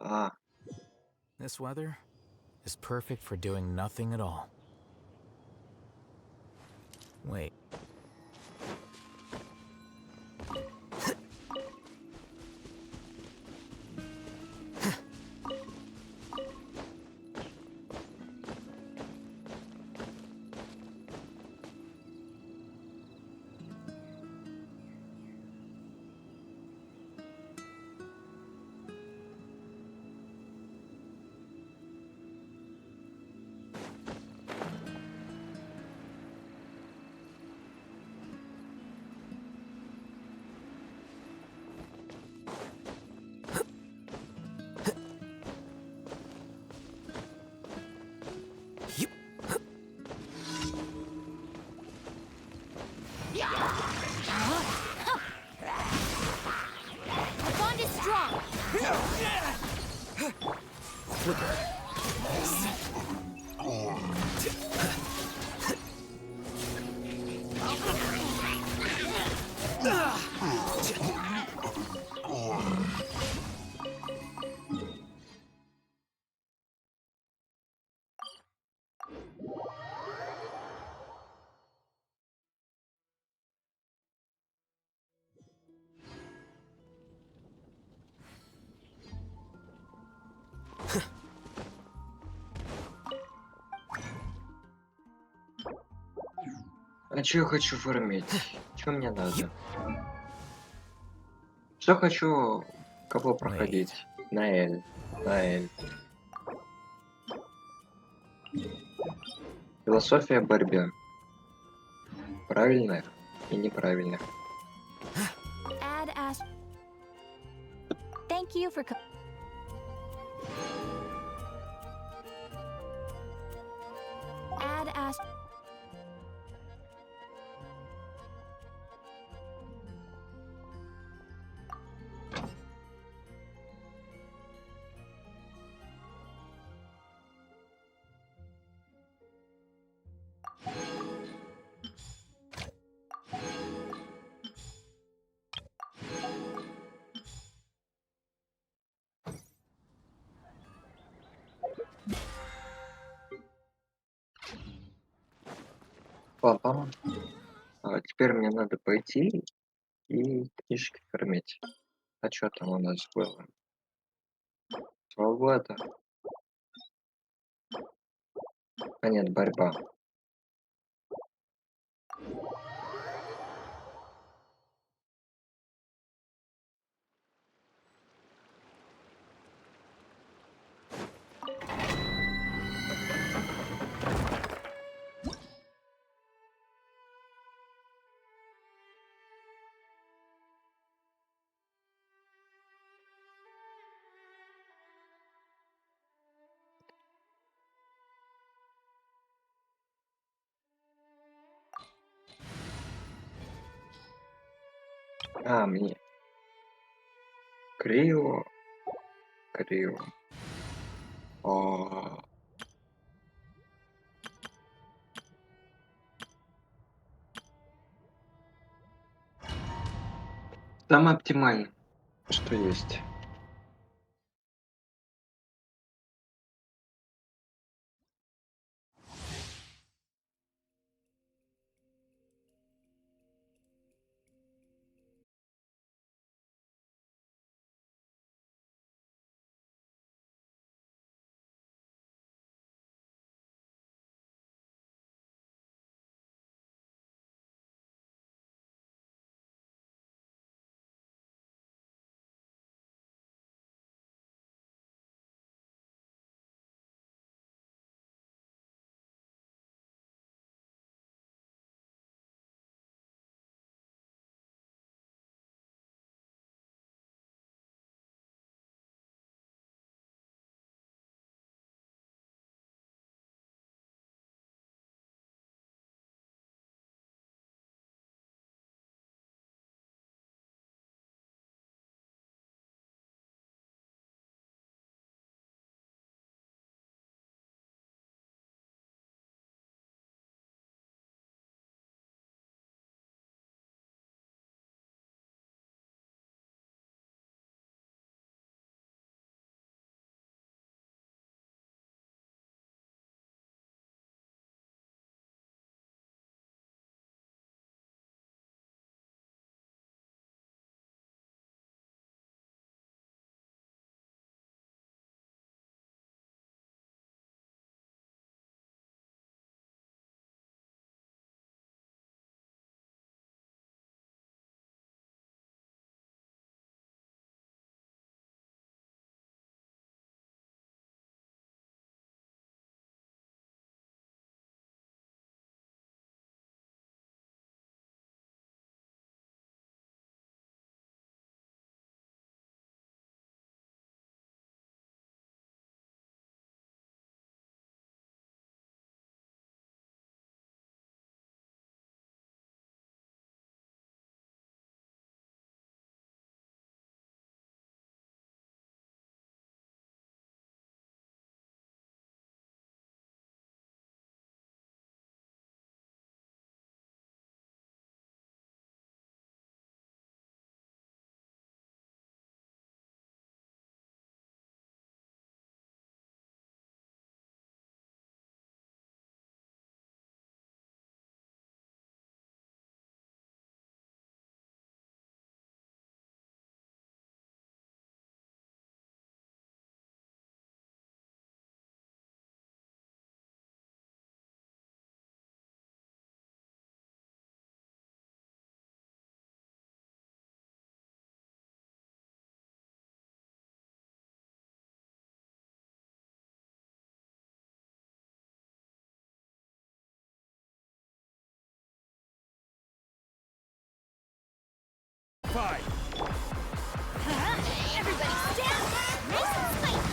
А, This weather is perfect for doing nothing at all. Wait. The bond is strong. а чё я хочу фармить? Чё мне надо? Что хочу? Кого Wait. проходить? На Эль. На Эль. Философия борьбы. Правильных и неправильных. Add as. Thank you for. Add as. Папа. А теперь мне надо пойти и книжки фармить. А чё там у нас было? Свобода. А нет, борьба. А, мне. Криво. Криво. О, самое оптимальное, что есть. Solidified! Everybody stand! Nice and tight!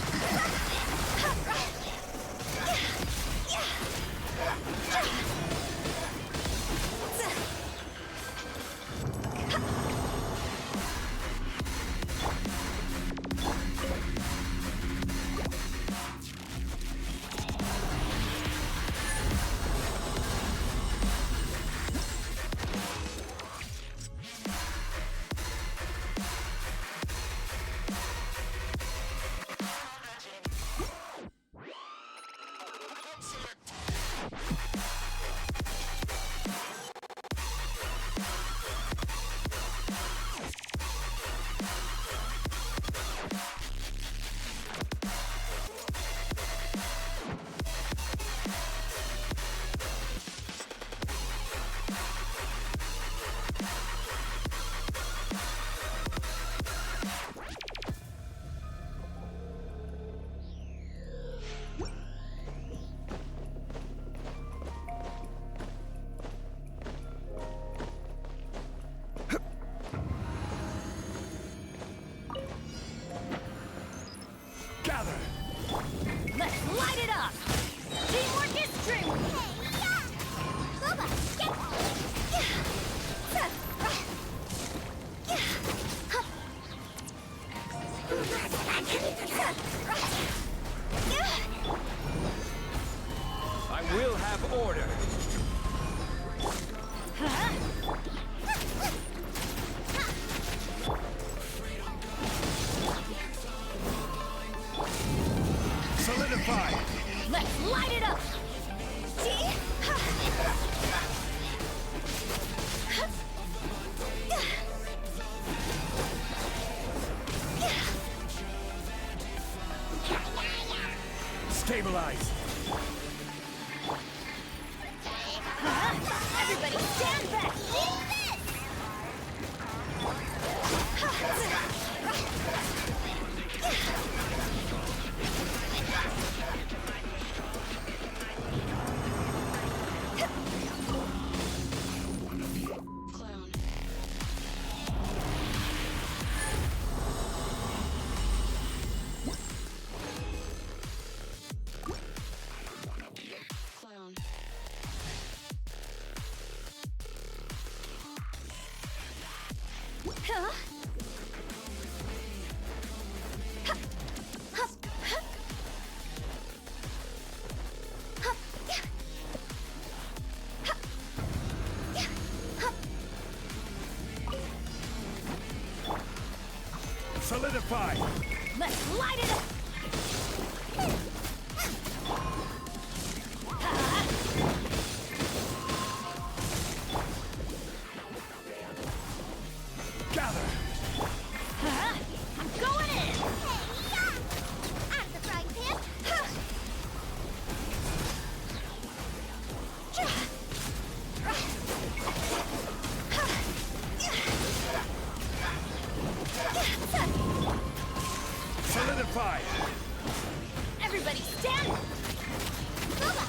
Gather! Let's light it up! Teamwork is strength! Hey, yeah! Bubba, I will have order! Solidify! Let's light it up! Stabilize! Everybody stand back! Huh? Solidify! Let's light it up! Gather! I'm going in! Hey, yeah! Out of the frying pan! Solidify! Everybody stand! Bubba,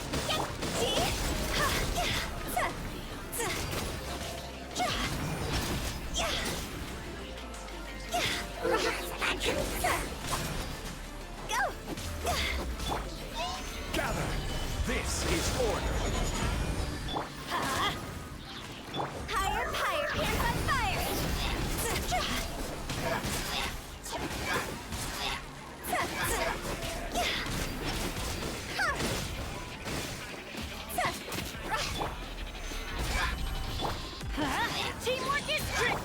Go! Gather! This is order! Higher, higher, hands on fire! Teamwork is trick!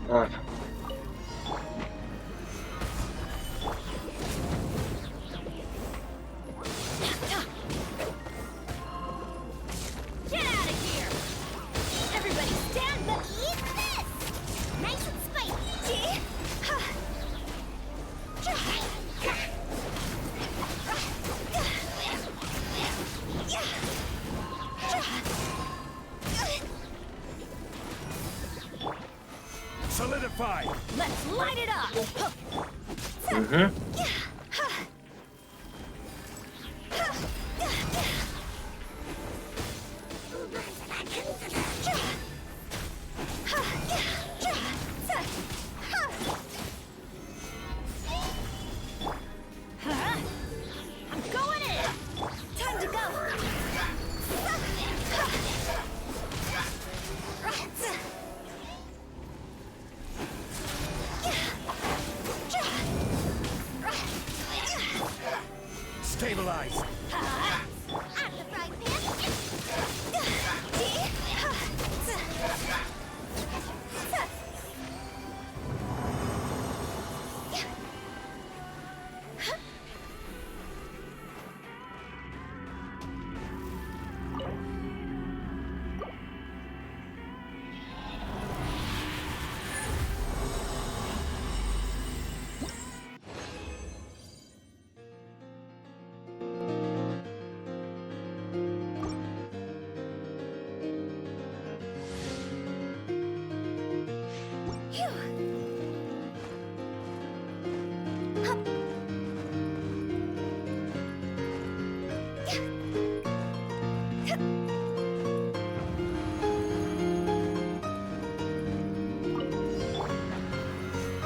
А, Get out of here! Everybody stand up! Eat this! Nice and spicy! Solidify! Let's light it up! угу. I'm going in! Time to go! Stabilize!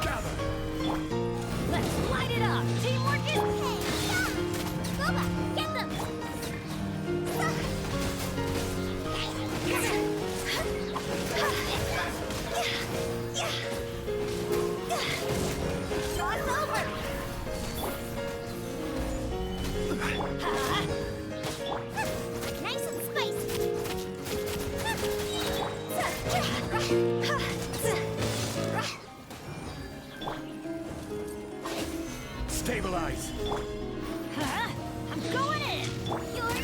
Gather! Let's light it up! Teamwork is... Boba, get them! Shot's over! Nice and spicy! Stabilize! I'm going in! You're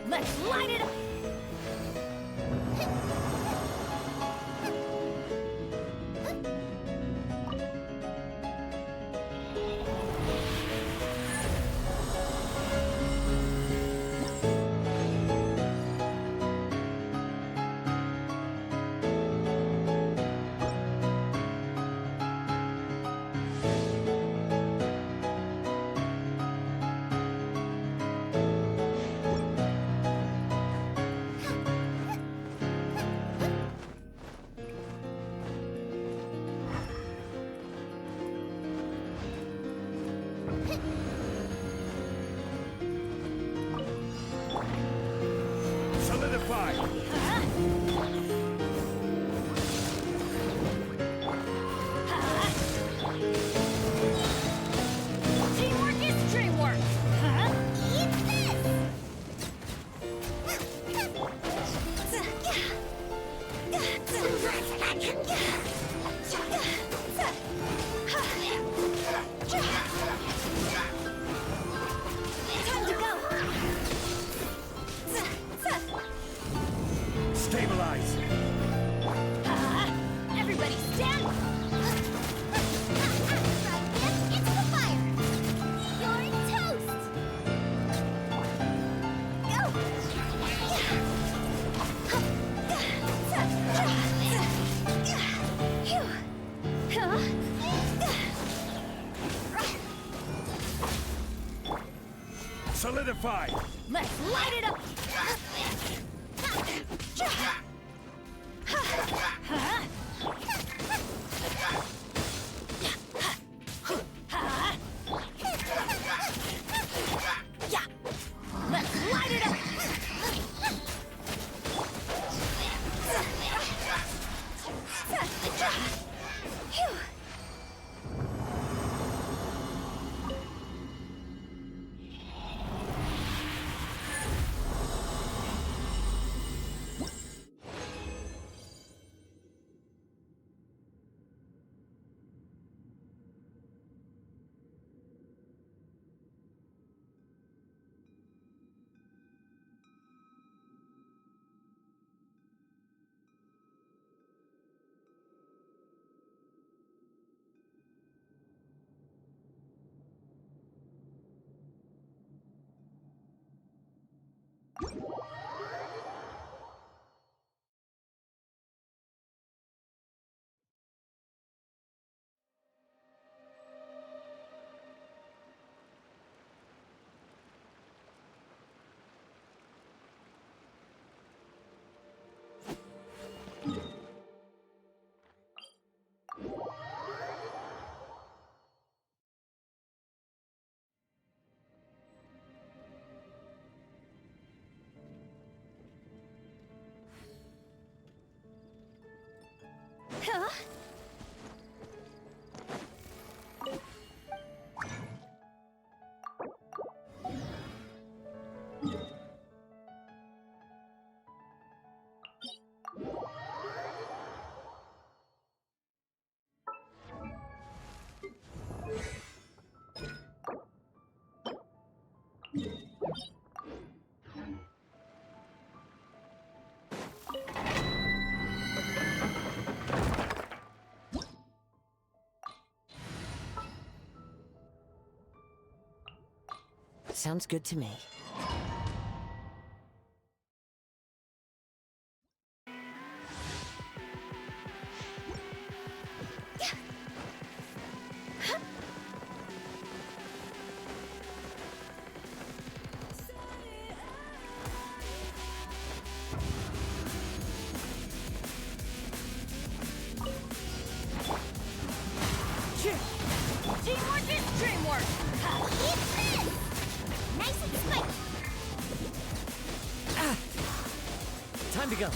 Let's light it up! Solidify! Teamwork is dreamwork! Eat this! Time to go! Stabilize! Everybody stand! It's the fire! You're toast! Go! Solidified! Let's light it up! Yeah! Let's light it up! Phew. Huh? Sounds good to me. Teamwork is dreamwork! Eat this! Nice and spicy! Time to go.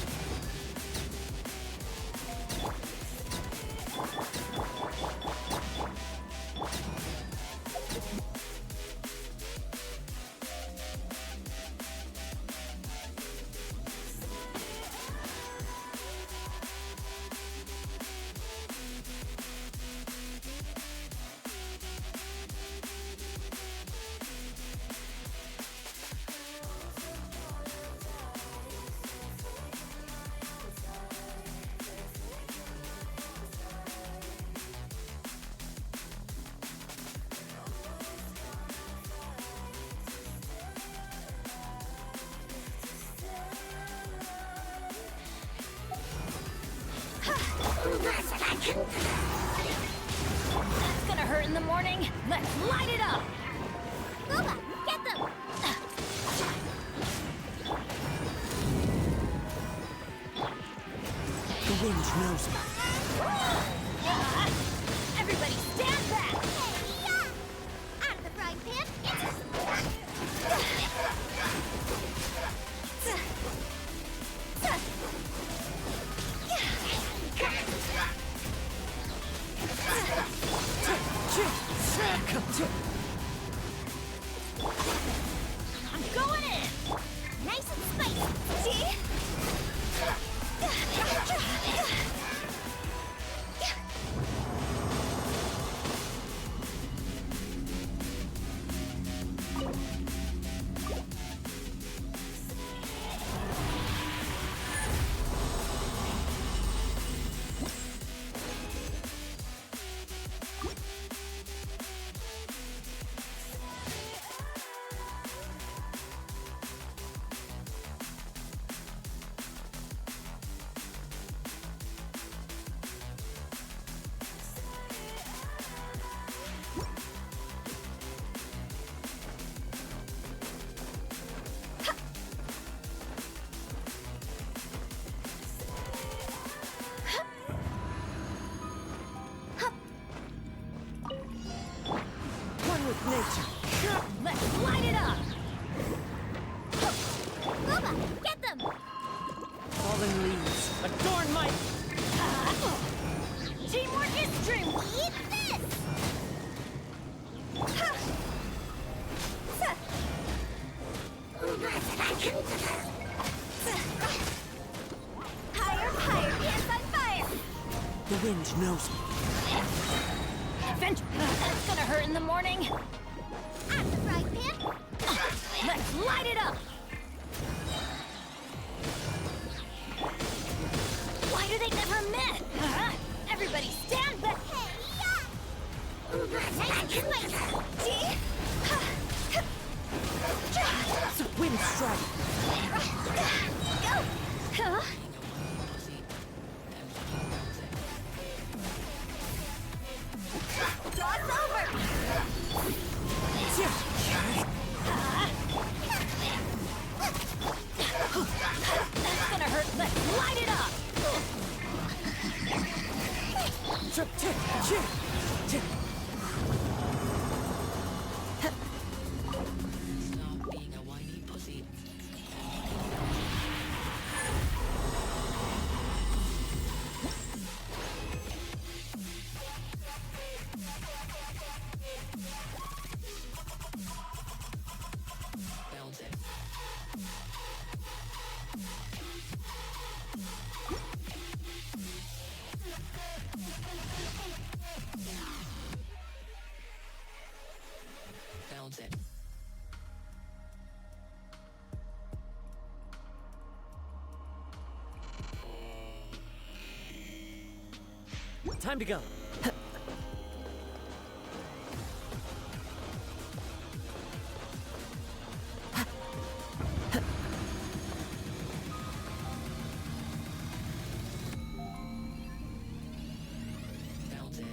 That's gonna hurt in the morning. Let's light it up! Booba, get them! The wind knows me. Everybody stand back! Out of the frying pan, I'm going in! Nice and spicy! See? The wind knows me. Adventure. That's gonna hurt in the morning. At the frying pan. Let's light it up. Why do they never met? Everybody stand back. Nice and spicy. It's a wind strike. Go. Huh? Draw's over. That's gonna hurt. Let's light it up. Stop being a whiny pussy. Build it. Build it. Time to go. Build it.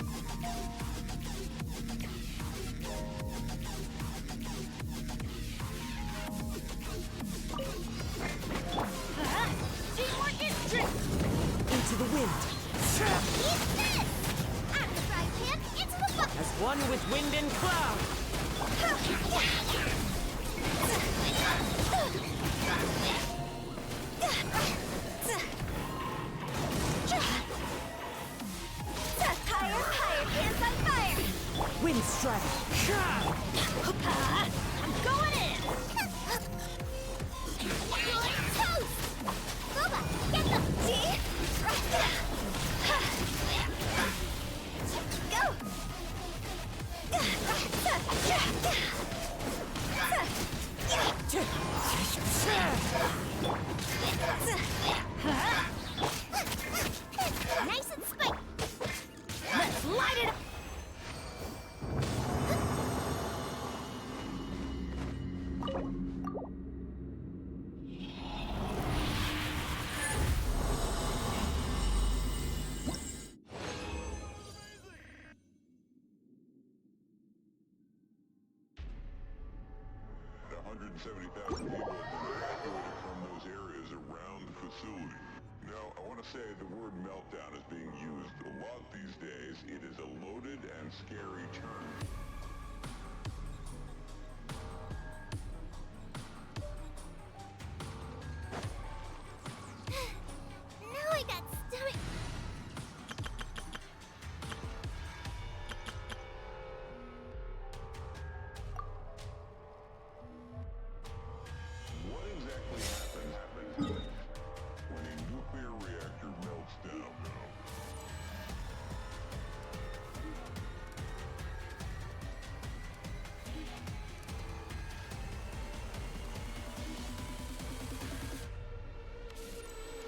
Teamwork is strict. Into the wind. Eat this. At the frying pan. Into the bucket. As one with wind and cloud. Higher, higher, hands on fire. Wind strike. I'm going in. Toast. Boba, get them. See? Nice and spicy. Let's light it up. The 170,000 people have been evacuated from those areas around the facility. Now, I want to say the word meltdown is being used a lot these days. It is a loaded and scary term. Now I got stomach. What exactly happens when a nuclear reactor melts down?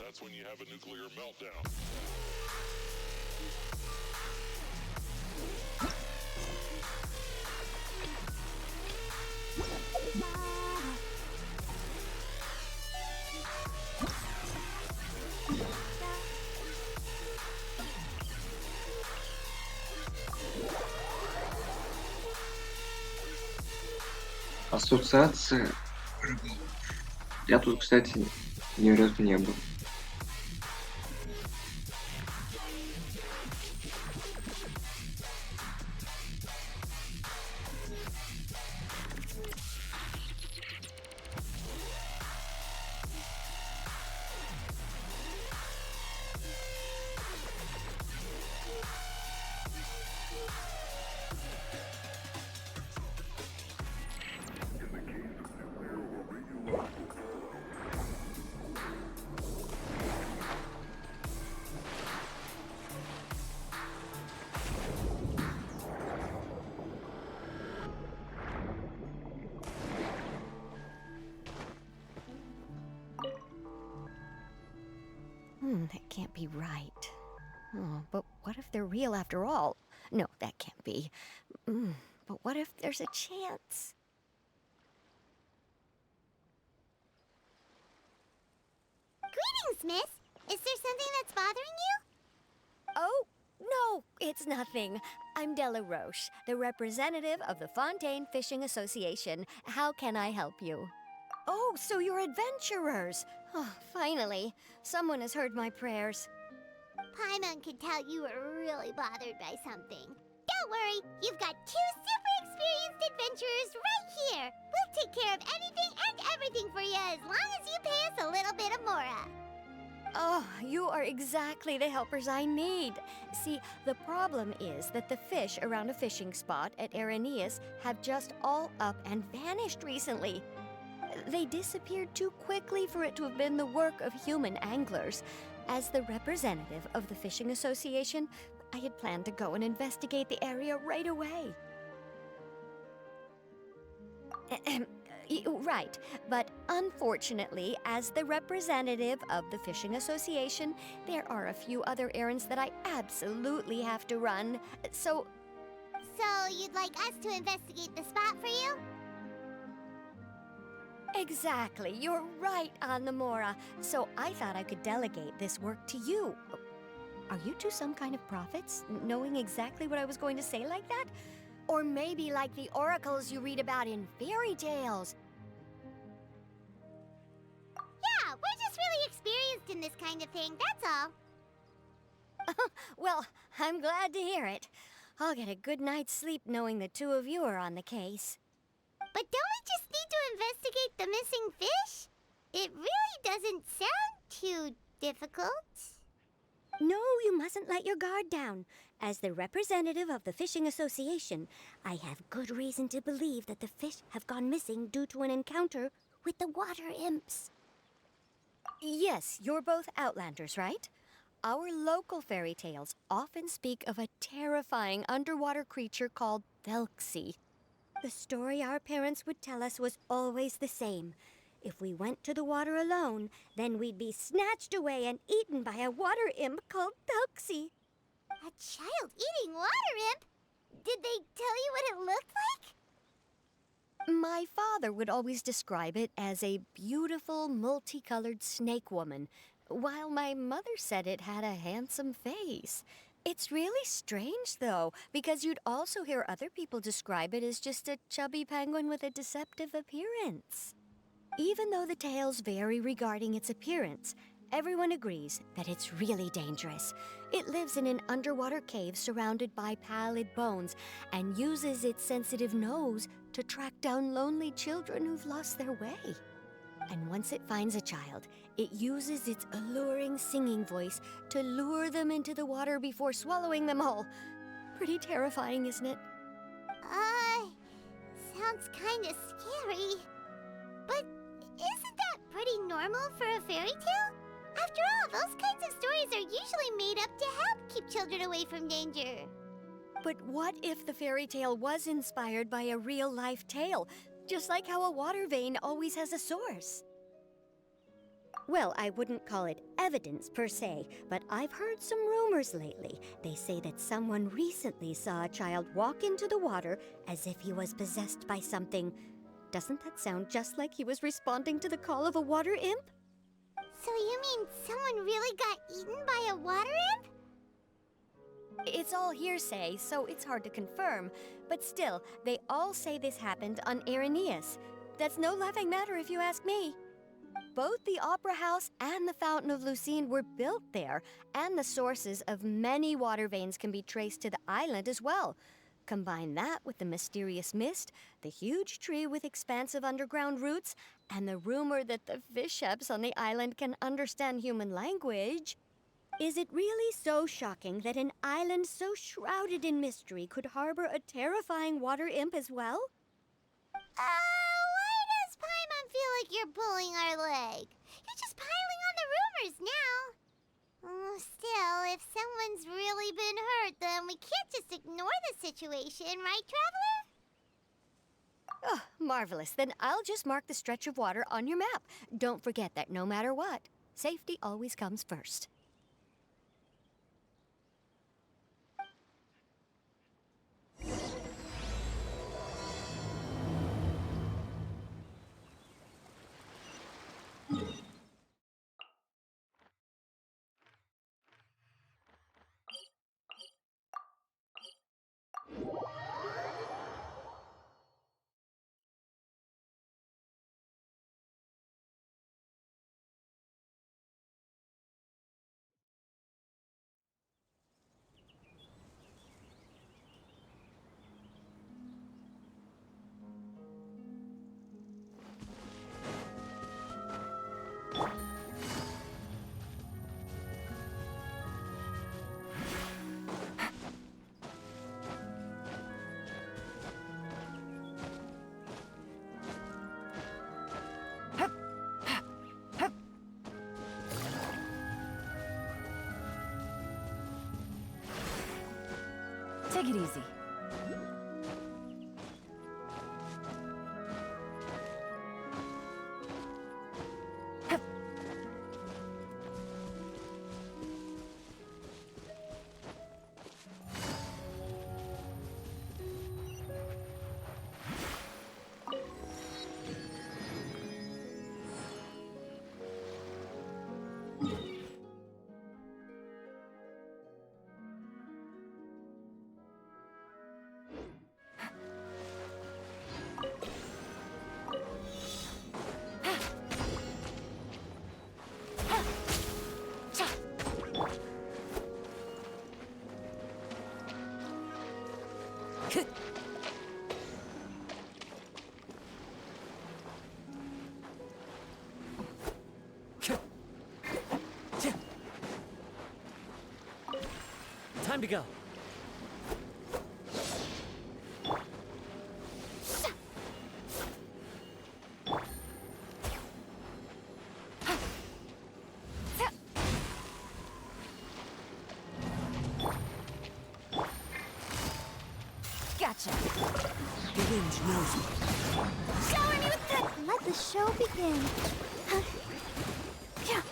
That's when you have a nuclear meltdown. Ассоциация рыболов. Я тут, кстати, ни разу не был. That can't be right. Oh, but what if they're real after all? No, that can't be. But what if there's a chance? Greetings, miss. Is there something that's bothering you? Oh, no, it's nothing. I'm Della Roche, the representative of the Fontaine Fishing Association. How can I help you? Oh, so you're adventurers. Oh, finally, someone has heard my prayers. Paimon could tell you were really bothered by something. Don't worry, you've got two super experienced adventurers right here. We'll take care of anything and everything for you as long as you pay us a little bit of mora. Oh, you are exactly the helpers I need. See, the problem is that the fish around a fishing spot at Araneus have just all up and vanished recently. They disappeared too quickly for it to have been the work of human anglers. As the representative of the Fishing Association, I had planned to go and investigate the area right away. Right, but unfortunately, as the representative of the Fishing Association, there are a few other errands that I absolutely have to run. So you'd like us to investigate the spot for you? exactly, you're right on the Mora. So I thought I could delegate this work to you. Are you two some kind of prophets, knowing exactly what I was going to say like that? Or maybe like the oracles you read about in fairy tales. Yeah, we're just really experienced in this kind of thing, that's all. Well, I'm glad to hear it. I'll get a good night's sleep knowing the two of you are on the case. But don't we just need to investigate the missing fish? It really doesn't sound too difficult. No, you mustn't let your guard down. As the representative of the Fishing Association, I have good reason to believe that the fish have gone missing due to an encounter with the water imps. Yes, you're both Outlanders, right? Our local fairy tales often speak of a terrifying underwater creature called Thelxie. The story our parents would tell us was always the same. If we went to the water alone, then we'd be snatched away and eaten by a water imp called Thelxie. A child eating water imp? Did they tell you what it looked like? My father would always describe it as a beautiful, multicolored snake woman, while my mother said it had a handsome face. It's really strange, though, because you'd also hear other people describe it as just a chubby penguin with a deceptive appearance. Even though the tales vary regarding its appearance, everyone agrees that it's really dangerous. It lives in an underwater cave surrounded by pallid bones and uses its sensitive nose to track down lonely children who've lost their way. And once it finds a child, it uses its alluring singing voice to lure them into the water before swallowing them whole. Pretty terrifying, isn't it? Sounds kinda scary. But isn't that pretty normal for a fairy tale? After all, those kinds of stories are usually made up to help keep children away from danger. But what if the fairy tale was inspired by a real-life tale, just like how a water vein always has a source? Well, I wouldn't call it evidence per se, but I've heard some rumors lately. They say that someone recently saw a child walk into the water as if he was possessed by something. Doesn't that sound just like he was responding to the call of a water imp? So you mean someone really got eaten by a water imp? It's all hearsay, so it's hard to confirm. But still, they all say this happened on Araneus. That's no laughing matter if you ask me. Both the Opera House and the Fountain of Lucine were built there, and the sources of many water veins can be traced to the island as well. Combine that with the mysterious mist, the huge tree with expansive underground roots, and the rumor that the fish-eps on the island can understand human language. Is it really so shocking that an island so shrouded in mystery could harbor a terrifying water imp as well? Why does Paimon feel like you're pulling our leg? You're just piling on the rumors now. Still, if someone's really been hurt, then we can't just ignore the situation, right, Traveler? Oh, marvelous. Then I'll just mark the stretch of water on your map. Don't forget that no matter what, safety always comes first. Take it easy. Time to go. Gotcha. The wind knows me. Shower me with the... Let the show begin. Yeah.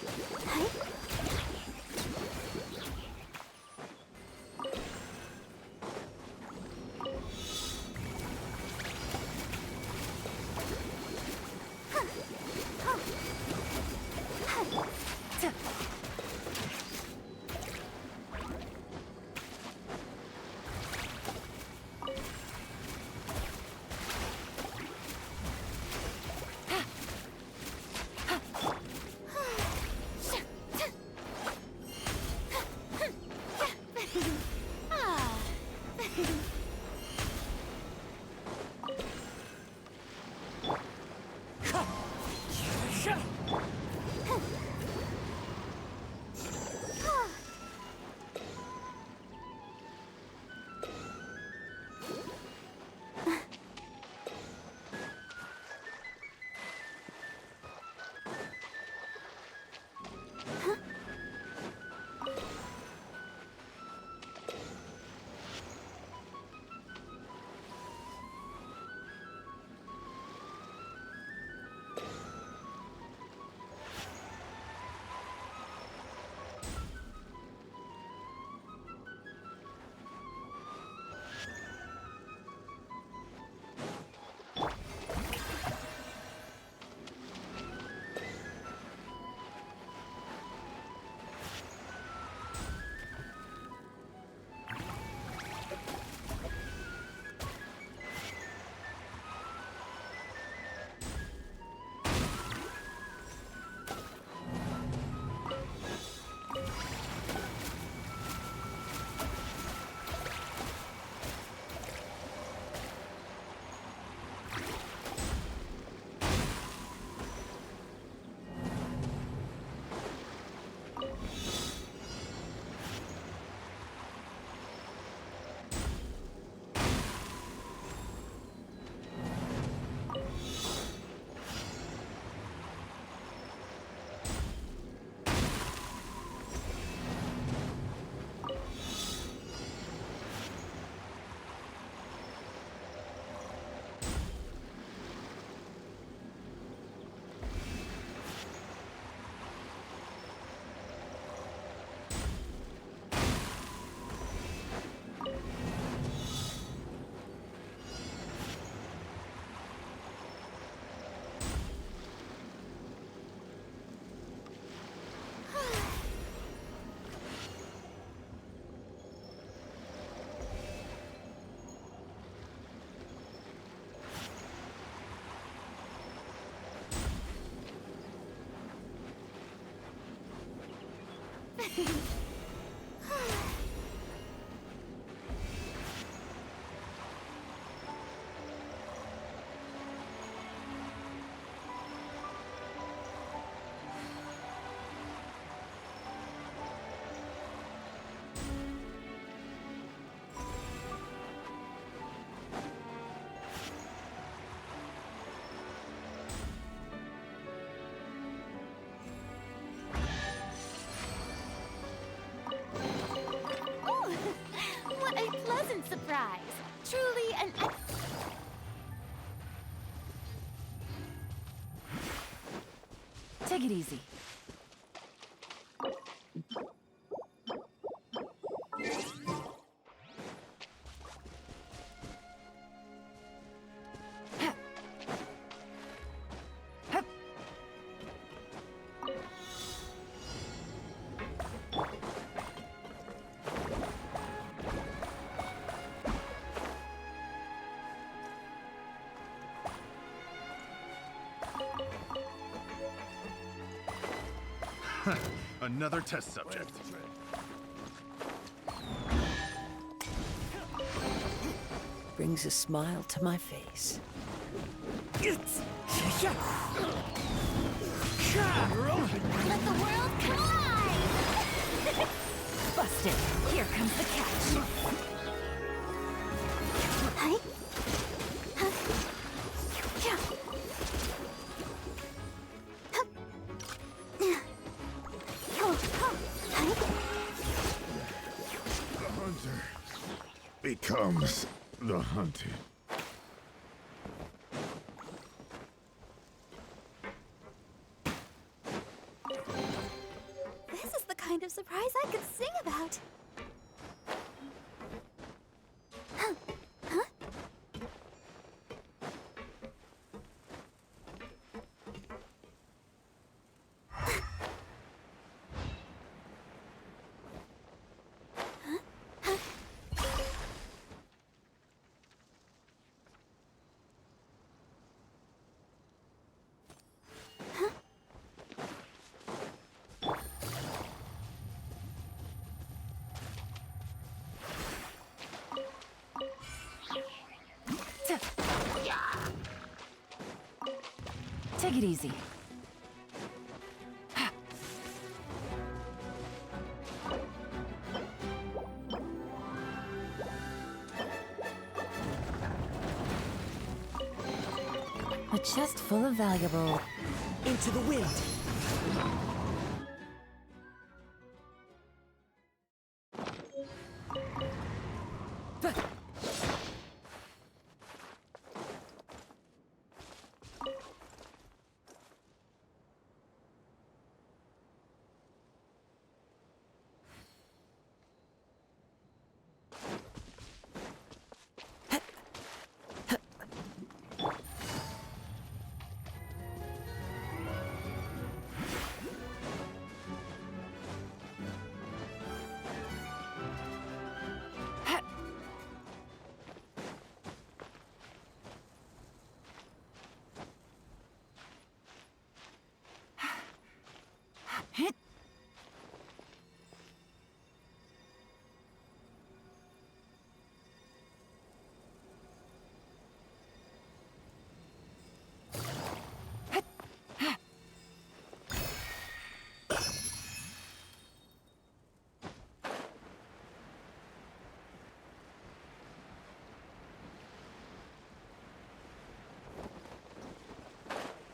surprise. Truly an Take it easy. Another test subject. Brings a smile to my face. Let the world come alive! Busted. Here comes the catch. Hi. The hunter becomes the hunted. This is the kind of surprise I could sing about. Take it easy. A chest full of valuable. Into the wind.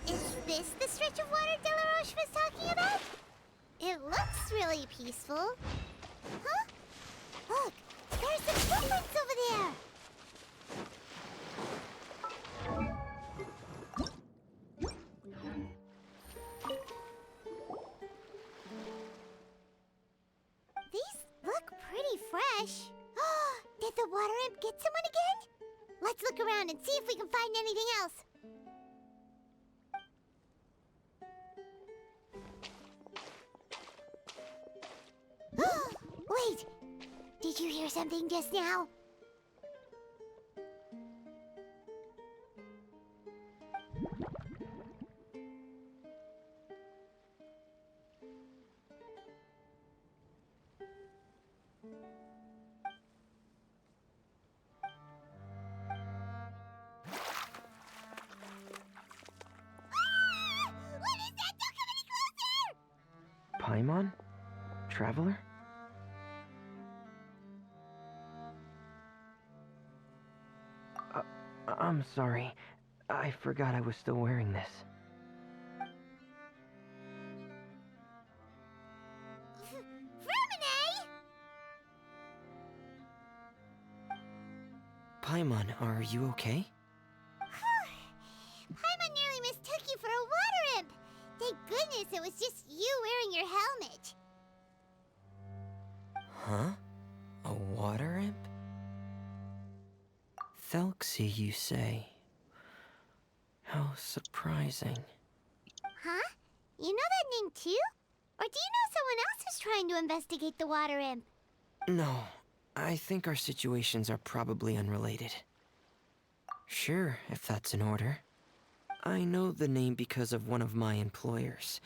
Is this the stretch of water Delaroche was talking about? It looks really peaceful. Huh? Look, there's some footprints over there. These look pretty fresh. Did the water imp get someone again? Let's look around and see if we can find anything else. Wait! Did you hear something just now? Ah! What is that? Don't come any closer! Paimon? Traveler? I'm sorry. I forgot I was still wearing this. Fremine! Paimon, are you okay? Paimon nearly mistook you for a water imp. Thank goodness it was just you wearing your helmet. Huh? A water imp? Thelxie, you say? How surprising. Huh? You know that name too? Or do you know someone else who's trying to investigate the water imp? No, I think our situations are probably unrelated. Sure, if that's in order. I know the name because of one of my employers.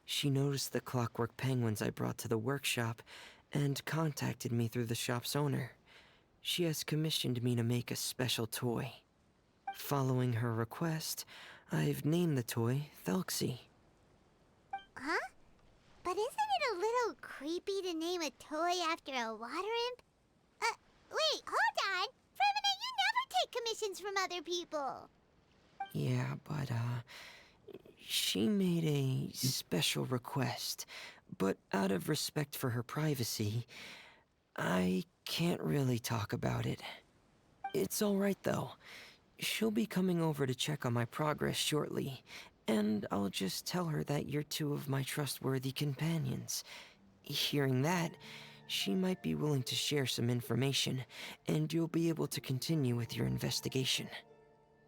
She noticed the clockwork penguins I brought to the workshop and contacted me through the shop's owner. She has commissioned me to make a special toy. Following her request, I've named the toy Thelxie. Huh? But isn't it a little creepy to name a toy after a water imp? Wait, hold on! For a minute, you never take commissions from other people! Yeah, but, she made a special request, but out of respect for her privacy, I can't really talk about it. It's alright though. She'll be coming over to check on my progress shortly, and I'll just tell her that you're two of my trustworthy companions. Hearing that, she might be willing to share some information, and you'll be able to continue with your investigation.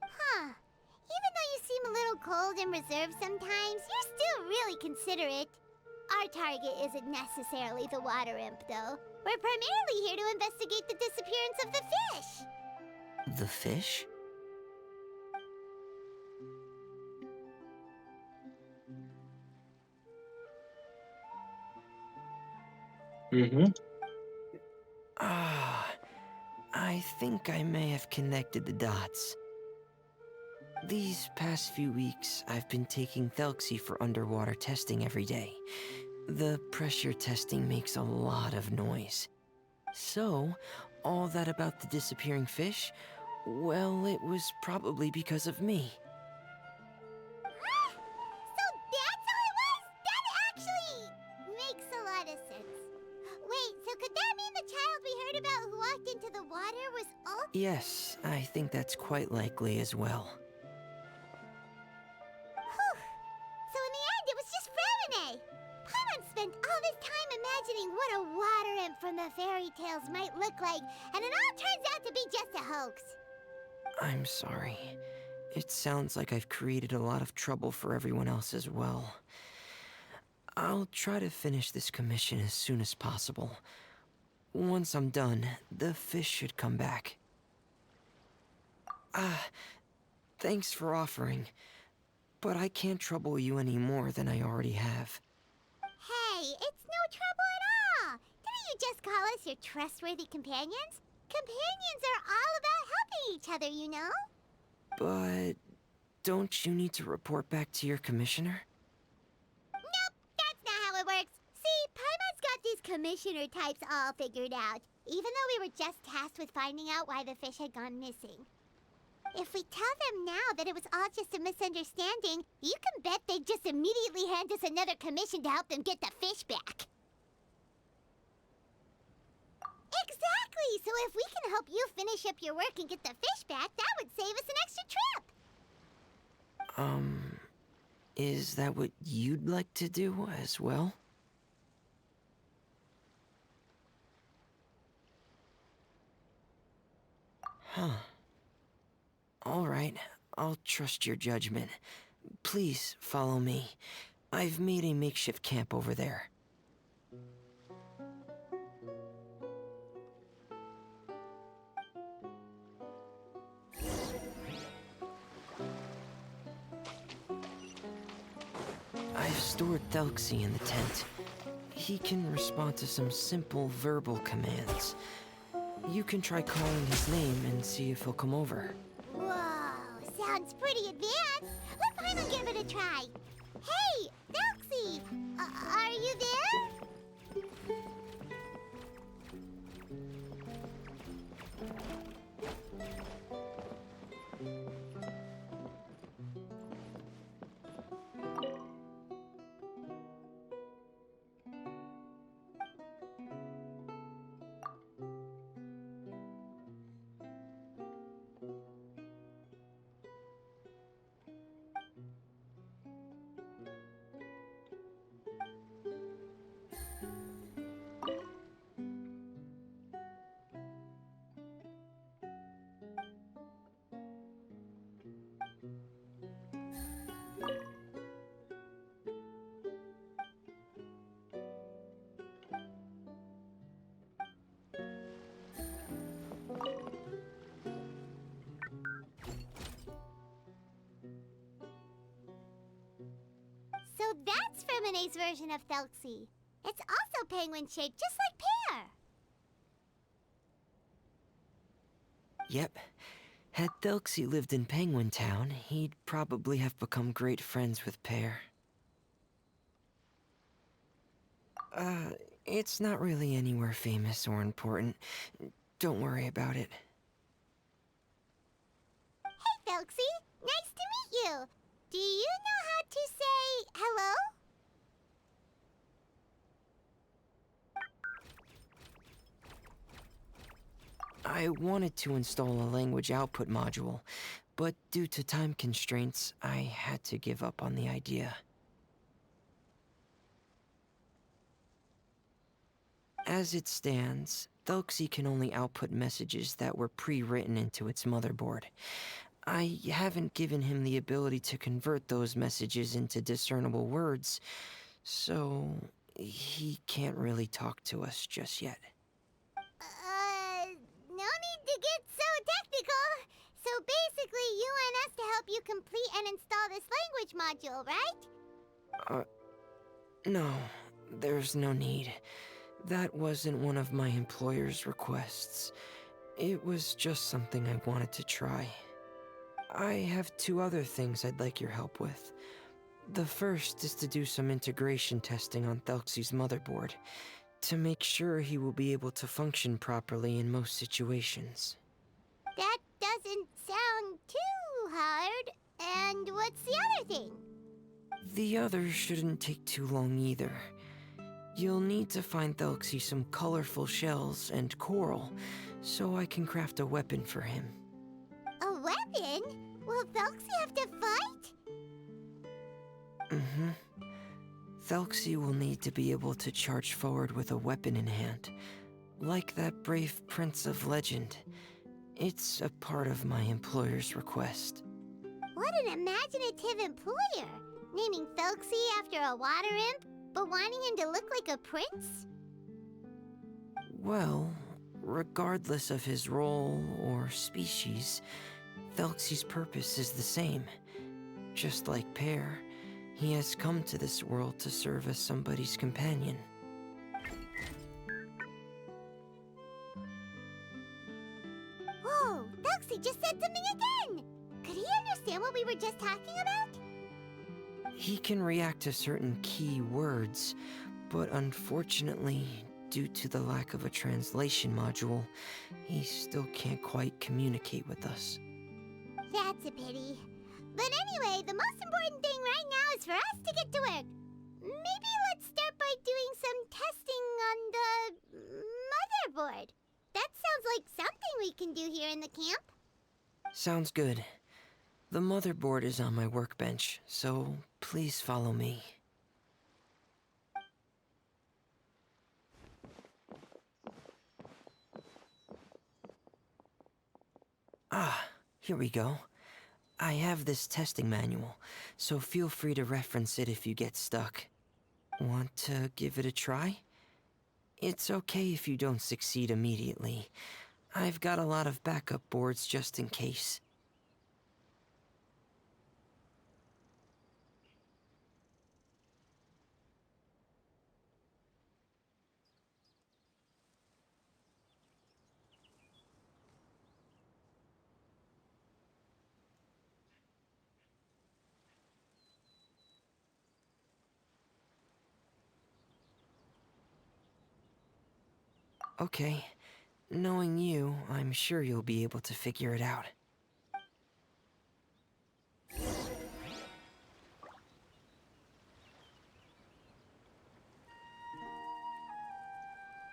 Huh. Even though you seem a little cold and reserved sometimes, you're still really considerate. Our target isn't necessarily the water imp, though. We're primarily here to investigate the disappearance of the fish. The fish? Mm-hmm. Ah, I think I may have connected the dots. These past few weeks, I've been taking Thelxie for underwater testing every day. The pressure testing makes a lot of noise. So, all that about the disappearing fish? Well, it was probably because of me. So that's all it was? That actually makes a lot of sense. Wait, so could that mean the child we heard about who walked into the water was all... Yes, I think that's quite likely as well. Whew. So in the end, it was just Fremine. Paimon spent all this time imagining what a water imp from the fairy tales might look like, and it all turns out to be just a hoax. I'm sorry. It sounds like I've created a lot of trouble for everyone else as well. I'll try to finish this commission as soon as possible. Once I'm done, the fish should come back. Thanks for offering, but I can't trouble you any more than I already have. Hey, it's no trouble at all. Didn't you just call us your trustworthy companions? Companions are all about helping each other, you know? But don't you need to report back to your commissioner? Nope, that's not how it works. See, Paimon's got these commissioner types all figured out, even though we were just tasked with finding out why the fish had gone missing. If we tell them now that it was all just a misunderstanding, you can bet they'd just immediately hand us another commission to help them get the fish back. Exactly! So if we can help you finish up your work and get the fish back, that would save us an extra trip! Is that what you'd like to do as well? Huh. Alright, I'll trust your judgment. Please follow me. I've made a makeshift camp over there. I've stored Thelxie in the tent. He can respond to some simple verbal commands. You can try calling his name and see if he'll come over. Whoa, sounds pretty advanced. Let Paimon give it a try. Hey, Nelxie! Are you there? Anemone's version of Thelxie. It's also penguin-shaped, just like Pear. Yep. Had Thelxie lived in Penguin Town, he'd probably have become great friends with Pear. It's not really anywhere famous or important. Don't worry about it. Hey, Thelxie. Nice to meet you. Do you know how to say hello? I wanted to install a language output module, but due to time constraints, I had to give up on the idea. As it stands, Thelxie can only output messages that were pre-written into its motherboard. I haven't given him the ability to convert those messages into discernible words, so he can't really talk to us just yet. No need to get so technical. So basically, you want us to help you complete and install this language module, right? No, there's no need. That wasn't one of my employer's requests. It was just something I wanted to try. I have 2 other things I'd like your help with. The first is to do some integration testing on Thelxie's motherboard, to make sure he will be able to function properly in most situations. That doesn't sound too hard. And what's the other thing? The other shouldn't take too long either. You'll need to find Thelxie some colorful shells and coral, so I can craft a weapon for him. A weapon? Will Thelxie have to fight? Mm-hmm. Thelxie will need to be able to charge forward with a weapon in hand, like that brave prince of legend. It's a part of my employer's request. What an imaginative employer! Naming Thelxie after a water imp, but wanting him to look like a prince? Well, regardless of his role or species, Thelxie's purpose is the same. Just like Pear, he has come to this world to serve as somebody's companion. Whoa, Thelxie just said something again! Could he understand what we were just talking about? He can react to certain key words, but unfortunately, due to the lack of a translation module, he still can't quite communicate with us. That's a pity. But anyway, the most important thing right now is for us to get to work. Maybe let's start by doing some testing on the motherboard. That sounds like something we can do here in the camp. Sounds good. The motherboard is on my workbench, so please follow me. Ah, here we go. I have this testing manual, so feel free to reference it if you get stuck. Want to give it a try? It's okay if you don't succeed immediately. I've got a lot of backup boards just in case. Okay. Knowing you, I'm sure you'll be able to figure it out.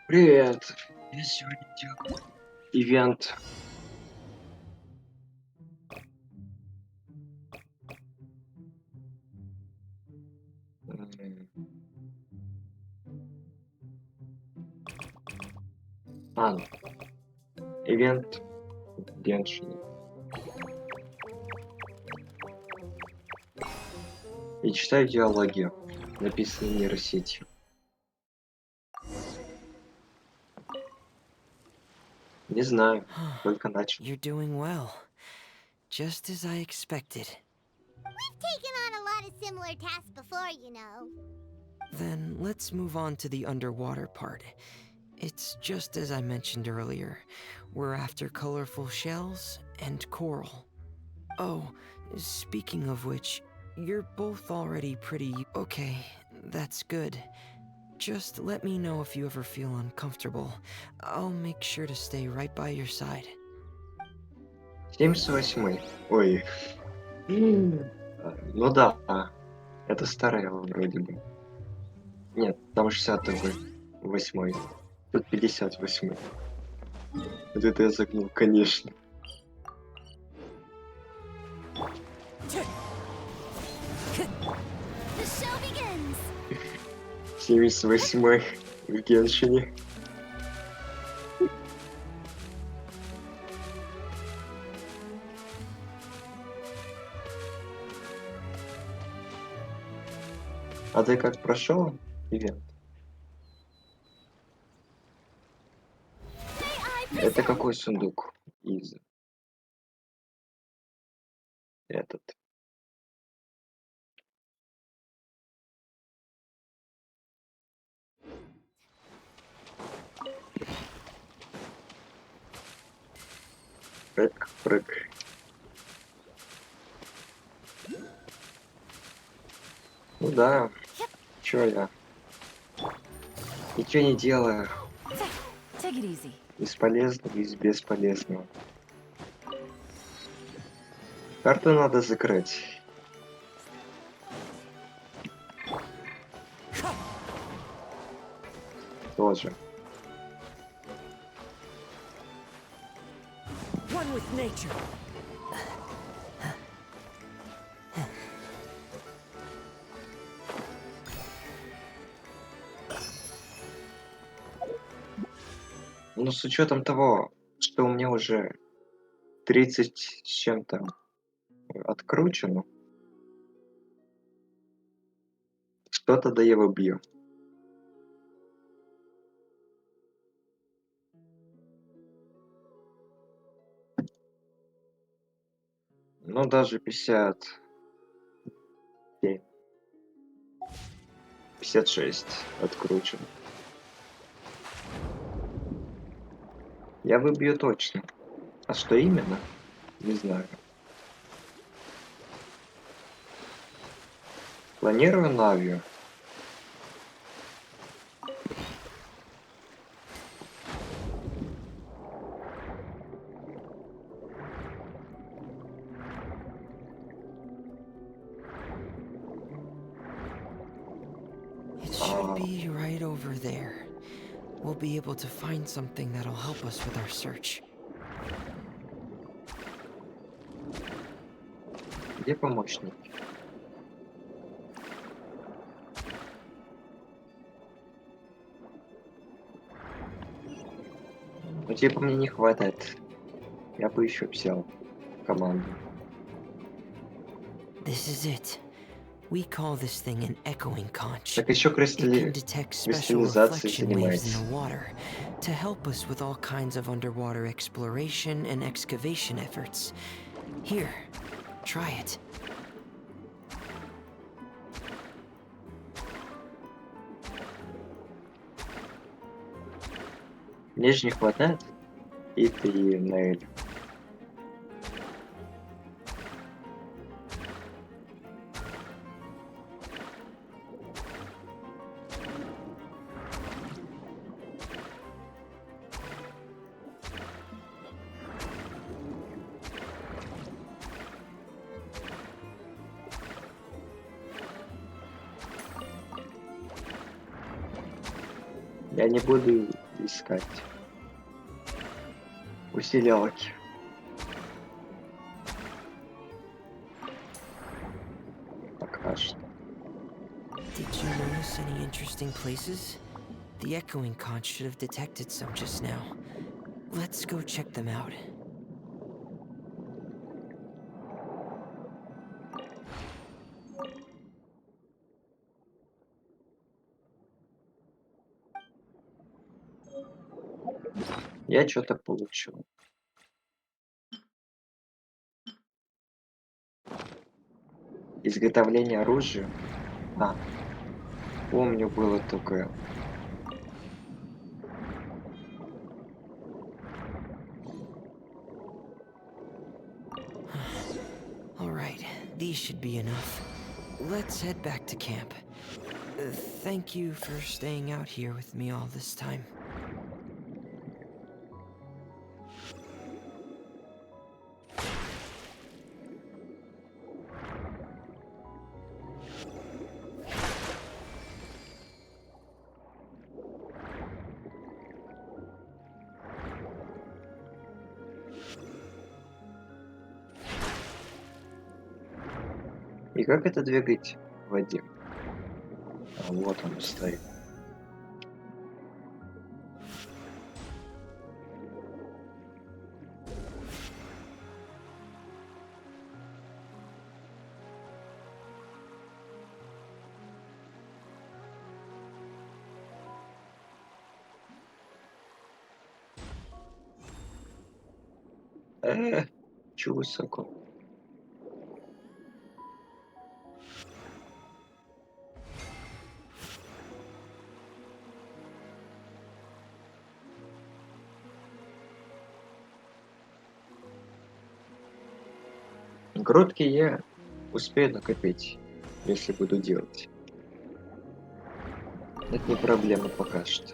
Привет! Я сегодня делаю ивент. М, А, ивент в Genshin. И читаю диалоги, написанные нейросетью. Не знаю, только начал. You're doing well. Just as I expected. We've taken on a lot of similar tasks before, you know. Then let's move on to the underwater part. It's just as I mentioned earlier. We're after colorful shells and coral. Oh, speaking of which, you're both already pretty... Okay, that's good. Just let me know if you ever feel uncomfortable. I'll make sure to stay right by your side. 78. Ой. Ну да, это старая вроде бы. Нет, там 68. Тут 58. Вот это я загнул, конечно. The show begins. 78 в Геншине. А ты как прошел ивент? Это какой сундук из этот? Прыг. Ну да, чё я? Ничего не делаю. Take it easy. Из полезного, из бесполезного. Карту надо закрыть. Тоже. One with nature. Но с учетом того, что у меня уже 30 с чем-то откручено, что-то да я выбью. Ну, даже 57. 56 откручен. Я выбью точно. А что именно? Не знаю. Планирую Навию. It should be right over there. We'll be able to find something that'll help us with our search. Где помощник? Ну, типа, мне не хватает. Я бы еще взял команду. This is it. We call this thing an echoing conch. Так еще It can detect special кристаллизацией reflection waves in занимается. the water to help us with all kinds of underwater exploration and excavation efforts. Here, try it. Мне же не хватает. И ты, Наэль. Я не буду искать усилялки. Пока что. Did you notice any interesting places? The echoing conch should have detected some just now. Let's go check them out. Я что-то получил. Изготовление оружия. А. Помню, было такое. All right, these should be enough. Let's head back to camp. Thank you for staying out here with me all this time. И как это двигать в воде? А вот он стоит. Чё высоко? Грудки я успею накопить, если буду делать. Это не проблема пока что.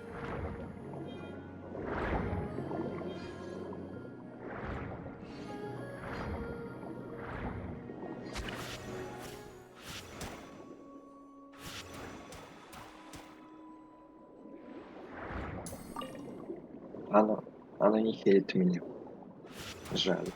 Оно не хилит меня. Жаль.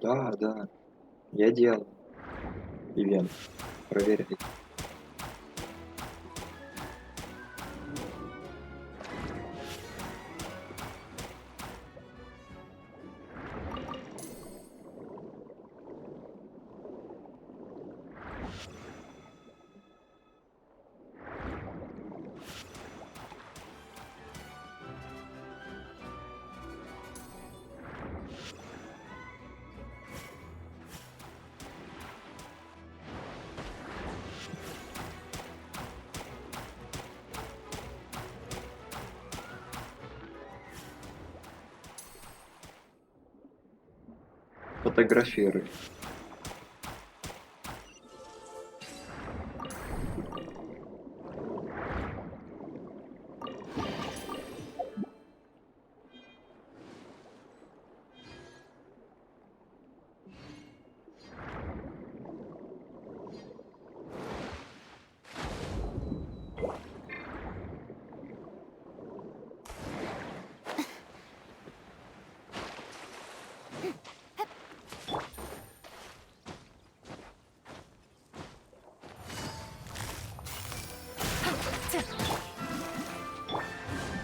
Да, я делал. Ивент. Проверили. Фотографируй.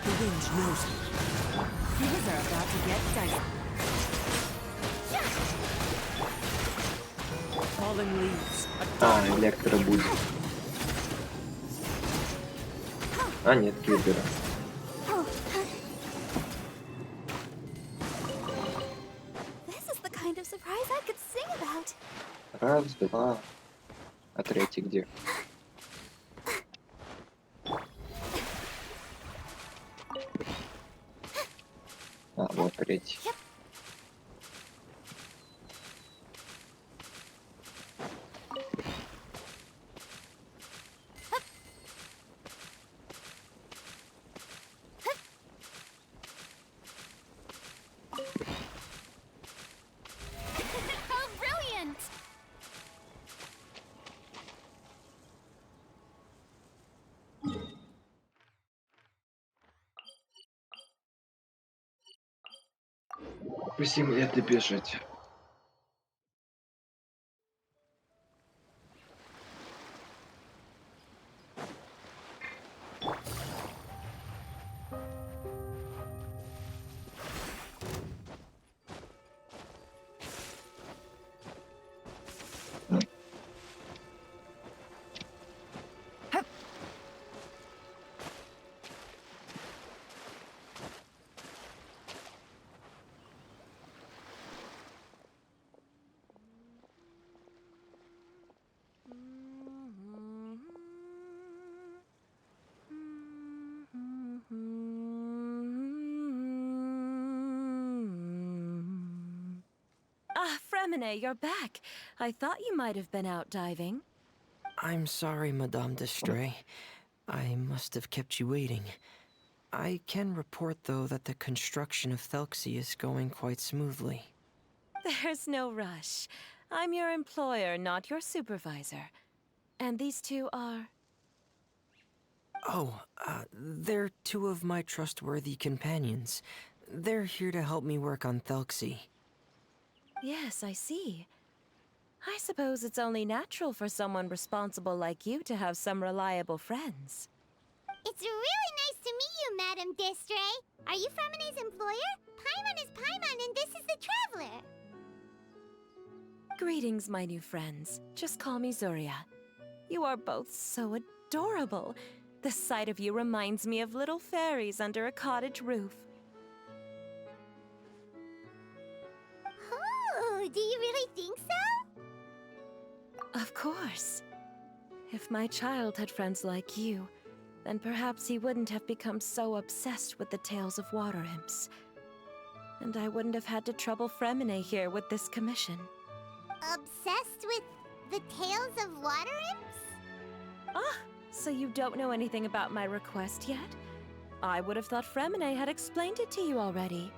The wind knows me. Things are about to get dicey. Falling leaves. Электро будет. Нет, кибера. This is the kind of surprise I could sing about. Раз, два. А третий где? Вот третий. По 7 лет добежать. Ah, Fremine, you're back. I thought you might have been out diving. I'm sorry, Madame d'Estrée. I must have kept you waiting. I can report, though, that the construction of Thelxie is going quite smoothly. There's no rush. I'm your employer, not your supervisor. And these two are... Oh, they're two of my trustworthy companions. They're here to help me work on Thelxie. Yes, I see. I suppose it's only natural for someone responsible like you to have some reliable friends. It's really nice to meet you, Madame d'Estrée. Are you Fremine's employer? Paimon is Paimon, and this is the Traveler. Greetings, my new friends. Just call me Zuria. You are both so adorable. The sight of you reminds me of little fairies under a cottage roof. Oh, do you really think so? Of course. If my child had friends like you, then perhaps he wouldn't have become so obsessed with the tales of water imps. And I wouldn't have had to trouble Fremine here with this commission. Obsessed with the tales of water imps? Ah, so you don't know anything about my request yet? I would have thought Fremine had explained it to you already.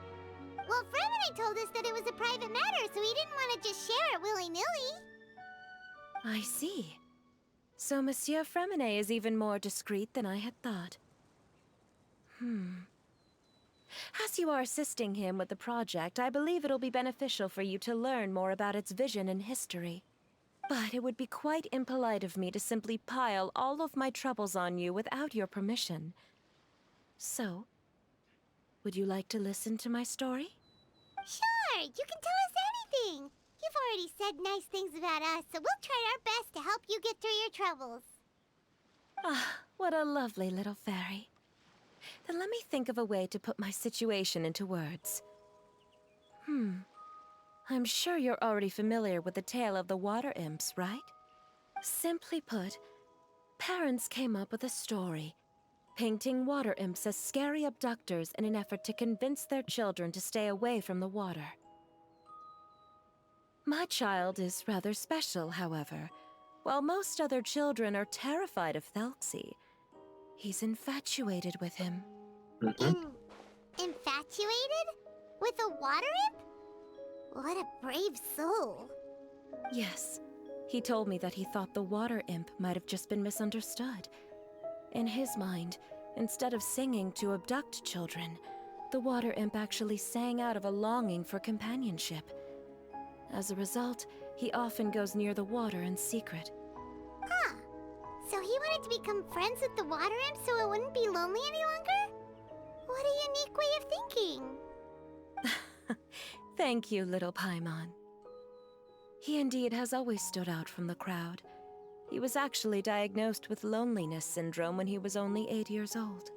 Well, Fremine told us that it was a private matter, so he didn't want to just share it willy-nilly. I see. So Monsieur Fremine is even more discreet than I had thought. As you are assisting him with the project, I believe it'll be beneficial for you to learn more about its vision and history. But it would be quite impolite of me to simply pile all of my troubles on you without your permission. So, would you like to listen to my story? Sure, you can tell us anything. You've already said nice things about us, so we'll try our best to help you get through your troubles. Ah, what a lovely little fairy. Then let me think of a way to put my situation into words. I'm sure you're already familiar with the tale of the water imps, right? Simply put, parents came up with a story, painting water imps as scary abductors in an effort to convince their children to stay away from the water. My child is rather special, however. While most other children are terrified of Thelxie, he's infatuated with him. Infatuated? With a water imp? What a brave soul. Yes, he told me that he thought the water imp might have just been misunderstood. In his mind, instead of singing to abduct children, the water imp actually sang out of a longing for companionship. As a result, he often goes near the water in secret. Huh. So he wanted to become friends with the water imp so it wouldn't be lonely any longer? What a unique way of thinking. Thank you, little Paimon. He indeed has always stood out from the crowd. He was actually diagnosed with loneliness syndrome when he was only 8 years old.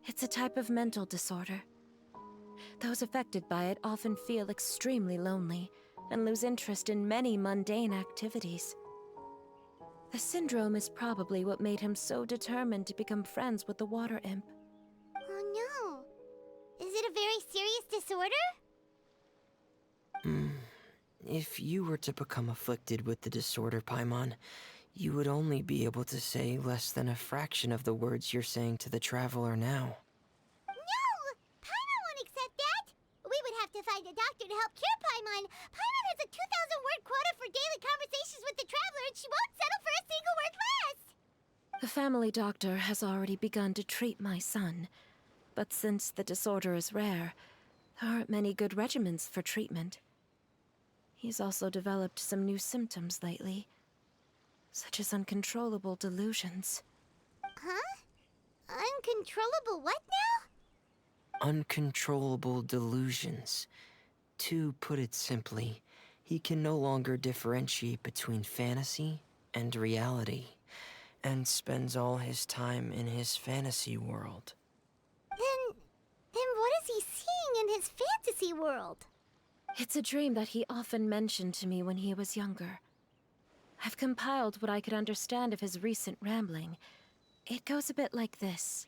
It's a type of mental disorder. Those affected by it often feel extremely lonely and lose interest in many mundane activities. The syndrome is probably what made him so determined to become friends with the water imp. Oh no. Is it a very serious disorder? If you were to become afflicted with the disorder, Paimon, you would only be able to say less than a fraction of the words you're saying to the Traveler now. No! Paimon won't accept that! We would have to find a doctor to help cure Paimon. Paimon has a 2,000-word quota for daily conversations with the Traveler, and she won't settle for a single word less! The family doctor has already begun to treat my son, But since the disorder is rare, there aren't many good regimens for treatment. He's also developed some new symptoms lately, such as uncontrollable delusions. Huh? Uncontrollable what now? Uncontrollable delusions. To put it simply, he can no longer differentiate between fantasy and reality, and spends all his time in his fantasy world. Then what is he seeing in his fantasy world? It's a dream that he often mentioned to me when he was younger. I've compiled what I could understand of his recent rambling. It goes a bit like this.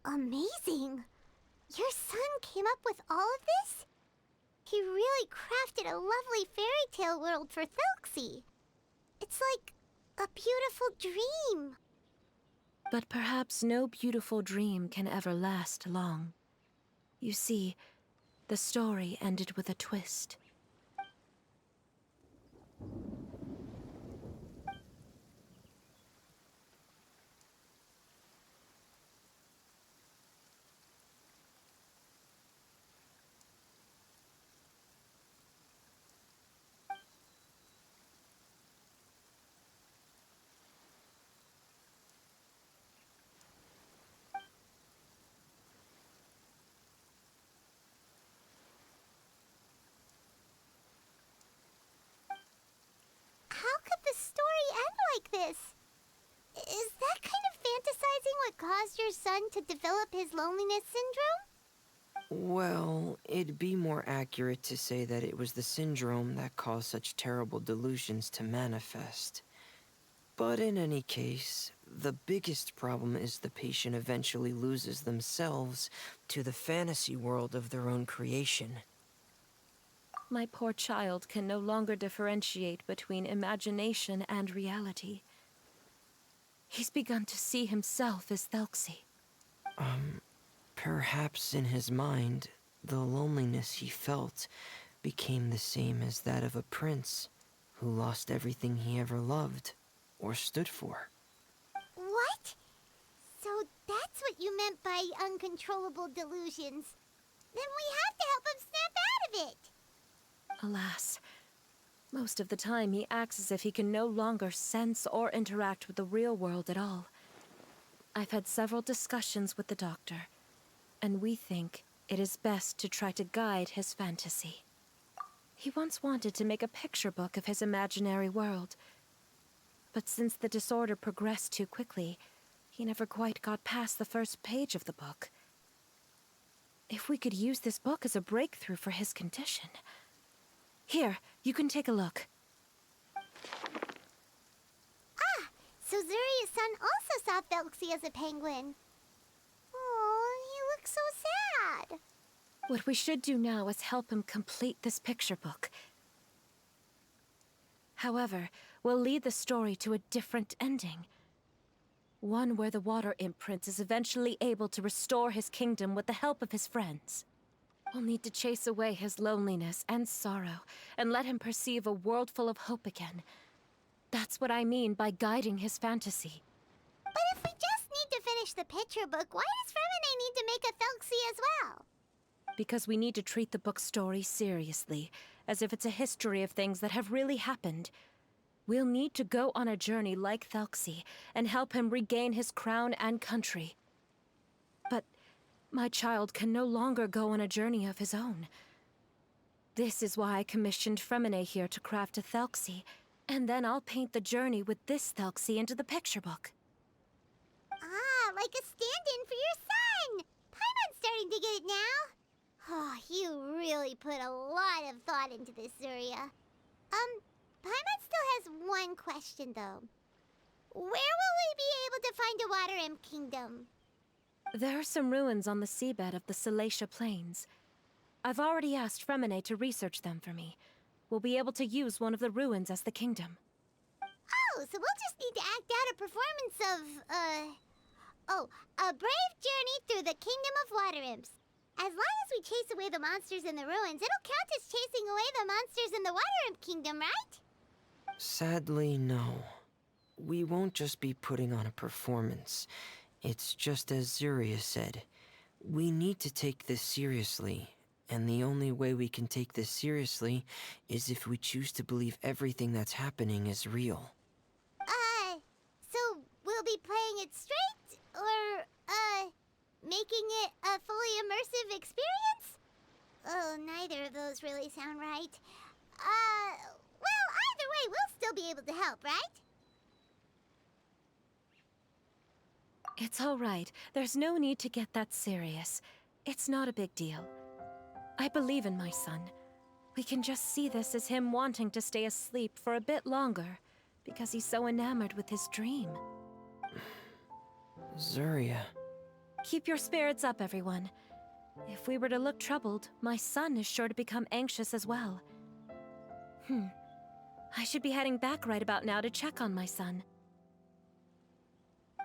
Amazing! Your son came up with all of this? He really crafted a lovely fairy tale world for Thelxie. It's like a beautiful dream. But perhaps no beautiful dream can ever last long. You see, the story ended with a twist. How could the story end like this? Is that kind of fantasizing what caused your son to develop his loneliness syndrome? Well, it'd be more accurate to say that it was the syndrome that caused such terrible delusions to manifest. But in any case, the biggest problem is the patient eventually loses themselves to the fantasy world of their own creation. My poor child can no longer differentiate between imagination and reality. He's begun to see himself as Thelxie. Perhaps in his mind, the loneliness he felt became the same as that of a prince who lost everything he ever loved or stood for. What? So that's what you meant by uncontrollable delusions. Then we have to help him snap out of it. Alas, most of the time he acts as if he can no longer sense or interact with the real world at all. I've had several discussions with the doctor, and we think it is best to try to guide his fantasy. He once wanted to make a picture book of his imaginary world, but since the disorder progressed too quickly, he never quite got past the first page of the book. If we could use this book as a breakthrough for his condition... Here, you can take a look. Ah, so Zuria's son also saw Thelxie as a penguin. Oh, he looks so sad. What we should do now is help him complete this picture book. However, we'll lead the story to a different ending. One where the water imprint is eventually able to restore his kingdom with the help of his friends. We'll need to chase away his loneliness and sorrow, and let him perceive a world full of hope again. That's what I mean by guiding his fantasy. But if we just need to finish the picture book, why does Fremine need to make a Thelxie as well? Because we need to treat the book's story seriously, as if it's a history of things that have really happened. We'll need to go on a journey like Thelxie, and help him regain his crown and country. But my child can no longer go on a journey of his own. This is why I commissioned Fremine here to craft a Thelxie, and then I'll paint the journey with this Thelxie into the picture book. Ah, like a stand-in for your son! Paimon's starting to get it now. Oh, you really put a lot of thought into this, Zuria. Paimon still has one question, though. Where will we be able to find a Water Imp Kingdom? There are some ruins on the seabed of the Salacia Plains. I've already asked Fremine to research them for me. We'll be able to use one of the ruins as the kingdom. Oh, so we'll just need to act out a performance of, a brave journey through the Kingdom of Water Imps. As long as we chase away the monsters in the ruins, it'll count as chasing away the monsters in the Water Imp Kingdom, right? Sadly, no. We won't just be putting on a performance. It's just as Zuria said. We need to take this seriously. And the only way we can take this seriously is if we choose to believe everything that's happening is real. So we'll be playing it straight? Or, making it a fully immersive experience? Oh, neither of those really sound right. Well, either way, we'll still be able to help, right? It's all right. There's no need to get that serious. It's not a big deal. I believe in my son. We can just see this as him wanting to stay asleep for a bit longer, because he's so enamored with his dream. Zuria. Keep your spirits up, everyone. If we were to look troubled, my son is sure to become anxious as well. I should be heading back right about now to check on my son.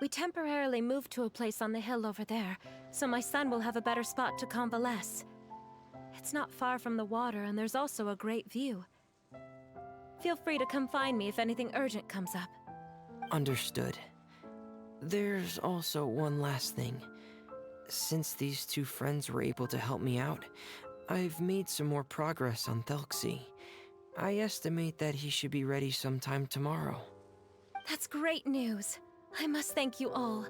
We temporarily moved to a place on the hill over there, so my son will have a better spot to convalesce. It's not far from the water, and there's also a great view. Feel free to come find me if anything urgent comes up. Understood. There's also one last thing. Since these two friends were able to help me out, I've made some more progress on Thelxie. I estimate that he should be ready sometime tomorrow. That's great news. I must thank you all.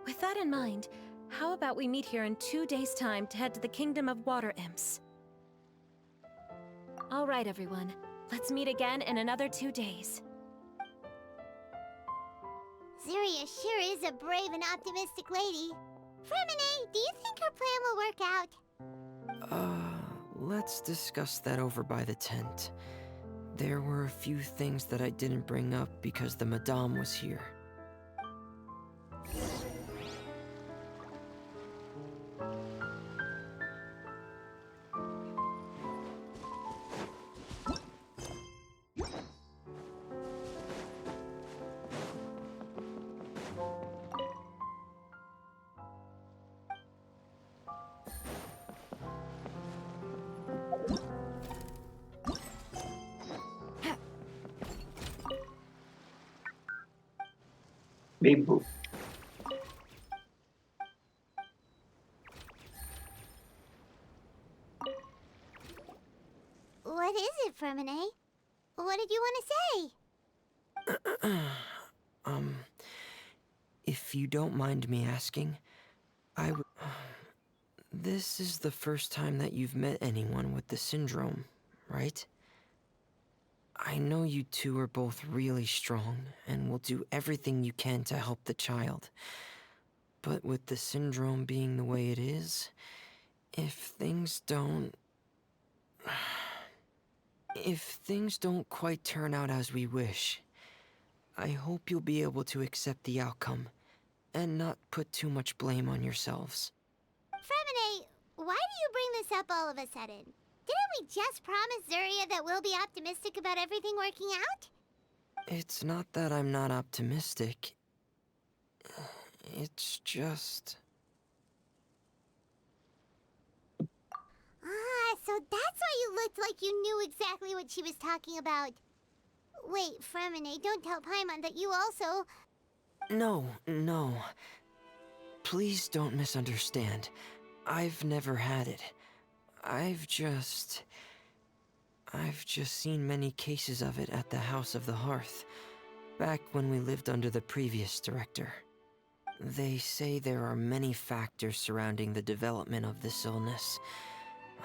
With that in mind, how about we meet here in 2 days' time to head to the Kingdom of Water Imps? All right, everyone. Let's meet again in another 2 days. Zuria sure is a brave and optimistic lady. Fremine, do you think her plan will work out? Let's discuss that over by the tent. There were a few things that I didn't bring up because the Madame was here. Beep boop. What is it, Fremine? What did you want to say? If you don't mind me asking, I would... This is the first time that you've met anyone with the syndrome, right? I know you two are both really strong and will do everything you can to help the child. But with the syndrome being the way it is, if things don't quite turn out as we wish, I hope you'll be able to accept the outcome and not put too much blame on yourselves. Fremine, why do you bring this up all of a sudden? Didn't we just promise Zuria that we'll be optimistic about everything working out? It's not that I'm not optimistic. It's just... So that's why you looked like you knew exactly what she was talking about. Wait, Fremine, don't tell Paimon that you also... No. Please don't misunderstand. I've never had it. I've just seen many cases of it at the House of the Hearth, back when we lived under the previous director. They say there are many factors surrounding the development of this illness.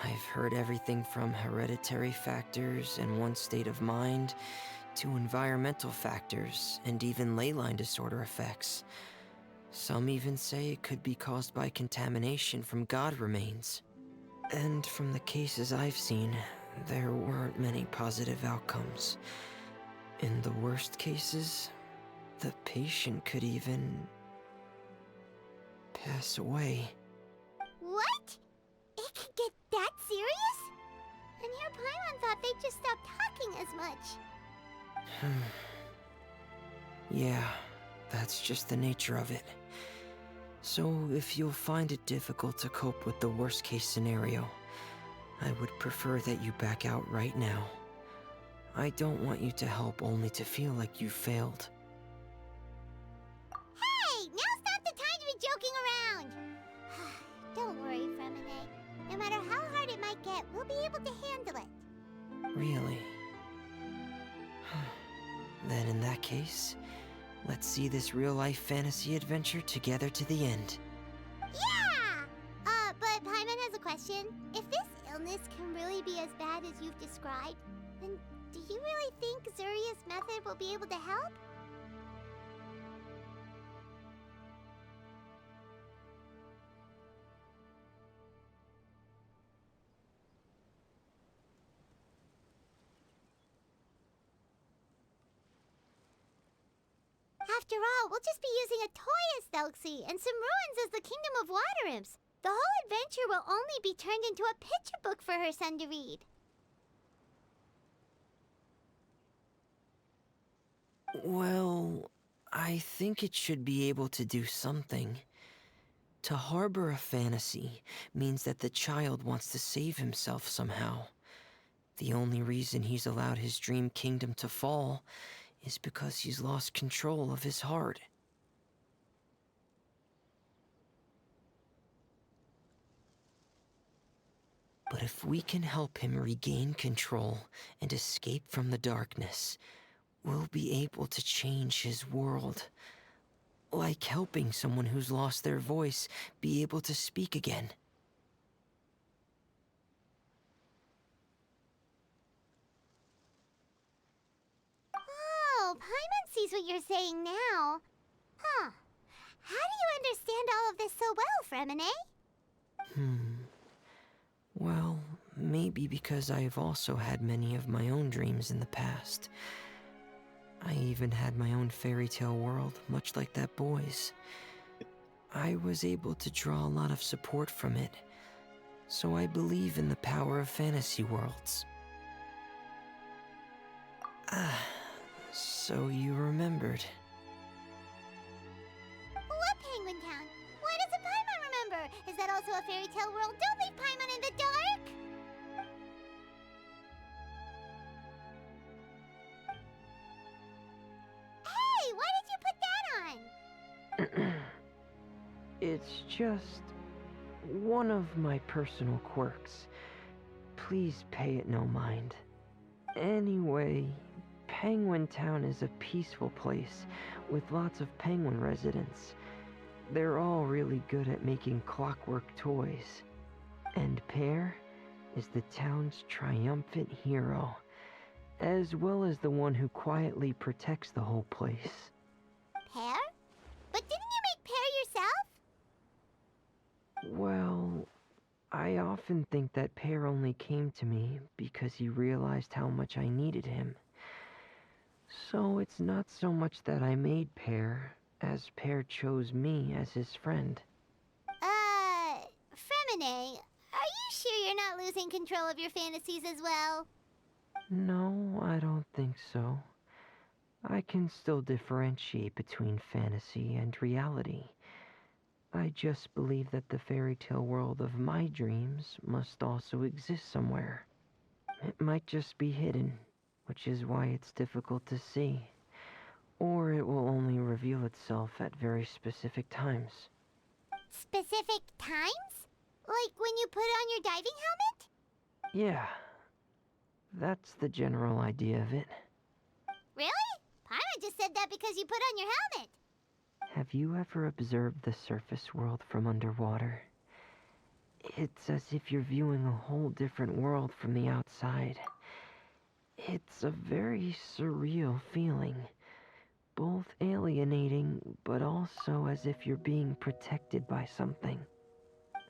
I've heard everything from hereditary factors and one's state of mind, to environmental factors, and even ley line disorder effects. Some even say it could be caused by contamination from god remains. And from the cases I've seen, there weren't many positive outcomes. In the worst cases, the patient could even pass away. What? It could get that serious? And here Paimon thought they'd just stop talking as much. Yeah, that's just the nature of it. So if you'll find it difficult to cope with the worst case scenario, I would prefer that you back out right now. I don't want you to help only to feel like you failed. Hey, now's not the time to be joking around. Don't worry, Fremine. No matter how hard it might get, we'll be able to handle it. Really? Then in that case, let's see this real-life fantasy adventure together to the end. Yeah! But Paimon has a question. If this illness can really be as bad as you've described, then do you really think Zuria's method will be able to help? After all, we'll just be using a toy as Thelxie and some ruins as the Kingdom of Water Imps. The whole adventure will only be turned into a picture book for her son to read. Well, I think it should be able to do something. To harbor a fantasy means that the child wants to save himself somehow. The only reason he's allowed his dream kingdom to fall is because he's lost control of his heart. But if we can help him regain control and escape from the darkness, we'll be able to change his world. Like helping someone who's lost their voice be able to speak again. Oh, Paimon sees what you're saying now. Huh. How do you understand all of this so well, Fremine? Well, maybe because I've also had many of my own dreams in the past. I even had my own fairy tale world, much like that boy's. I was able to draw a lot of support from it, so I believe in the power of fantasy worlds. So you remembered. What Penguin Town? Why doesn't Paimon remember? Is that also a fairy tale world? Don't leave Paimon in the dark! Hey, why did you put that on? It's just one of my personal quirks. Please pay it no mind. Anyway, Penguin Town is a peaceful place with lots of penguin residents. They're all really good at making clockwork toys. And Pear is the town's triumphant hero, as well as the one who quietly protects the whole place. Pear? But didn't you make Pear yourself? Well, I often think that Pear only came to me because he realized how much I needed him. So it's not so much that I made Pear, as Pear chose me as his friend. Fremine, are you sure you're not losing control of your fantasies as well? No, I don't think so. I can still differentiate between fantasy and reality. I just believe that the fairy tale world of my dreams must also exist somewhere. It might just be hidden, which is why it's difficult to see. Or it will only reveal itself at very specific times. Specific times? Like when you put on your diving helmet? Yeah, that's the general idea of it. Really? Paimon just said that because you put on your helmet. Have you ever observed the surface world from underwater? It's as if you're viewing a whole different world from the outside. It's a very surreal feeling. Both alienating, but also as if you're being protected by something.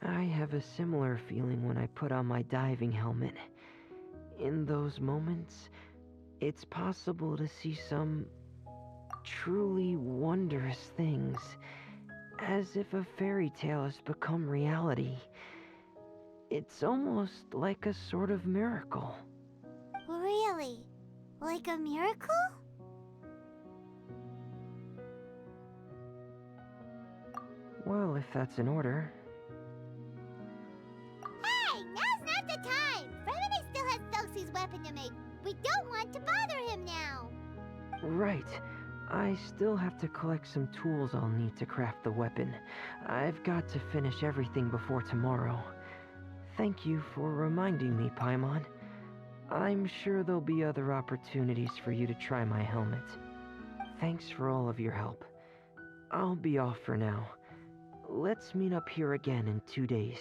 I have a similar feeling when I put on my diving helmet. in those moments, it's possible to see some truly wondrous things, as if a fairy tale has become reality. It's almost like a sort of miracle. Really? Like a miracle? Well, if that's in order. Hey, now's not the time! Remedy still has Celsi's weapon to make. We don't want to bother him now. Right. I still have to collect some tools I'll need to craft the weapon. I've got to finish everything before tomorrow. Thank you for reminding me, Paimon. I'm sure there'll be other opportunities for you to try my helmet. Thanks for all of your help. I'll be off for now. Let's meet up here again in 2 days.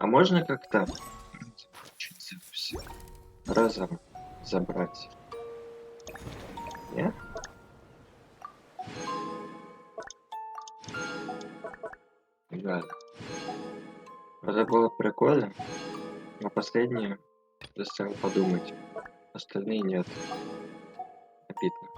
А можно как-то все разом забрать? Нет? Да. Это было прикольно, но последнее заставил подумать. Остальные нет. Обидно.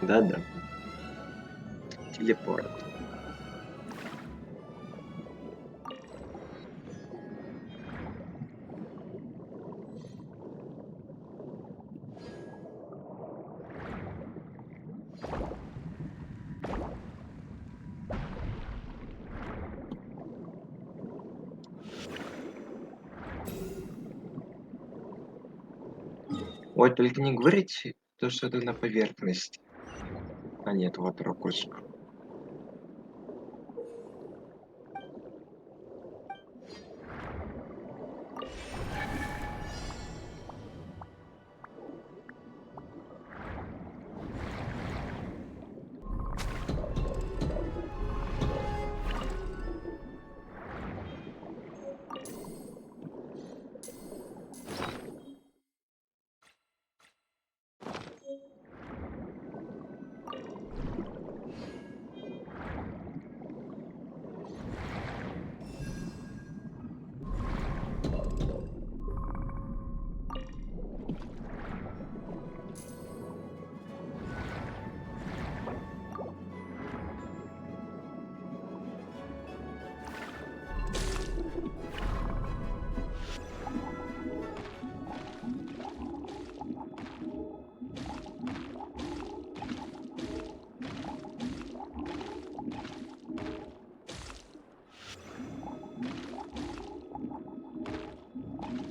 Да-да. Телепорт. Ой, только не говорите то, что это на поверхности. А нет, вот ракушка.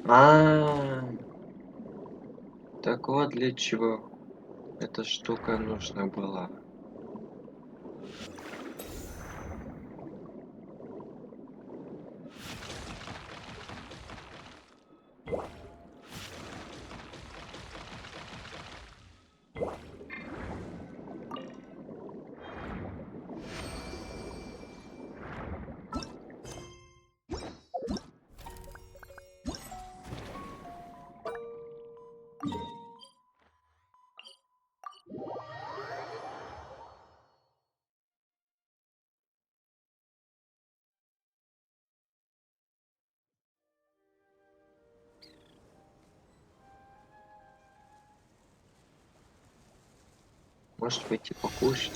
А, так вот для чего эта штука нужна была. Может пойти покушать?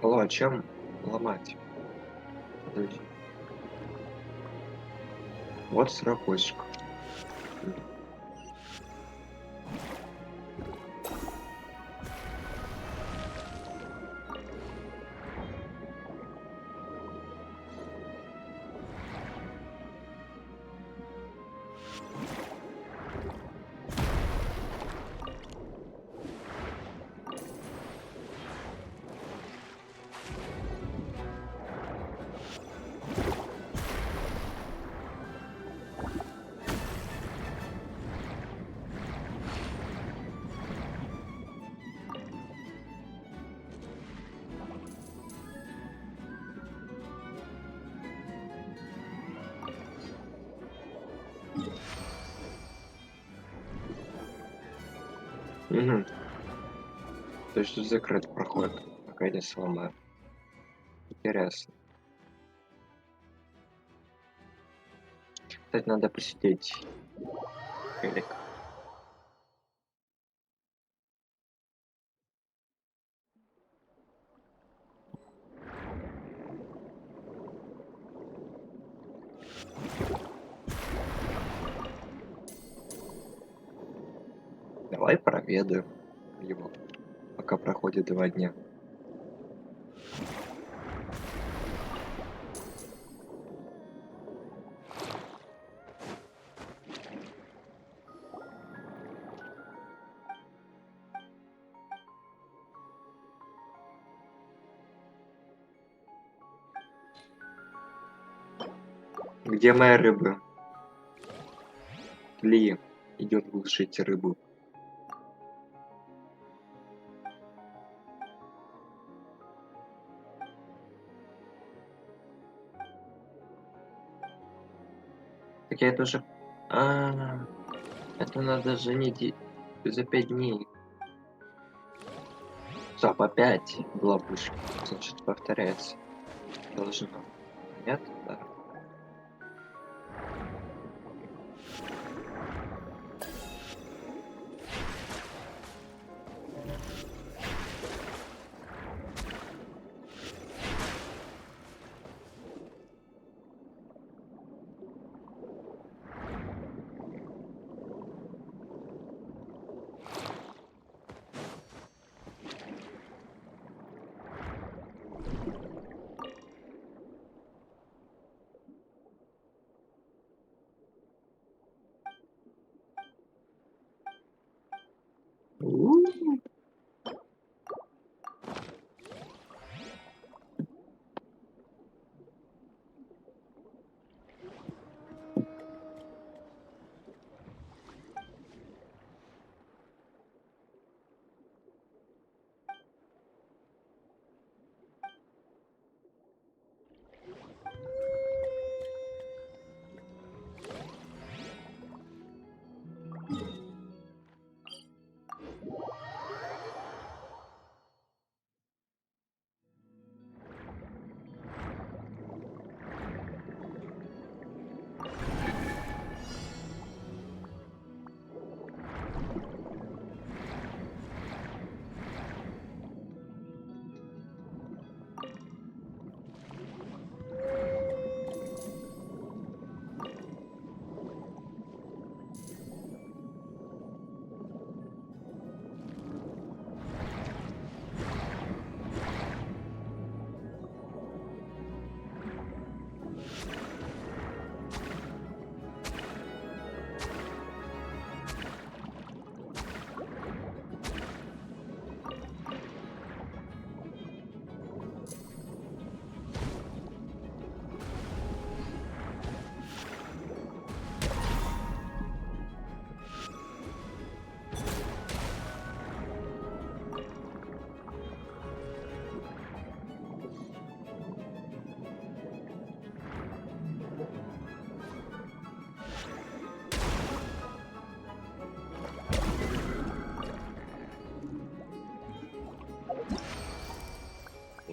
Алло, а чем ломать? Подожди. Вот срокосик. Угу. То есть тут закрыт проход, пока не сломаю. Интересно. Кстати, надо посидеть. Велик. Давай проведаем его, пока проходит 2 дня. Где моя рыба? Ли идет глушить рыбу. Так я это уже... Это надо же за 5 дней. Стоп, опять в ловушке. Значит, повторяется. Должно. Нет? Да.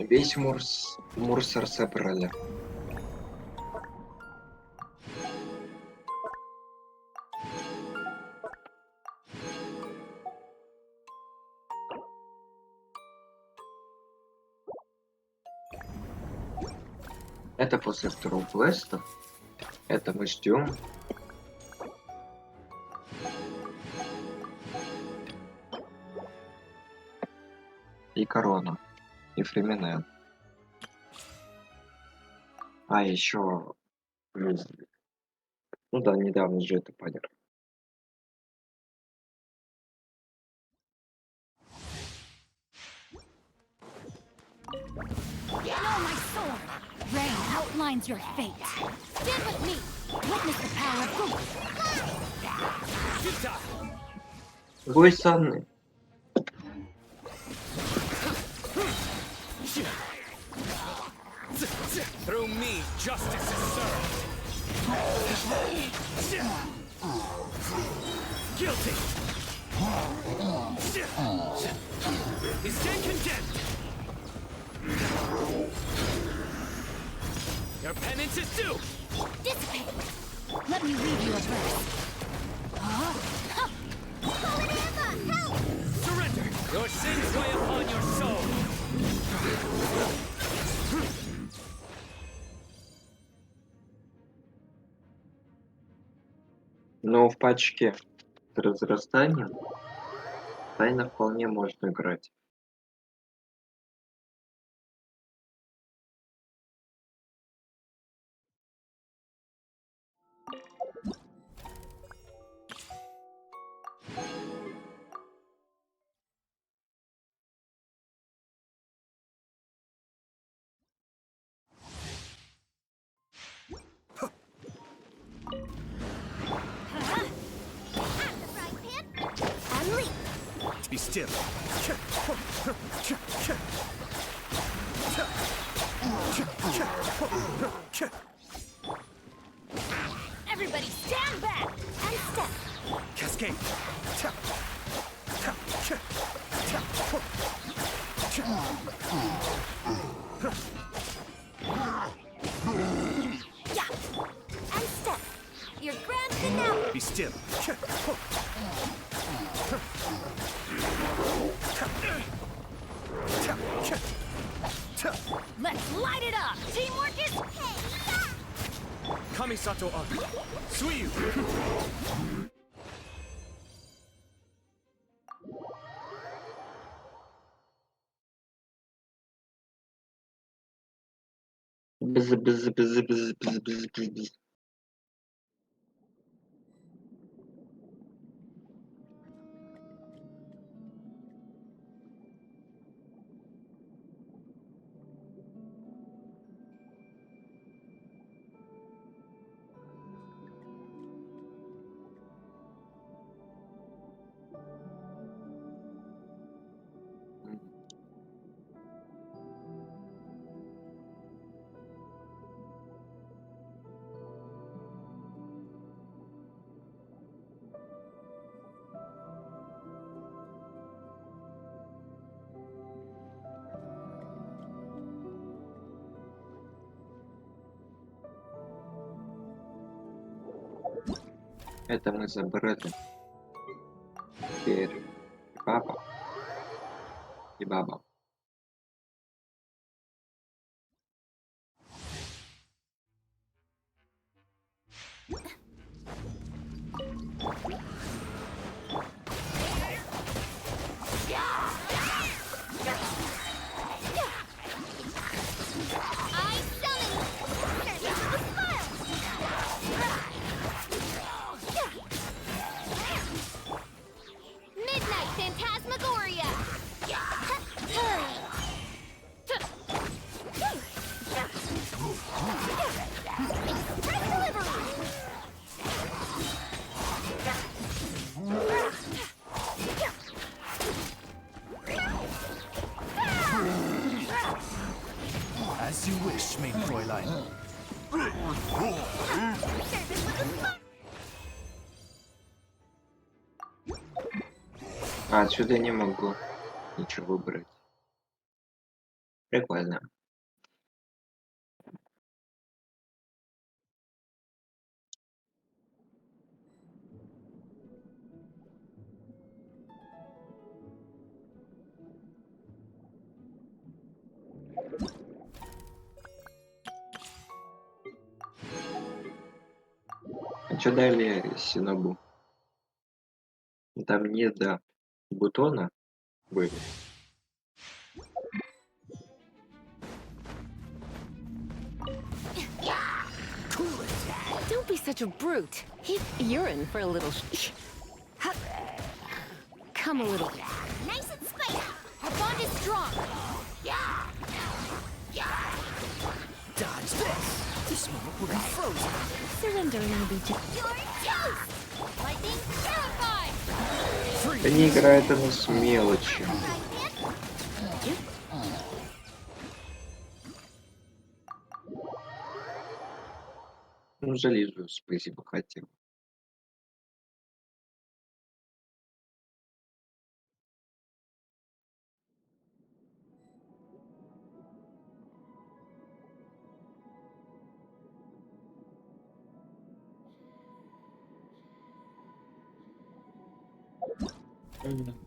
Весь Мурсор собрали. Это после второго квеста. Это мы ждем. И корона. И Фрименен. А еще. Ну да, недавно же это понял. Know my sword. Rain outlines your fate. Stand with me. Witness the power of good. Гой Санны. Through me, justice is served. Guilty. You stand condemned. Your penance is due. Dissipate. Let me read you a verse. Surrender. Your sins weigh upon your soul. Но в пачке с разрастанием тайно вполне можно играть. Be still. Everybody stand back and step. Cascade. Yeah. And step. Your grand finale. Be still. Let's light it up. Teamwork is Kamisato Aka. Suiyu. Бз-бз-бз-бз-бз-бз-бз. Это мы забрали. Теперь папа и баба. Midnight Phantasmagoria! Express delivery! As you wish, main Fräulein. Service with a spark! А отсюда я не могу ничего выбрать. Прикольно. А что дали Синобу? Там не до бутона были. Don't be such a brute. You're in for a little. Come a little. Nice and spicy. Our bond is strong. Dodge this. This moment will be frozen. Surrender and be gentle. You're toast. Lightning terrified. Они играют на с мелочи. Ну, залезу, спасибо, хотел.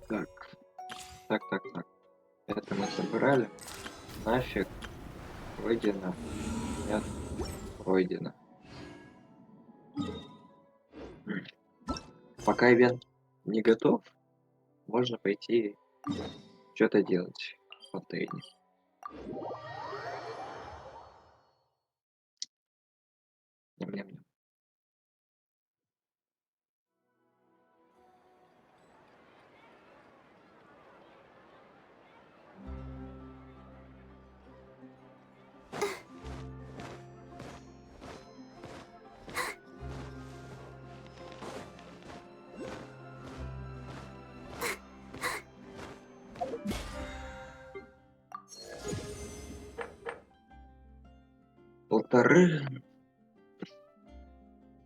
Так. Так. Это мы собрали. Нафиг. Пройдено. Нет. Пройдено. Пока ивент не готов, можно пойти что-то делать в фонтейне. Ням-ням-ням.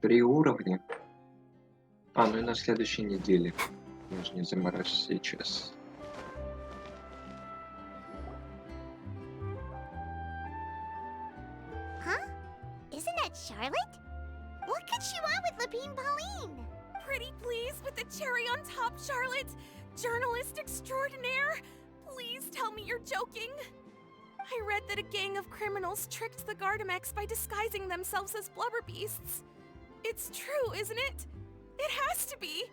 Три уровня. Ну и на следующей неделе. Можно не заморачиваться сейчас. Huh? Isn't that Charlotte? What could she want with Lapine Pauline? Pretty please, with the cherry on top, Charlotte. Journalist extraordinaire. Please tell me you're joking. I read that a gang of criminals tricked the Gardamex by disguising themselves as blubber beasts. It's true, isn't it? It has to be.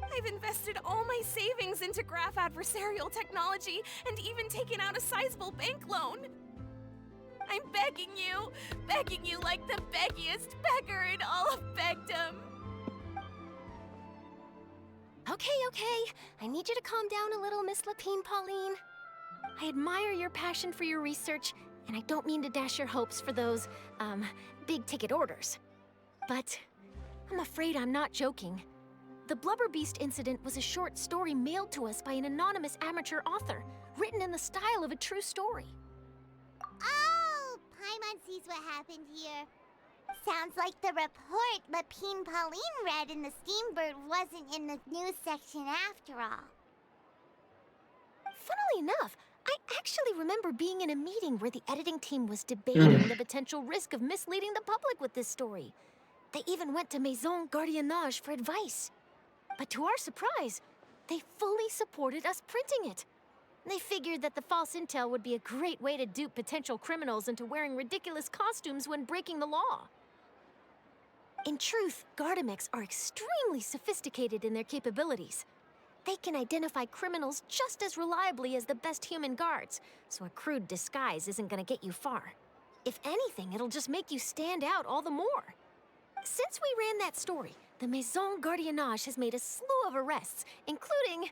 I've invested all my savings into graph adversarial technology and even taken out a sizable bank loan. I'm begging you like the beggiest beggar in all of begdom. Okay. I need you to calm down a little, Miss Lapine Pauline. I admire your passion for your research, and I don't mean to dash your hopes for those, big-ticket orders. But I'm afraid I'm not joking. The Blubber Beast incident was a short story mailed to us by an anonymous amateur author, written in the style of a true story. Oh, Paimon sees what happened here. Sounds like the report Lapine Pauline read in the Steambird wasn't in the news section after all. Funnily enough, I actually remember being in a meeting where the editing team was debating the potential risk of misleading the public with this story. They even went to Maison Gardiennage for advice. But to our surprise, they fully supported us printing it. They figured that the false intel would be a great way to dupe potential criminals into wearing ridiculous costumes when breaking the law. In truth, Gardamex are extremely sophisticated in their capabilities. They can identify criminals just as reliably as the best human guards, so a crude disguise isn't gonna get you far. If anything, it'll just make you stand out all the more. Since we ran that story, the Maison Gardiennage has made a slew of arrests, including,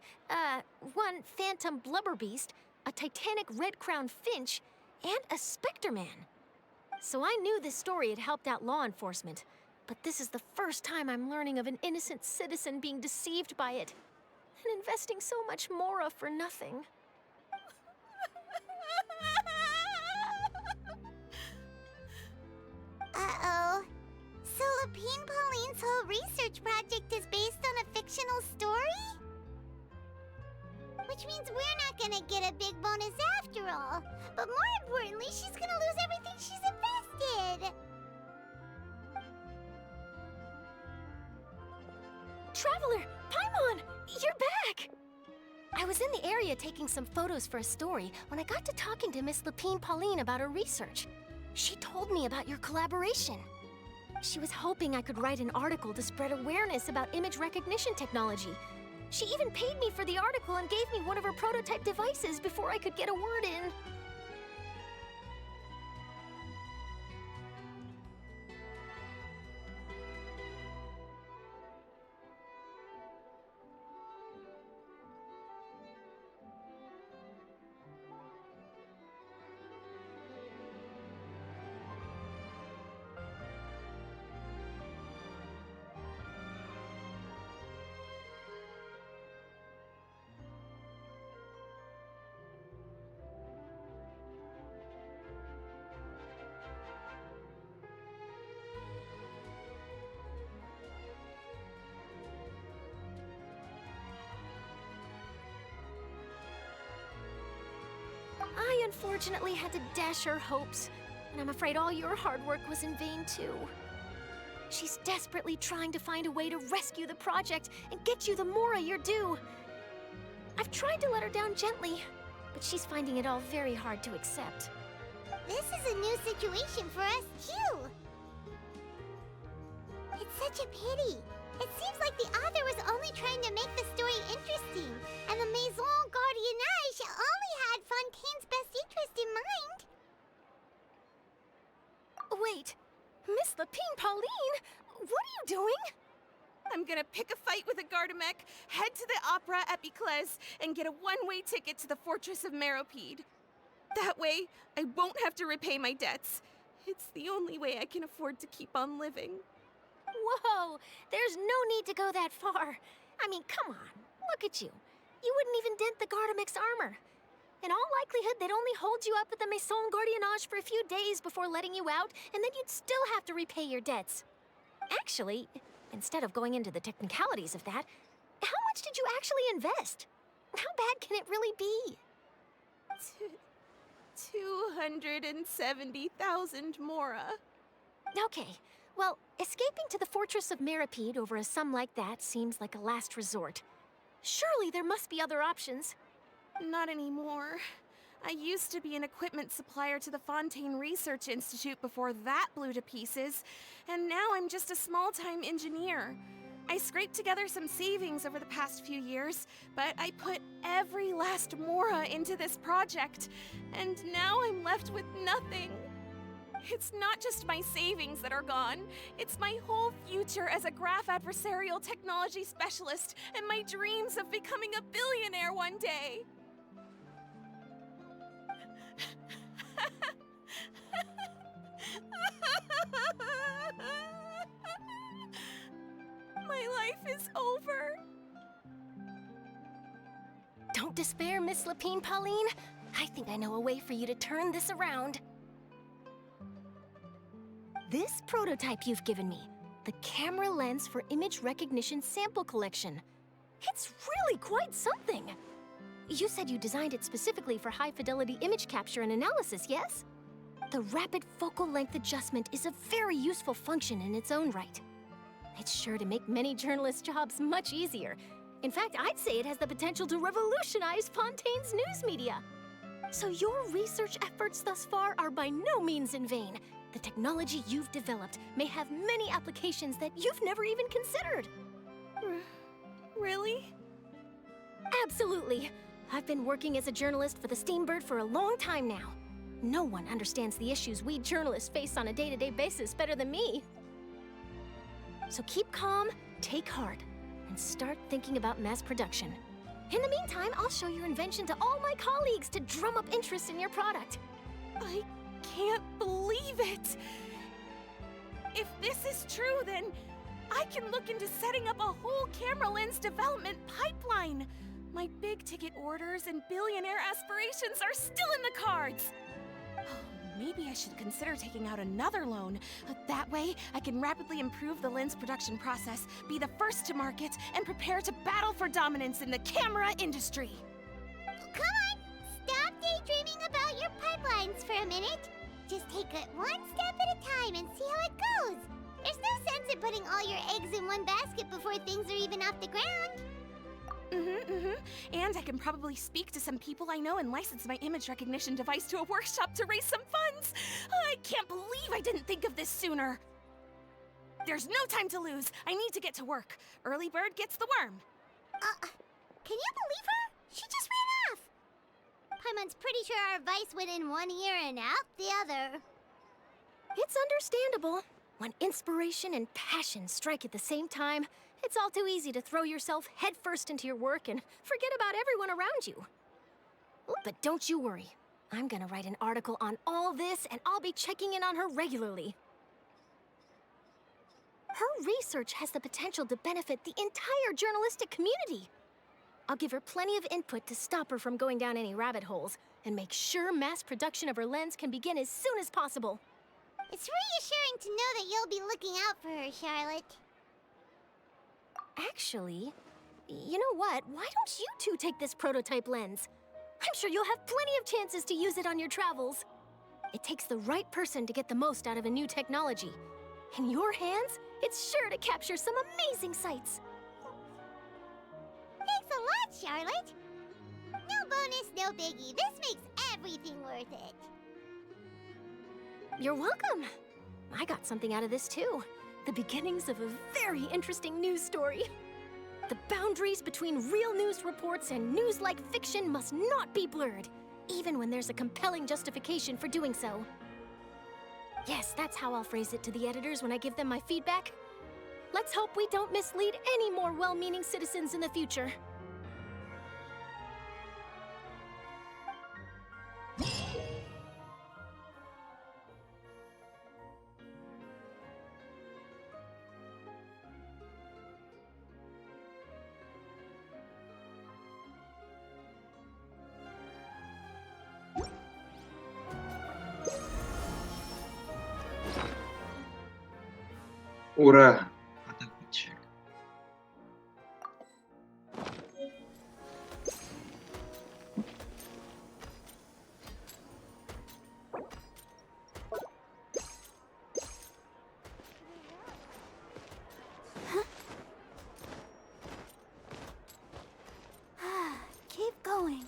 one phantom blubber beast, a titanic red-crowned finch, and a specter man. So I knew this story had helped out law enforcement, but this is the first time I'm learning of an innocent citizen being deceived by it, and investing so much more of for nothing. Uh-oh. So Lapine Pauline's whole research project is based on a fictional story? Which means we're not gonna get a big bonus after all. But But more importantly, she's gonna lose everything she's invested. Traveler, Paimon, you're back! I was in the area taking some photos for a story when I got to talking to Miss Lapine Pauline about her research. She told me about your collaboration. She was hoping I could write an article to spread awareness about image recognition technology. She even paid me for the article and gave me one of her prototype devices before I could get a word in. I unfortunately had to dash her hopes, and I'm afraid all your hard work was in vain too. She's desperately trying to find a way to rescue the project and get you the Mora you're due. I've tried to let her down gently, but she's finding it all very hard to accept. This is a new situation for us, too. It's such a pity. It seems like the author was only trying to make the story interesting, and the Maison Gardiennage only had Fontaine's best interest in mind. Wait, Miss Lapine Pauline, what are you doing? I'm gonna pick a fight with a Gardamek, head to the Opera Epiclese, and get a one-way ticket to the Fortress of Meropide. That way, I won't have to repay my debts. It's the only way I can afford to keep on living. Whoa, there's no need to go that far. I mean, come on, look at you. You wouldn't even dent the Gardamek's armor. In all likelihood, they'd only hold you up at the Maison Gardiennage for a few days before letting you out, and then you'd still have to repay your debts. Actually, instead of going into the technicalities of that, how much did you actually invest? How bad can it really be? 270,000 Mora. Okay, well, escaping to the Fortress of Meropide over a sum like that seems like a last resort. Surely there must be other options. Not anymore. I used to be an equipment supplier to the Fontaine Research Institute before that blew to pieces, and now I'm just a small-time engineer. I scraped together some savings over the past few years, but I put every last Mora into this project, and now I'm left with nothing. It's not just my savings that are gone, it's my whole future as a graph adversarial technology specialist and my dreams of becoming a billionaire one day. My life is over. Don't despair, Miss Lapine Pauline. I think I know a way for you to turn this around. This prototype you've given me, the camera lens for image recognition sample collection. It's really quite something. You said you designed it specifically for high-fidelity image capture and analysis, yes? The rapid focal length adjustment is a very useful function in its own right. It's sure to make many journalists' jobs much easier. In fact, I'd say it has the potential to revolutionize Fontaine's news media. So your research efforts thus far are by no means in vain. The technology you've developed may have many applications that you've never even considered. Really? Absolutely. I've been working as a journalist for the Steambird for a long time now. No one understands the issues we journalists face on a day-to-day basis better than me. So keep calm, take heart, and start thinking about mass production. In the meantime, I'll show your invention to all my colleagues to drum up interest in your product. I can't believe it! If this is true, then I can look into setting up a whole camera lens development pipeline. My big-ticket orders and billionaire aspirations are still in the cards. Maybe I should consider taking out another loan. That way, I can rapidly improve the lens production process, be the first to market, and prepare to battle for dominance in the camera industry. Come on! Stop daydreaming about about your pipelines for a minute. Just take it one step at a time and see how it goes. There's no sense in putting all your eggs in one basket before things are even off the ground. And I can probably speak to some people I know and license my image recognition device to a workshop to raise some funds. I can't believe I didn't think of this sooner. There's no time to lose. I need to get to work. Early bird gets the worm. Can you believe her? She just ran off. Paimon's pretty sure our advice went in one ear and out the other. It's understandable. When inspiration and passion strike at the same time, it's all too easy to throw yourself headfirst into your work and forget about everyone around you. But don't you worry. I'm gonna write an article on all this, and I'll be checking in on her regularly. Her research has the potential to benefit the entire journalistic community. I'll give her plenty of input to stop her from going down any rabbit holes, and make sure mass production of her lens can begin as soon as possible. It's reassuring to know that you'll be looking out for her, Charlotte. Actually, you know what? Why don't you two take this prototype lens? I'm sure you'll have plenty of chances to use it on your travels. It takes the right person to get the most out of a new technology. In your hands, it's sure to capture some amazing sights. Thanks a lot, Charlotte. No bonus, no biggie. This makes everything worth it. You're welcome. I got something out of this too. The beginnings of a very interesting news story. The boundaries between real news reports and news-like fiction must not be blurred, even when there's a compelling justification for doing so. Yes, that's how I'll phrase it to the editors when I give them my feedback. Let's hope we don't mislead any more well-meaning citizens in the future. Ура! Подопытчик. Keep going.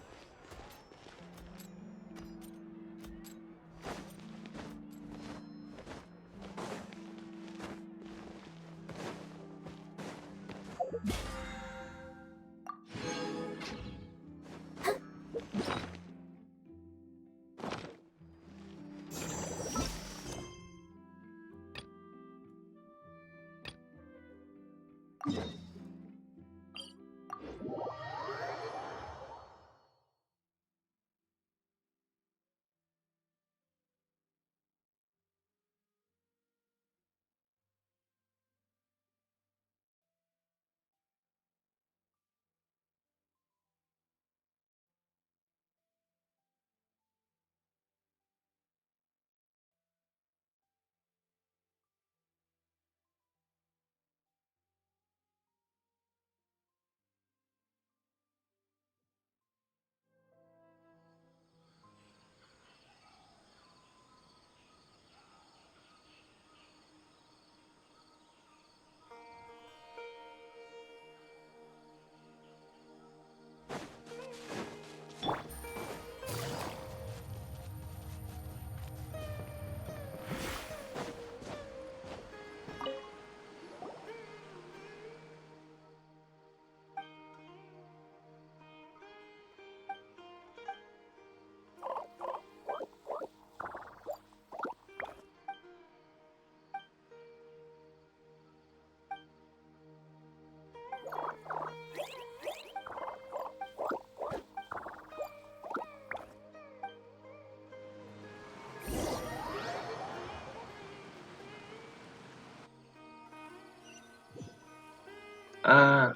А,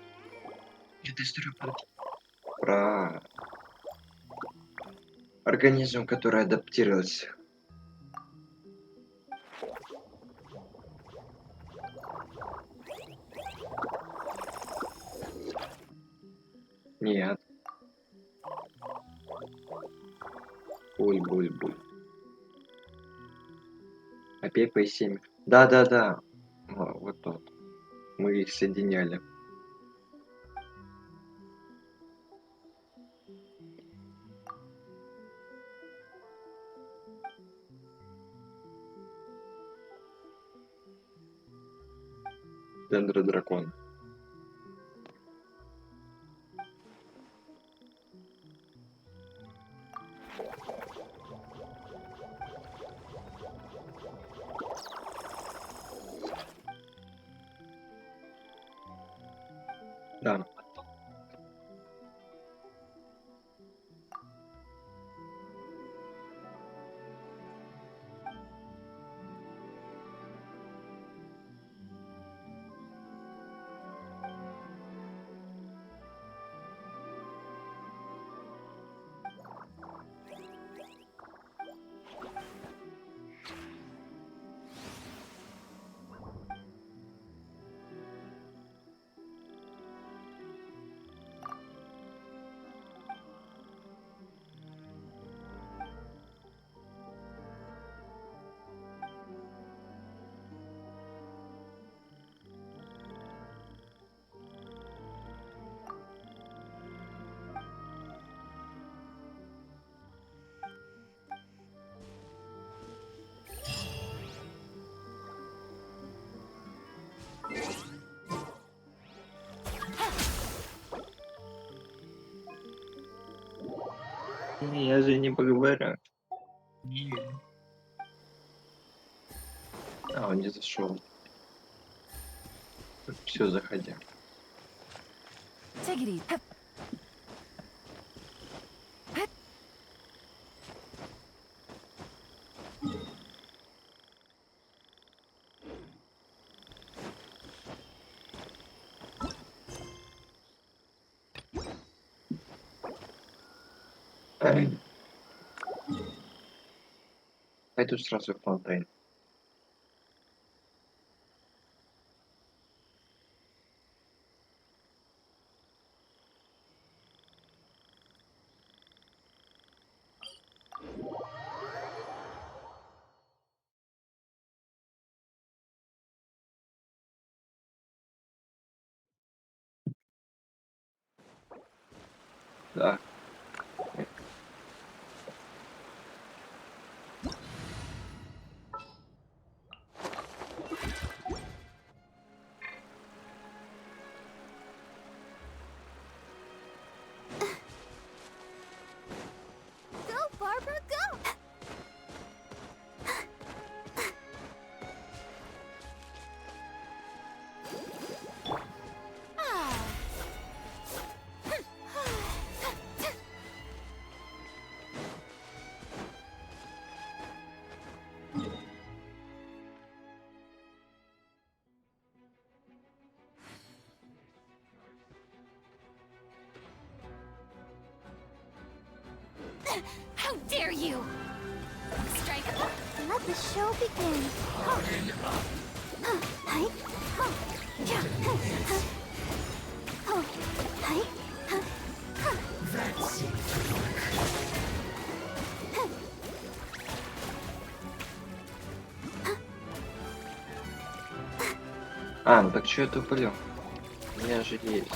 это история про организм, который адаптировался. Нет. Буль. А Пеппа и 7. Да. Вот тот. Мы их соединяли. Дендродракон. Да. Я же не поговорю. А, он не зашел. Все, заходи. Take it easy. Hup. Пойду сразу в фонтейн. Да. Go, Barbara, go! How dare you! Strike. Let the show begin. Hi. Yeah. Hi. А, ну так что я туплю? У меня же есть.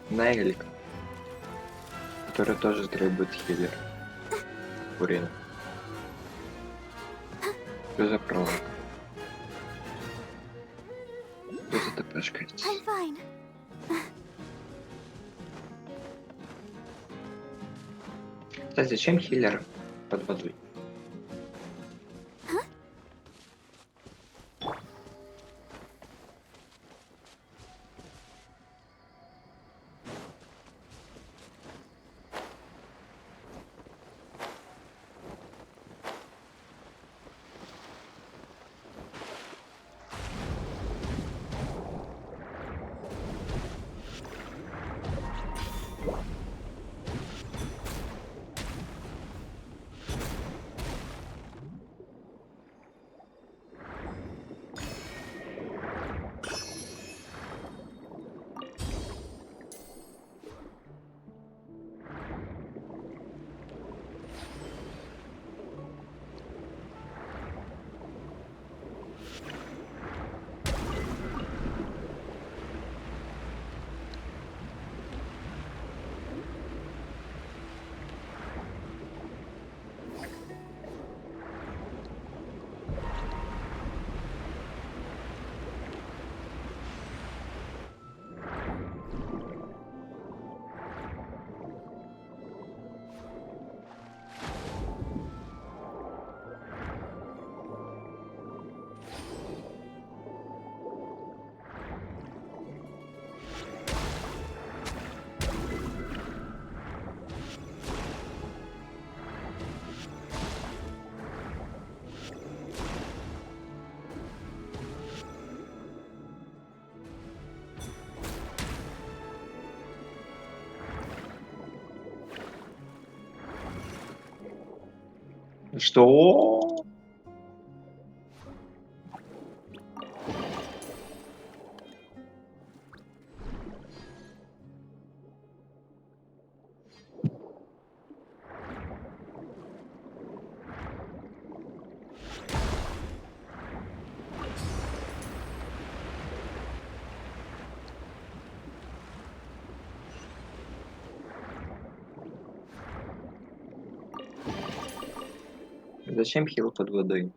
Найлик, который тоже требует хиллер. Урин. Что за провод? Что за ТПшка? I'm fine. Кстати, зачем хиллер под водой? Что? Зачем хил под водой?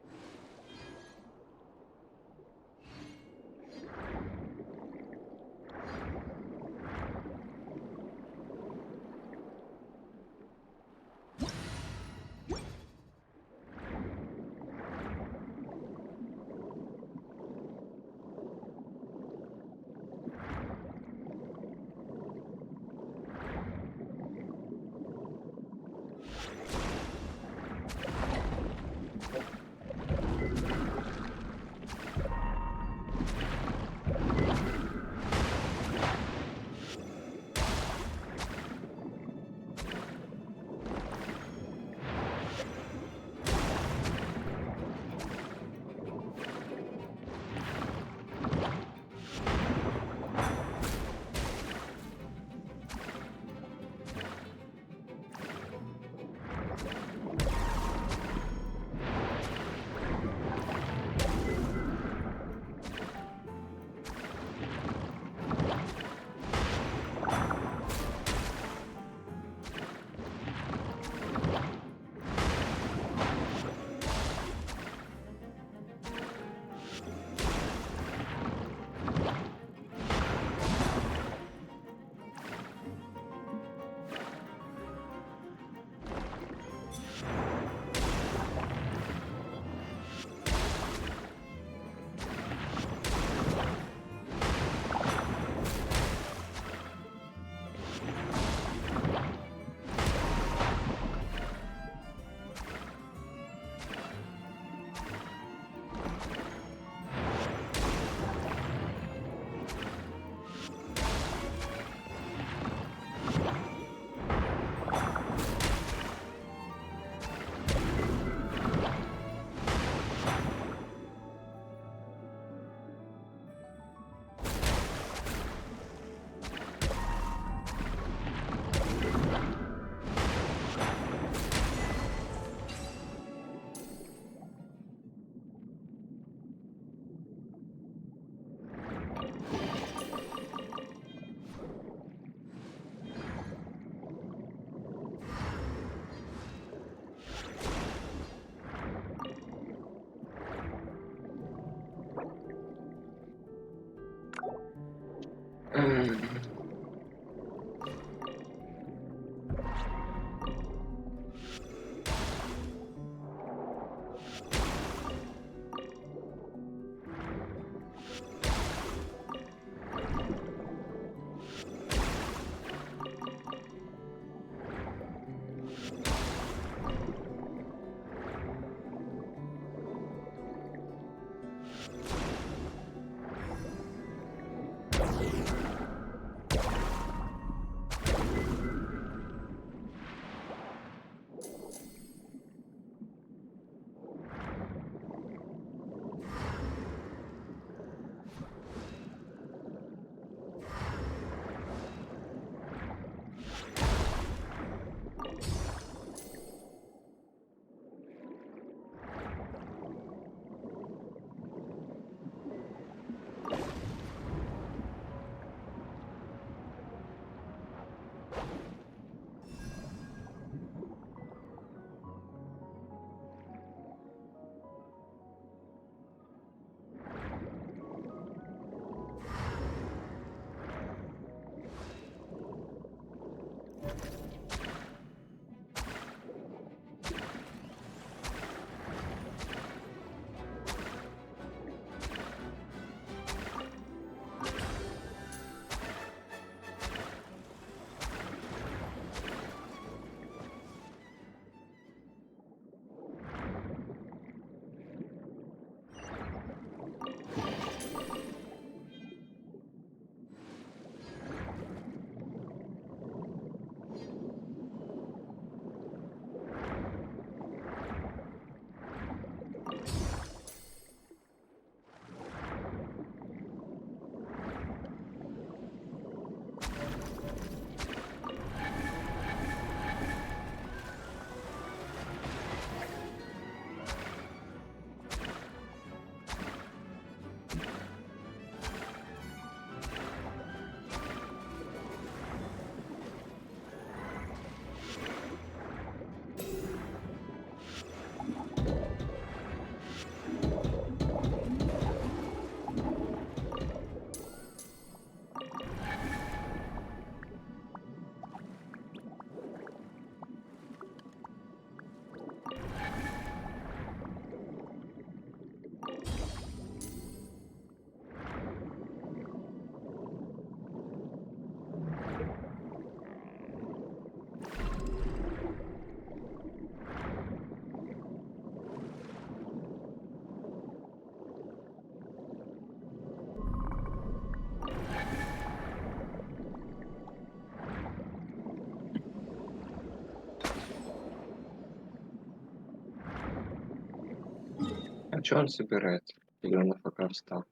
Что он собирает? Или он на ФК встал?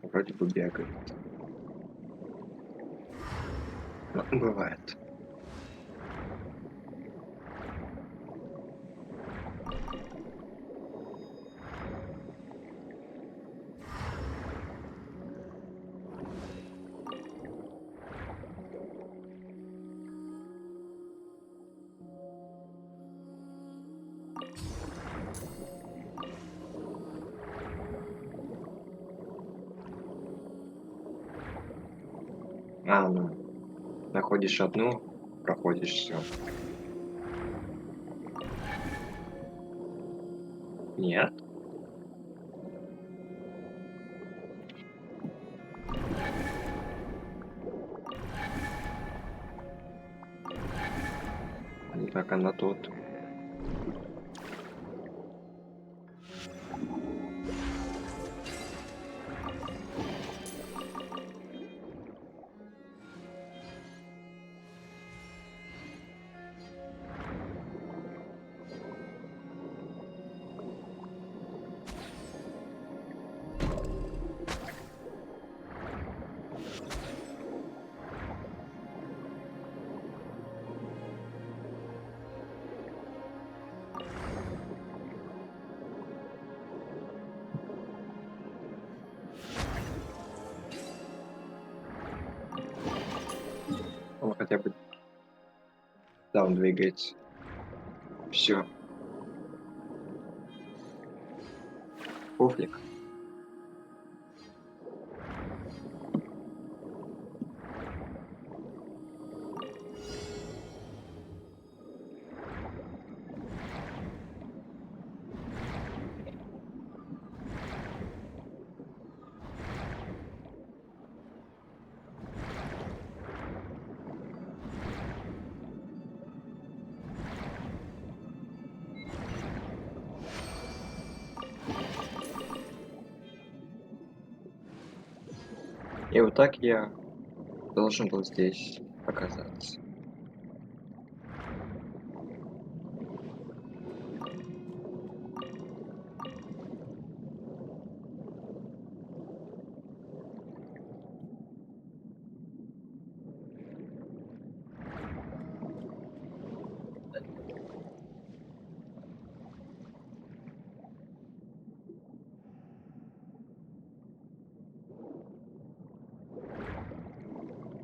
Вроде бы бегает. Ну, бывает. А, ну, находишь одну, проходишь все. Нет? Ну, так она тут. Он хотя бы... Да, он двигается. Все. Пуфлик. И вот так я должен был здесь оказаться.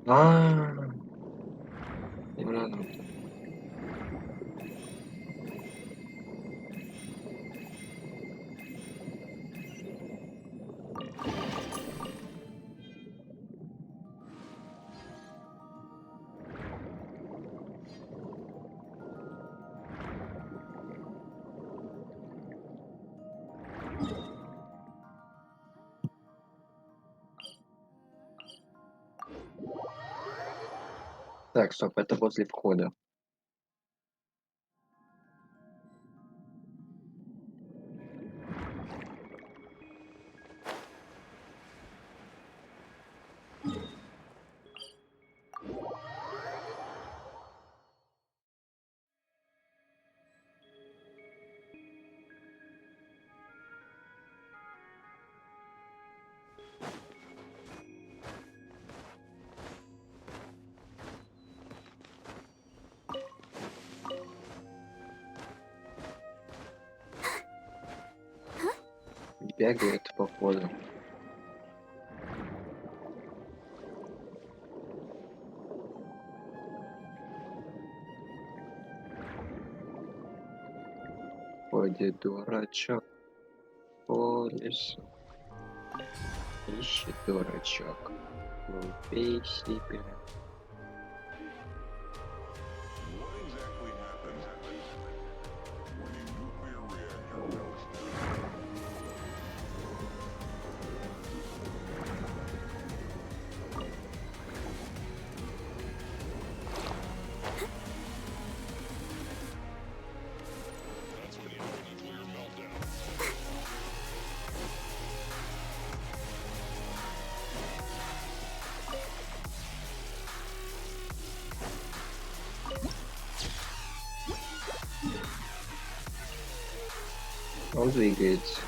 А, ему надо вот так. Так, стоп, это возле входа. Бегает по ходу. Ходит дурачок по лесу. Ищет дурачок. Глупей себя. What exactly happens when a nuclear reactor melts down? That's when you have a nuclear meltdown. Он двигается.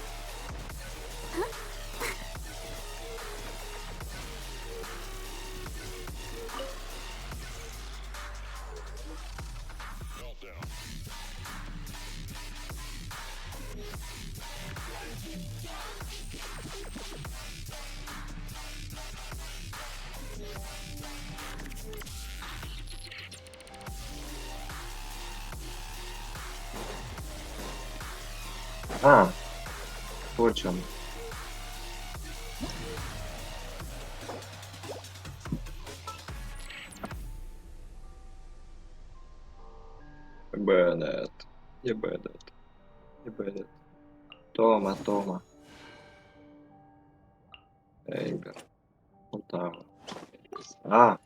А, вот в чем. Беннет. Не Беннет. Не Беннет. Тома, Тома. Эйбер. Вот так. А,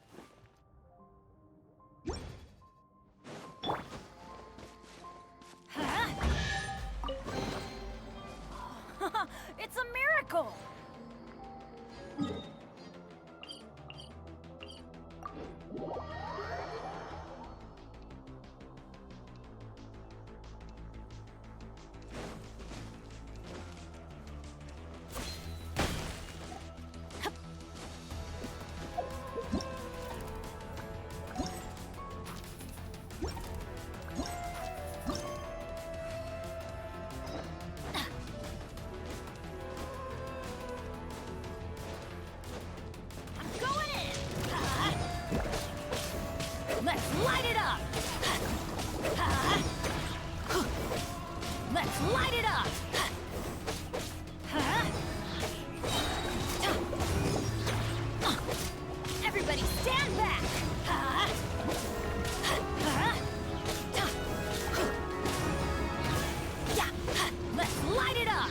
It's a miracle! Let's light it up! Let's light it up! Everybody stand back! Yeah, let's light it up!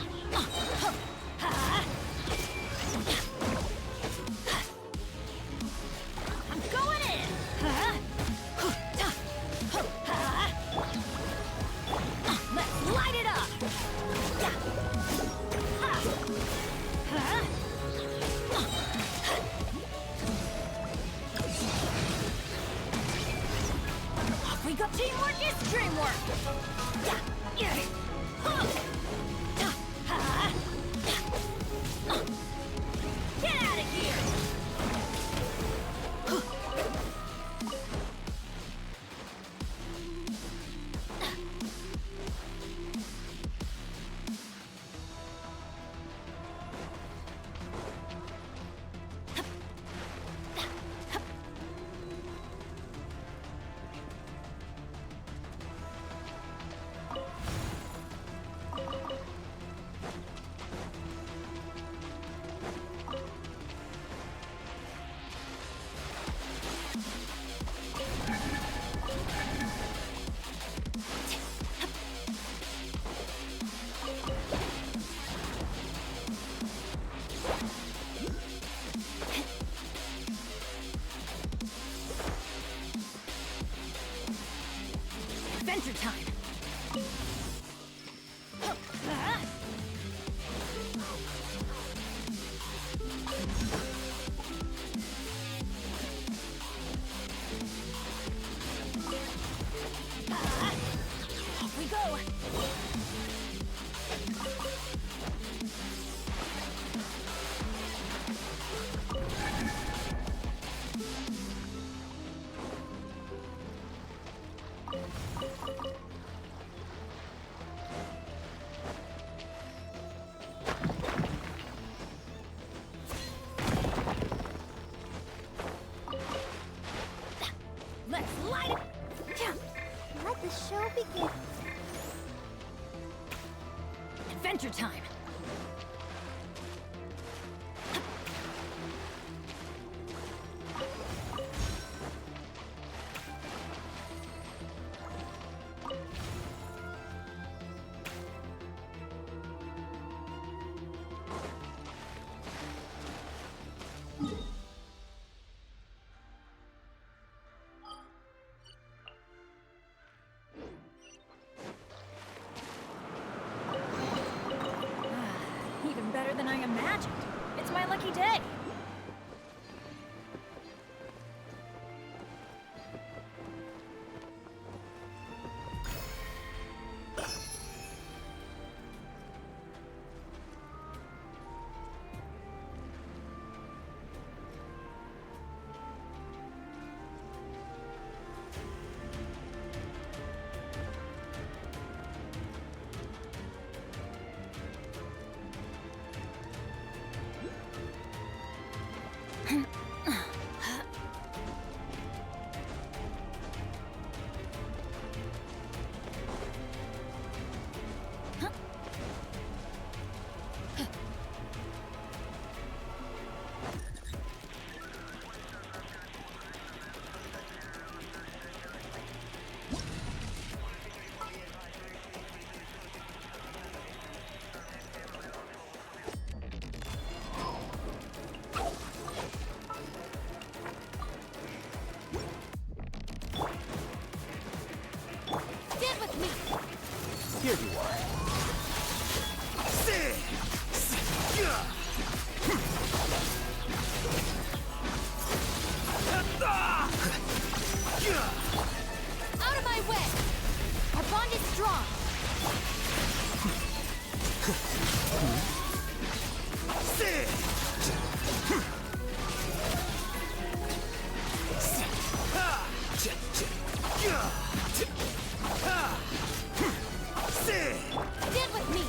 I'm going in! Let's light it up! We got teamwork is dreamwork! Get out of here! Adventure time! Off we go! Let's light it! Let the show begin. Adventure time! Even better than I imagined. It's my lucky day. Here you are. Out of my way! Our bond is strong! Stand with me!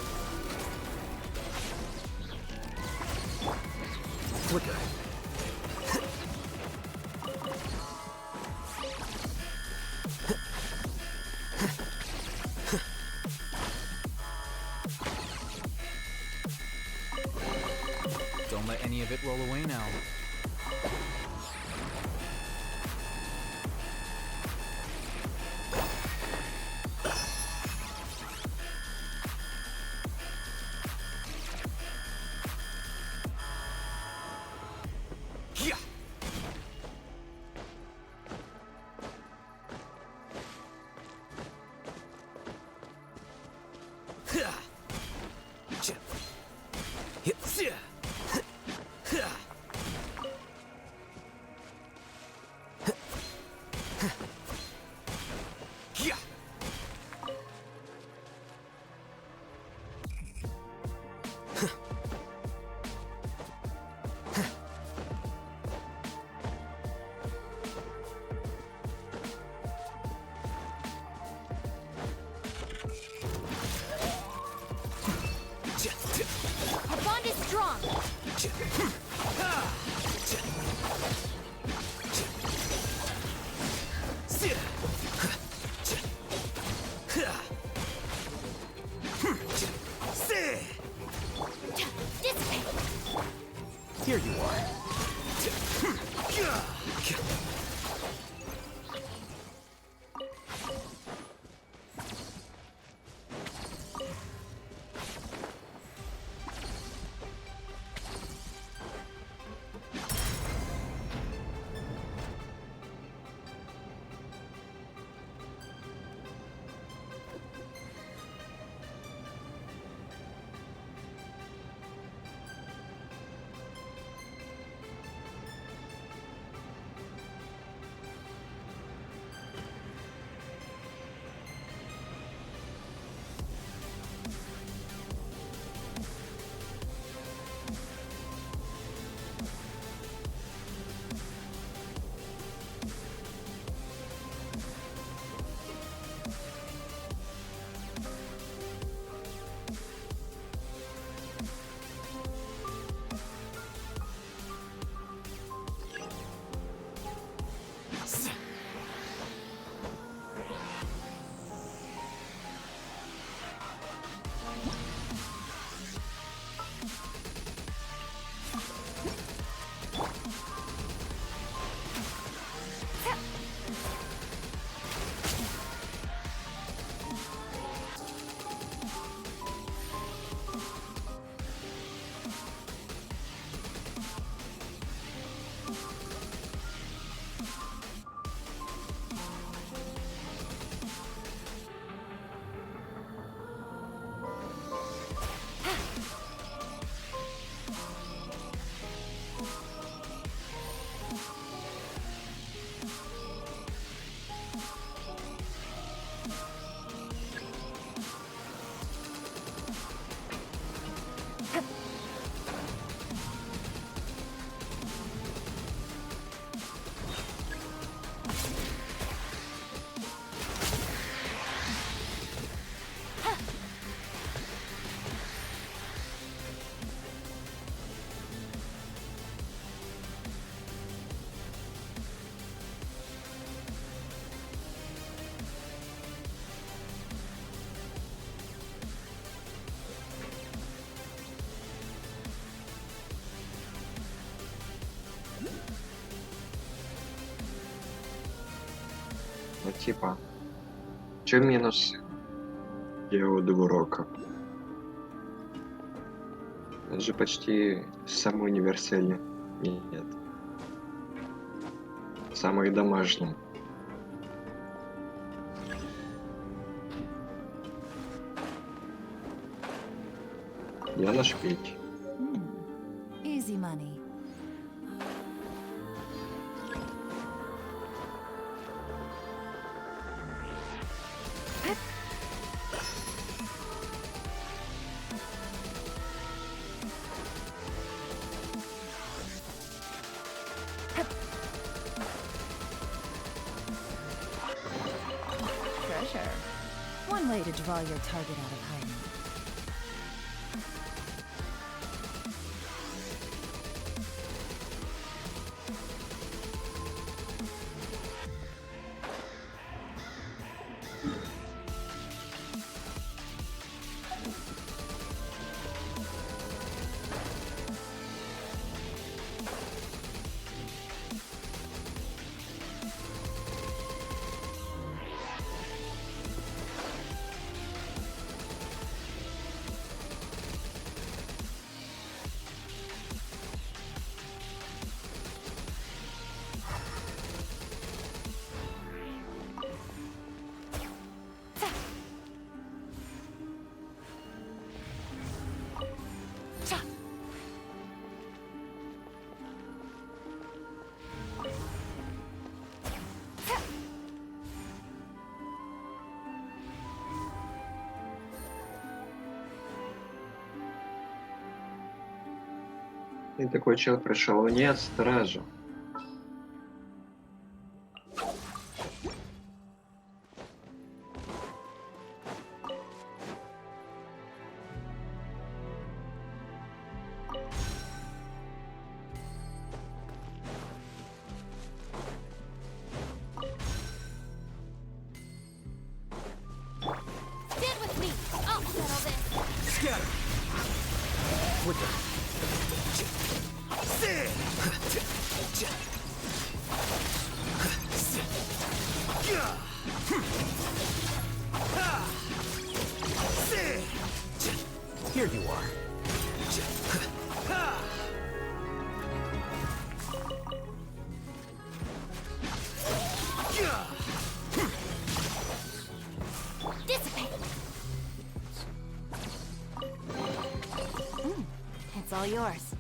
Flicker. Don't let any of it roll away now. Our bond is strong! Dissipate! Here you are. Ну типа, чё минус геодурока? Это же почти самый универсальный. Нет. Самый домашний. Я на шпиль. Easy money. Treasure. One way to draw your target out of hiding. И такой человек пришел. Нет, стража. Stand with me. I'll settle this. Scatter. Flicker. Here you are. Dissipate. It's all yours.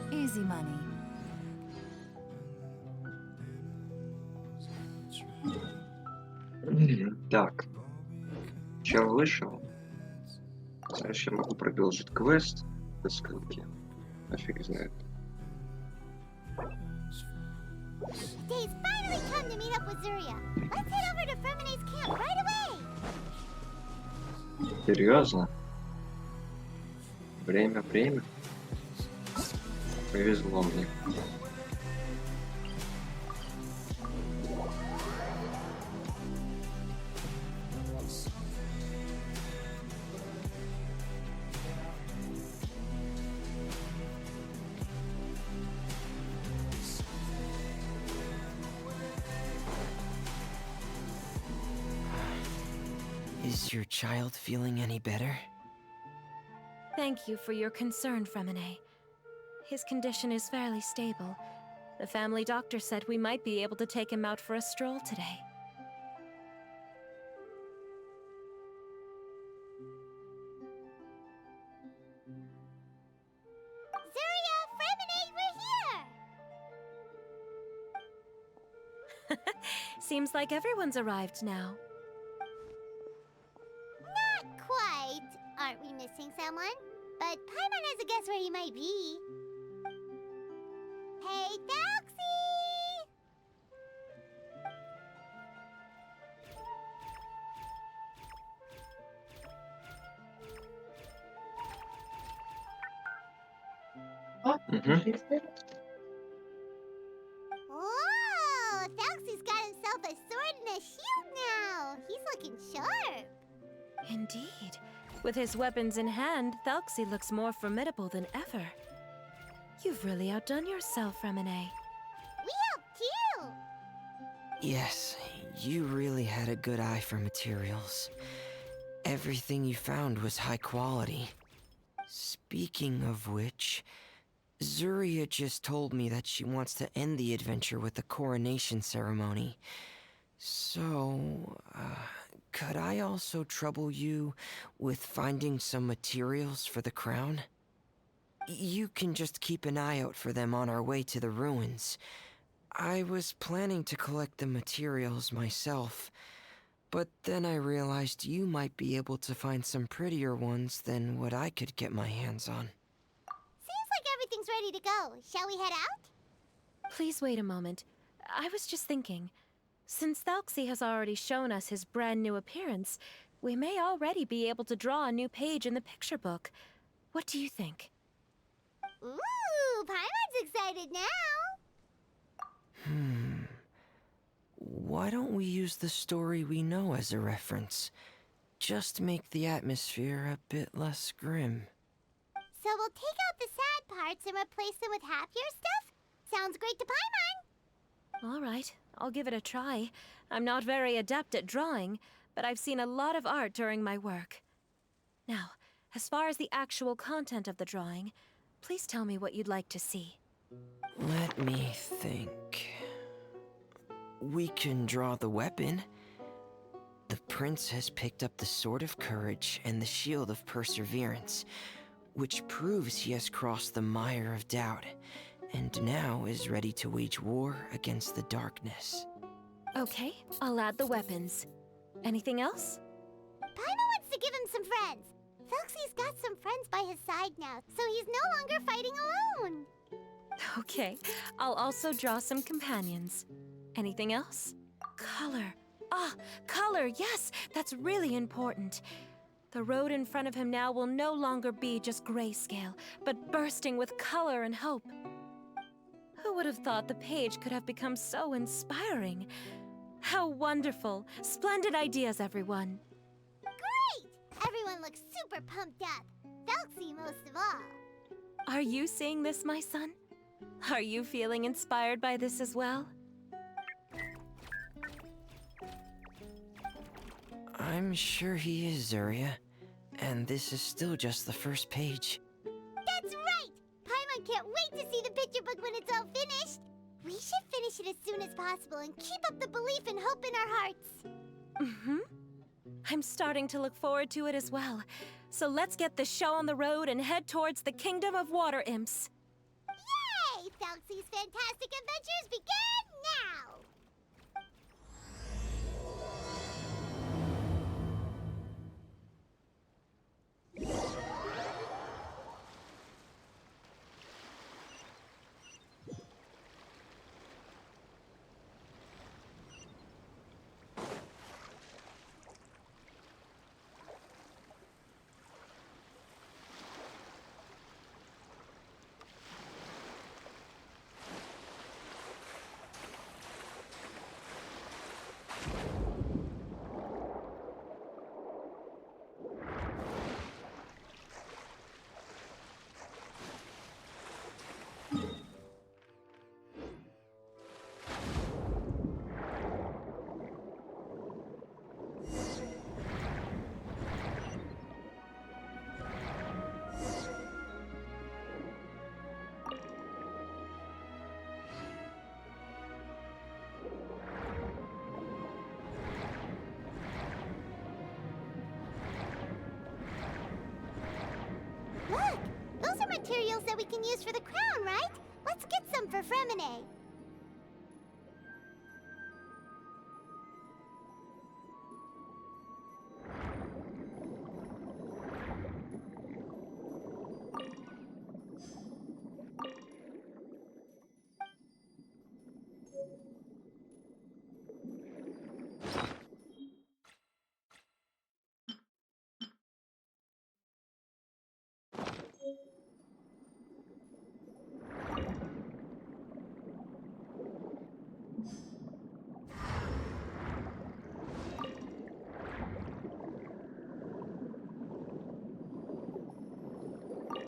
Easy money. Так. Чел вышел. Знаешь, я могу продолжить квест до ссылки. Нафиг знает. Days finally come to meet up with Zuria. Let's head over to Fermine's camp right away. Серьезно? Время. Повезло мне. Is your child feeling any better? Thank you for your concern, Fremine. His condition is fairly stable. The family doctor said we might be able to take him out for a stroll today. Zuria, Fremine, we're here! Seems like everyone's arrived now. Not quite. Aren't we, Miss missing someone, but Paimon has a guess where he might be. Hey, Thalxie! Мгм. Whoa! Thalxie's got himself a sword and a shield now. He's looking sharp. Indeed. With his weapons in hand, Thalxie looks more formidable than ever. You've really outdone yourself, Remine. We helped too. Yes, you really had a good eye for materials. Everything you found was high quality. Speaking of which, Zuria just told me that she wants to end the adventure with a coronation ceremony. So, could I also trouble you with finding some materials for the crown? You can just keep an eye out for them on our way to the ruins. I was planning to collect the materials myself, but then I realized you might be able to find some prettier ones than what I could get my hands on. Seems like everything's ready to go. Shall we head out? Please wait a moment. I was just thinking. Since Thalxie has already shown us his brand new appearance, we may already be able to draw a new page in the picture book. What do you think? Ooh, Paimon's excited now. Why don't we use the story we know as a reference? Just make the atmosphere a bit less grim. So we'll take out the sad parts and replace them with happier stuff? Sounds great to Paimon. All right, I'll give it a try. I'm not very adept at drawing, but I've seen a lot of art during my work. Now, as far as the actual content of the drawing, please tell me what you'd like to see. Let me think. We can draw the weapon. The prince has picked up the Sword of Courage and the Shield of Perseverance, which proves he has crossed the mire of doubt, and now is ready to wage war against the darkness. Okay, I'll add the weapons. Anything else? Paimon wants to give him some friends. Thalxie's got some friends by his side now, so he's no longer fighting alone. Okay, I'll also draw some companions. Anything else? Color. Ah, color, yes, that's really important. The road in front of him now will no longer be just grayscale, but bursting with color and hope. Who would have thought the page could have become so inspiring? How wonderful! Splendid ideas, everyone. Great! Everyone looks super pumped up. Thalxie most of all. Are you seeing this, my son? Are you feeling inspired by this as well? I'm sure he is, Zuria. And this is still just the first page. That's right! Paimon can't wait to see the picture book when it's all finished. We should finish it as soon as possible and keep up the belief and hope in our hearts. Mm-hmm. I'm starting to look forward to it as well. So let's get the show on the road and head towards the Kingdom of Water Imps. Yay! Thalxie's fantastic adventures begin now! Look! Those are materials that we can use for the crown, right? Let's get some for Fremine.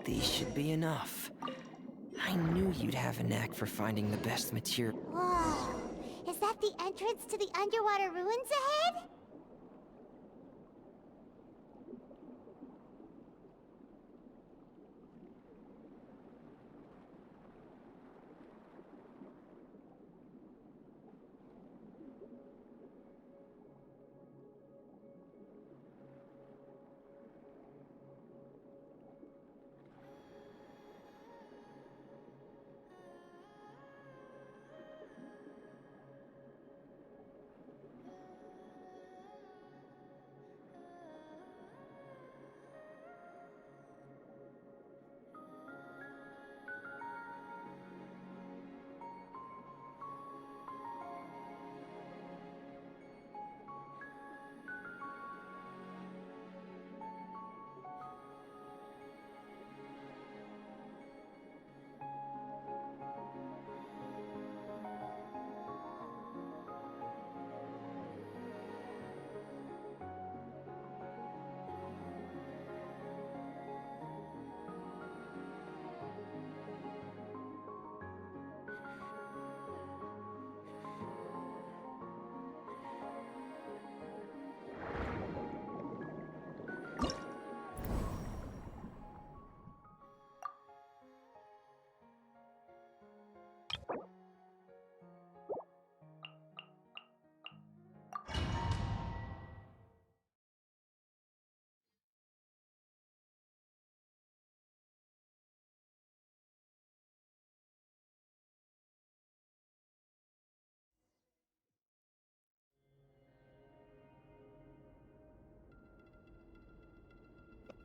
These should be enough. I knew you'd have a knack for finding the best material. Whoa! Is that the entrance to the underwater ruins ahead?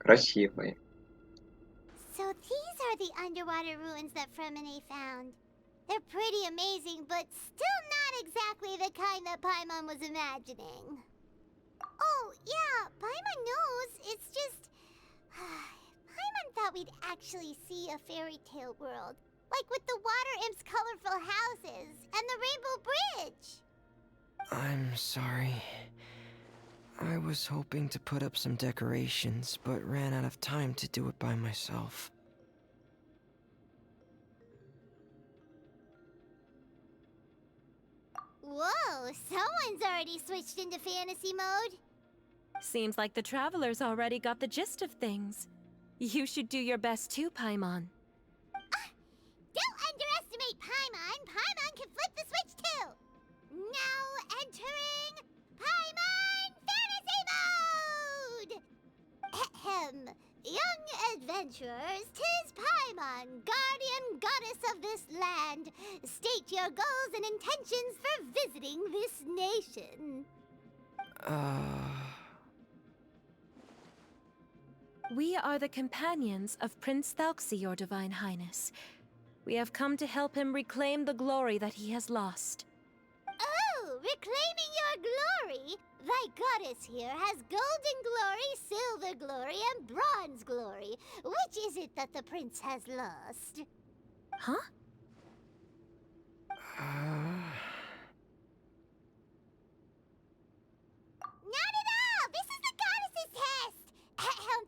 Красивые. So these are the underwater ruins that Fremine found. They're pretty amazing, but still not exactly the kind that Paimon was imagining. Oh, yeah, Paimon knows. It's just... Paimon thought we'd actually see a fairy tale world. Like with the water imp's colorful houses and the rainbow bridge. I'm sorry. I was hoping to put up some decorations, but ran out of time to do it by myself. Whoa, someone's already switched into fantasy mode. Seems like the travelers already got the gist of things. You should do your best too, Paimon. Don't underestimate Paimon. Paimon can flip the switch too. Now entering Paimon Fantasy Mode! Ahem. Young adventurers, 'tis Paimon, guardian goddess of this land. State your goals and intentions for visiting this nation. We are the companions of Prince Thalxi, your Divine Highness. We have come to help him reclaim the glory that he has lost. Oh, reclaiming your glory? Thy goddess here has golden glory, silver glory, and bronze glory. Which is it that the prince has lost? Huh? Not at all! This is the goddess's test! Ahem.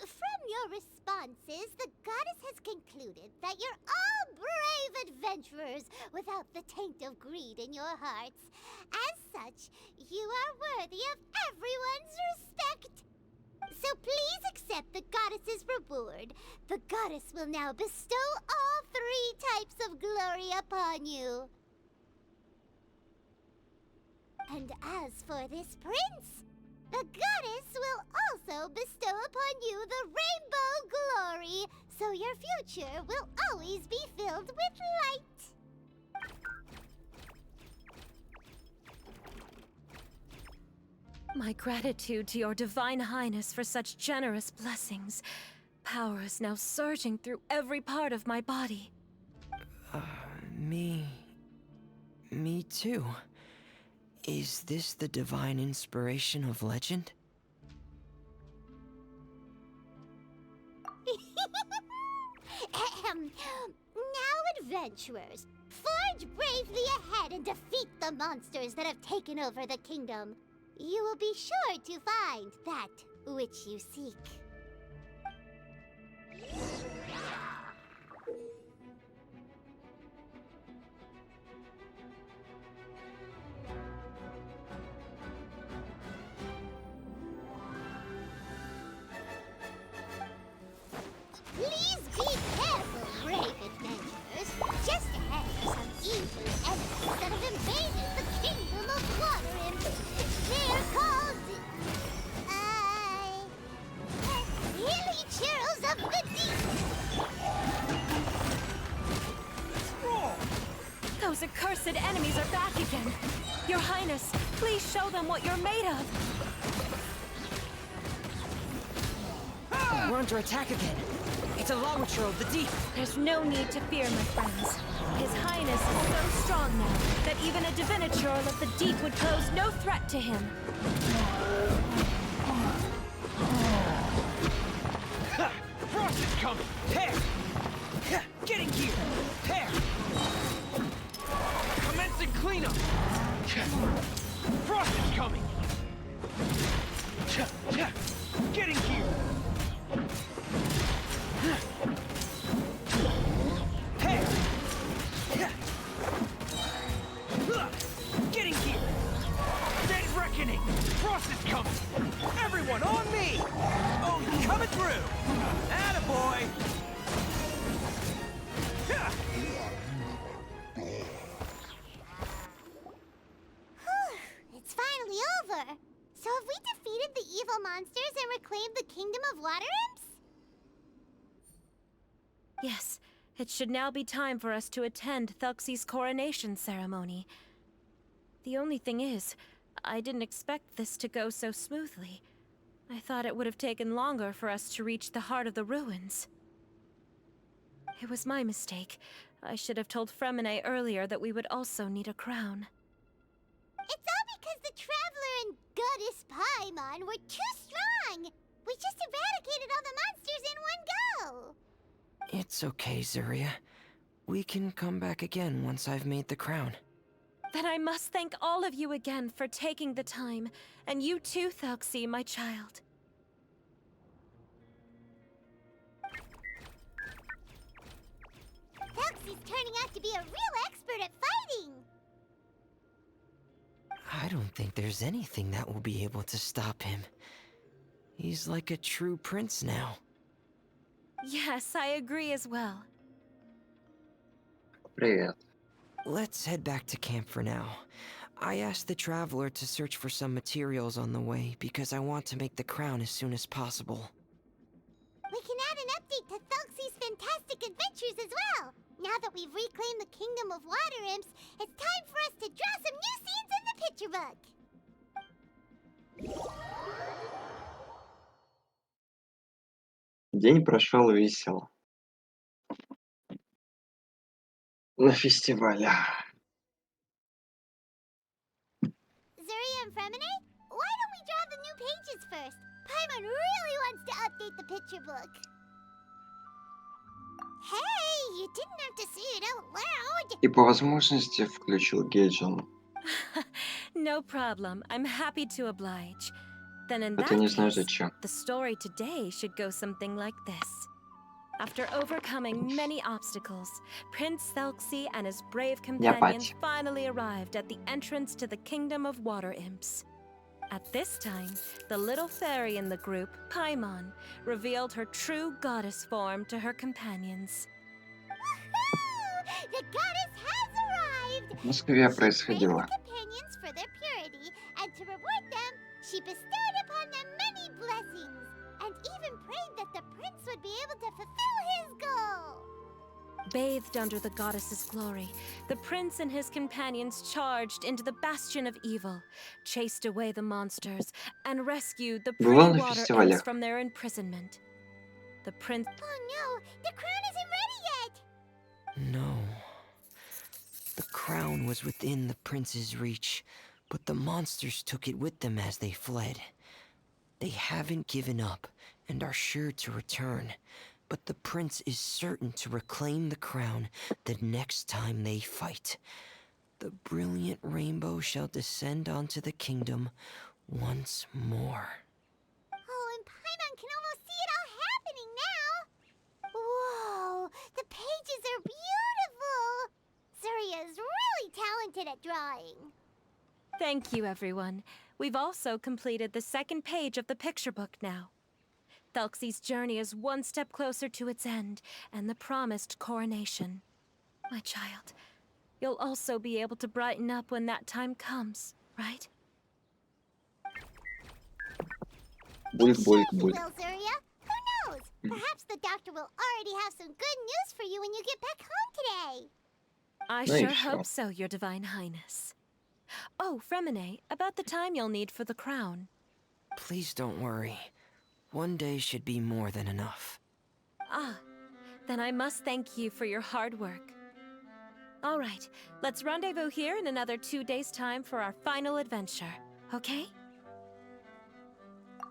From your responses, the goddess has concluded that you're all brave adventurers without the taint of greed in your hearts. As such, you are worthy of everyone's respect. So please accept the goddess's reward. The goddess will now bestow all 3 types of glory upon you. And as for this prince, the goddess will also bestow upon you the rainbow glory, so your future will always be filled with light. My gratitude to your Divine Highness for such generous blessings. Power is now surging through every part of my body. Me too. Is this the divine inspiration of legend? Ahem. Now, adventurers, forge bravely ahead and defeat the monsters that have taken over the kingdom. You will be sure to find that which you seek. Please be careful, brave adventurers. Just ahead are some evil enemies that have invaded the kingdom of water imps. They're called... Hilly Churls of the Deep. Those accursed enemies are back again. Your Highness, please show them what you're made of. We're under attack again. It's a Lavature of the Deep. There's no need to fear, my friends. His Highness is so strong now that even a Diviniture of the Deep would pose no threat to him. Frost is coming! Here! Getting here! Here! Commencing cleanup! Frost is coming! Getting here! Here! Getting here! Dead reckoning! Frost is coming! Everyone on me! Oh, coming through! Attaboy! It's finally over. So have we defeated the evil monsters and reclaimed the kingdom of water imps? Yes, it should now be time for us to attend Thelxie's coronation ceremony. The only thing is, I didn't expect this to go so smoothly. I thought it would have taken longer for us to reach the heart of the ruins. It was my mistake. I should have told Fremine earlier that we would also need a crown. It's all because the Traveler and Goddess Paimon were too strong. We just eradicated all the monsters in one go. It's okay, Zuria. We can come back again once I've made the crown. Then I must thank all of you again for taking the time, and you too, Thelxie, my child. Thelxie's turning out to be a real expert at fighting. I don't think there's anything that will be able to stop him. He's like a true prince now. Yes, I agree as well. Привет. Let's head back to camp for now. I asked the Traveler to search for some materials on the way because I want to make the crown as soon as possible. We can add an update to Thelxie's fantastic adventures as well. Now that we've reclaimed the kingdom of water imps, it's time for us to draw some new scenes in the picture book. День прошел весело. На фестивале. Zuria and Fremine, why don't we draw the new pages first? Paimon really wants to update the picture book. Hey, you didn't have to say it out loud. И по возможности включил Genshin. No problem. I'm happy to oblige. Then in Это that не знаю case, зачем. the story today should go something like this. After overcoming many obstacles, Prince Thelxie and his brave companions finally arrived at the entrance to the Kingdom of Water Imps. At this time, the little fairy in the group, Paimon, revealed her true goddess form to her companions. Woohoo! The goddess has arrived! В Москве She praised происходило. the companions for their purity, and to reward them, she bestowed upon them many blessings, and even prayed that the prince would be able to fulfill his goal. Bathed under the goddess's glory, the prince and his companions charged into the bastion of evil, chased away the monsters, and rescued the pretty Бывал на water фестивалях. imps from their imprisonment. The prince... Oh no, the crown isn't ready yet! No. The crown was within the prince's reach, but the monsters took it with them as they fled. They haven't given up and are sure to return, but the prince is certain to reclaim the crown the next time they fight. The brilliant rainbow shall descend onto the kingdom once more. Oh, and Paimon can almost see it all happening now! talented at drawing. Thank you, everyone. We've also completed the second page of the picture book now. Thelxie's journey is one step closer to its end and the promised coronation. My child, you'll also be able to brighten up when that time comes, right? Будет, Sure будет, he будет. will, Zuria. Who knows? Perhaps the doctor will already have some good news for you when you get back home today. I Ну и sure всё. hope so, Your Divine Highness. Oh, Fremine, about the time you'll need for the crown. Please don't worry. One day should be more than enough. Ah, then I must thank you for your hard work. All right, let's rendezvous here in another 2 days' time for our final adventure, okay?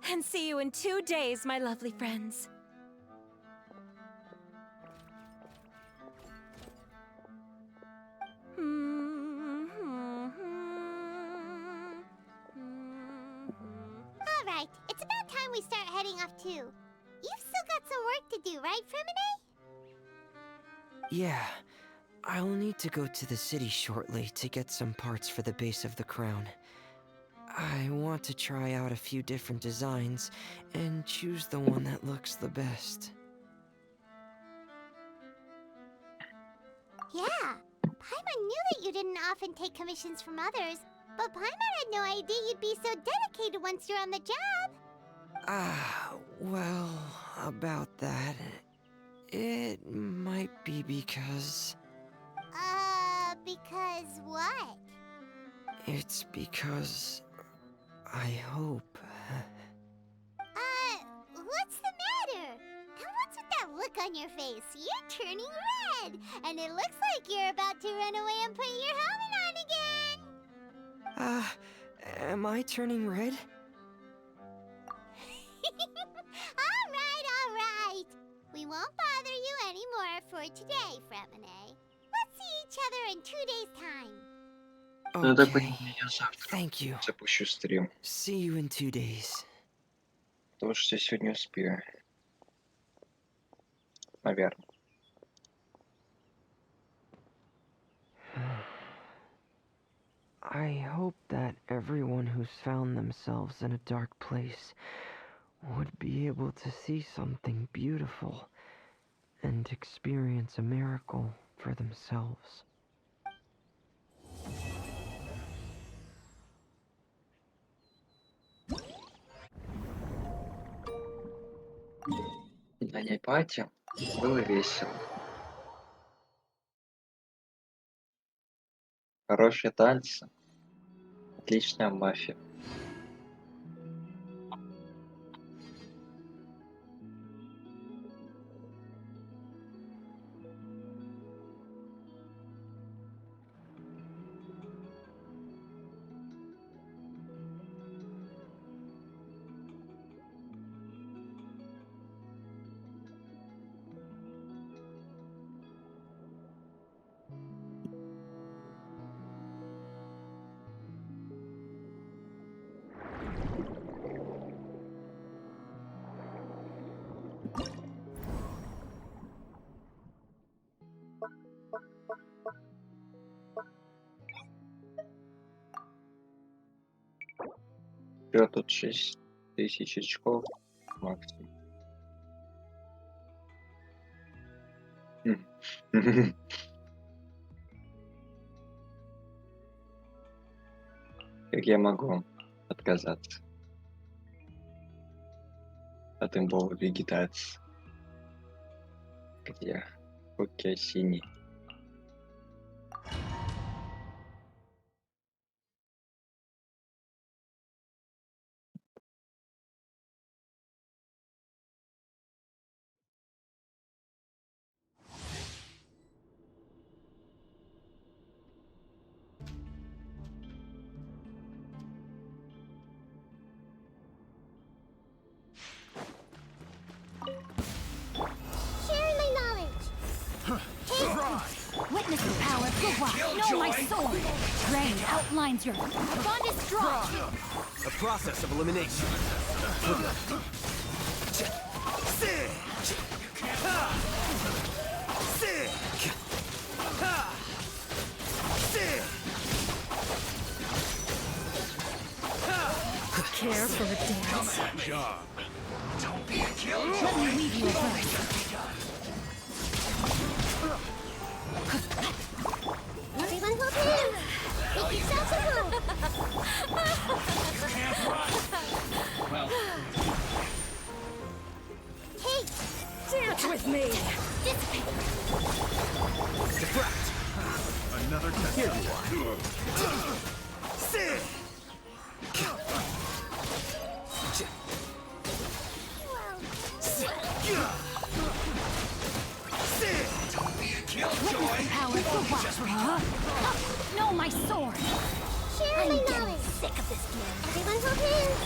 And see you in 2 days, my lovely friends. All right, it's about time we start heading off too. You've still got some work to do, right, Fremine? Yeah, I'll need to go to the city shortly to get some parts for the base of the crown. I want to try out a few different designs and choose the one that looks the best. Yeah, Paimon knew that you didn't often take commissions from others, but Paimon had no idea you'd be so dedicated once you're on the job. Well, about that, it might be because... Because what? It's because... I hope... What's the matter? And what's with that look on your face? You're turning red, and it looks like you're about to run away and put your helmet on again. Am I turning red? All right. We won't bother you anymore for today, Fremine. Let's see each other in 2 days' time. Надо Okay. понять, я завтра Thank you. запущу стрим. See you in 2 days. Потому что я сегодня успею. Наверное. I hope that everyone who's found themselves in a dark place would be able to see something beautiful and experience a miracle for themselves. На Непате было весело. Хорошие танцы. Отличная мафия. Вперед тут 6000 очков максимум. Как я могу отказаться от имбовой вегетации, где окей синий. Share my knowledge. Witness the power of Gugwa. Know my sword. Rain outlines your... The bond is strong. A process of elimination. Care for a dance? Let me leave you a verse. Everyone hold hands. Make yourselves at home. Hey, Dance with me! dissipate. Deflect. Another test. Here you are. Sit. Witness the power of the what? Huh? No, my sword! Share I'm my getting knowledge. sick of this game. Everyone hold hands.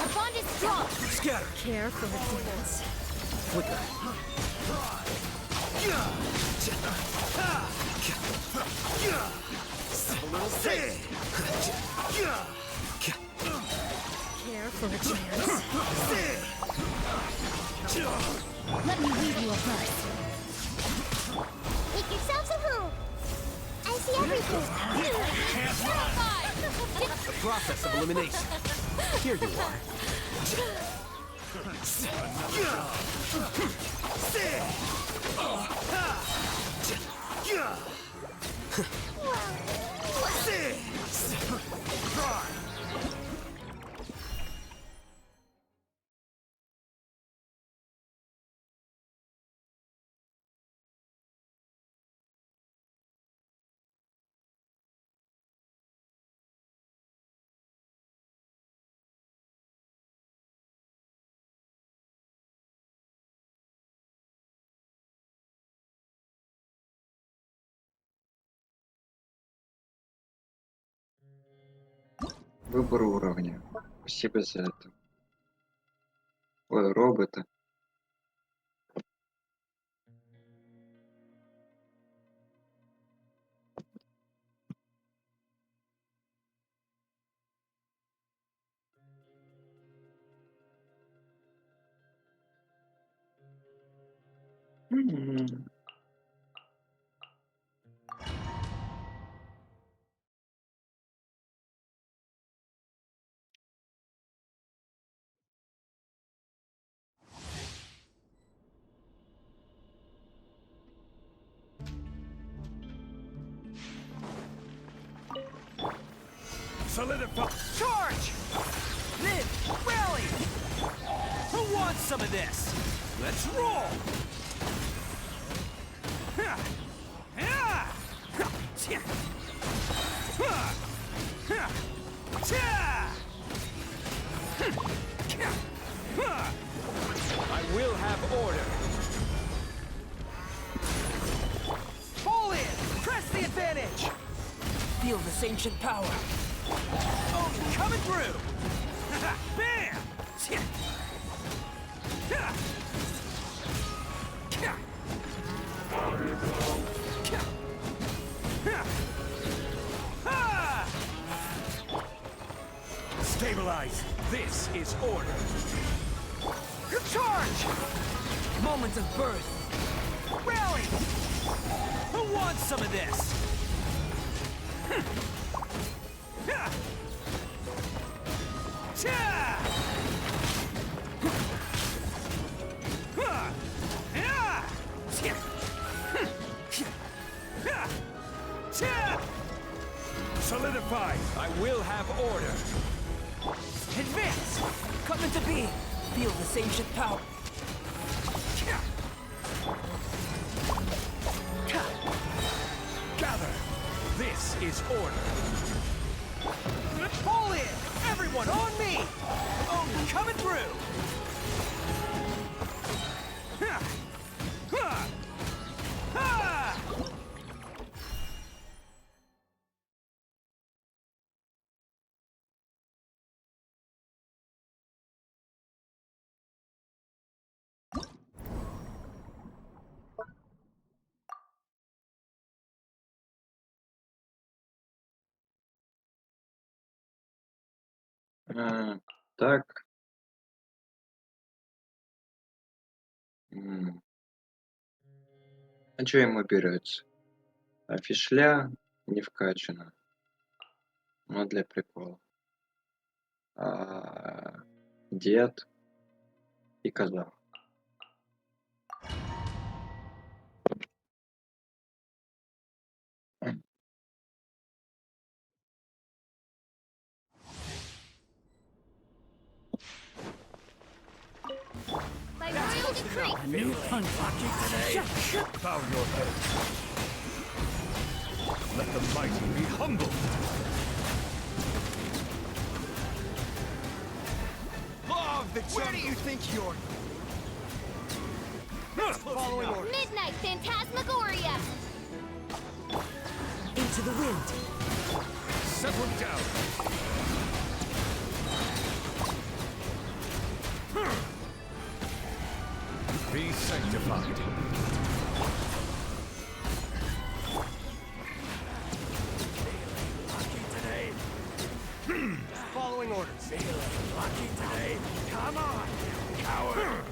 Our bond is strong! Scatter. Care for a dance? Flicker. A little sit. Care for a dance? Let me leave you a verse. Make yourselves at home. I see everything. The process of elimination. Here you are. Выбор уровня. Спасибо за это. Ой, робота. М. Solidify. Charge! Then, rally! Who wants some of this? Let's roll! Ha! Ha! Ha! Tja! Ha! Ha! Tja! Ha! I will have order. Pull in! Press the advantage! Feel this ancient power. Oh, coming through! Bam! Tja! Ha! Ka! Ka! Ha! Ha! Stabilize! This is order! Charge! Moment of birth! Rally! Who wants some of this? Ha! Tja! Ha! Ya! Tja! Ha! Tja! Solidify! I will have order. Advance! Come into being! Feel this ancient power. Ka! Ka! Gather! This is order. Pull in! Everyone on me! Oh, coming through! Ha! Ha! Ha! Так. М. А чё ему берется? А фишля не вкачана. Ну, для прикола. Дед и коза. By royal decree. A new punch. Today. Bow your head. Let the mighty be humble. Law of the jungle. Where do you think you're? Following orders. Midnight Phantasmagoria. Into the wind. Settle down. Be sanctified. Lucky today. Following orders. Feeling lucky today. Come on, coward.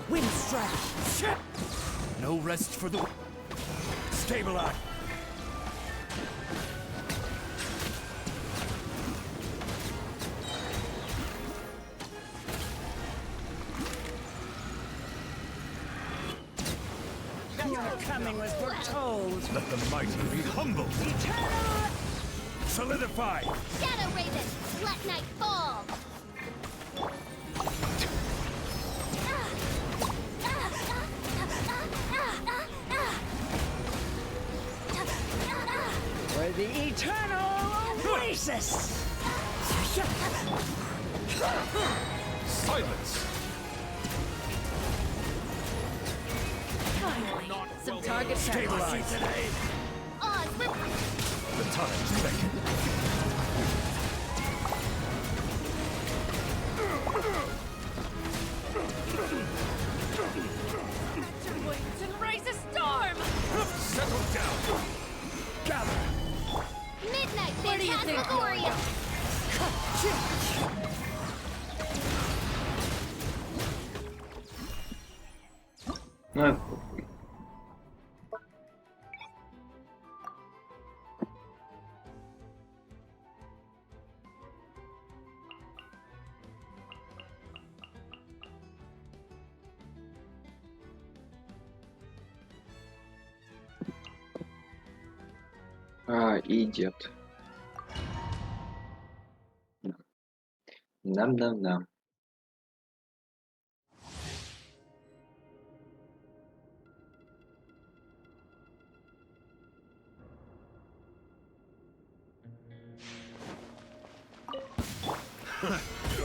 Wind strike. No rest for the. Stabilize. Coming was foretold. Let the mighty be humble. Solidify. Shadow Raven, let night fall. For the eternal oasis. Silence. Some target Stabilize today. The times beckon. And raise a storm! Settle down. Gather. Midnight Where do you think Phantasmagoria. Ну, и дед. Нам-нам-нам.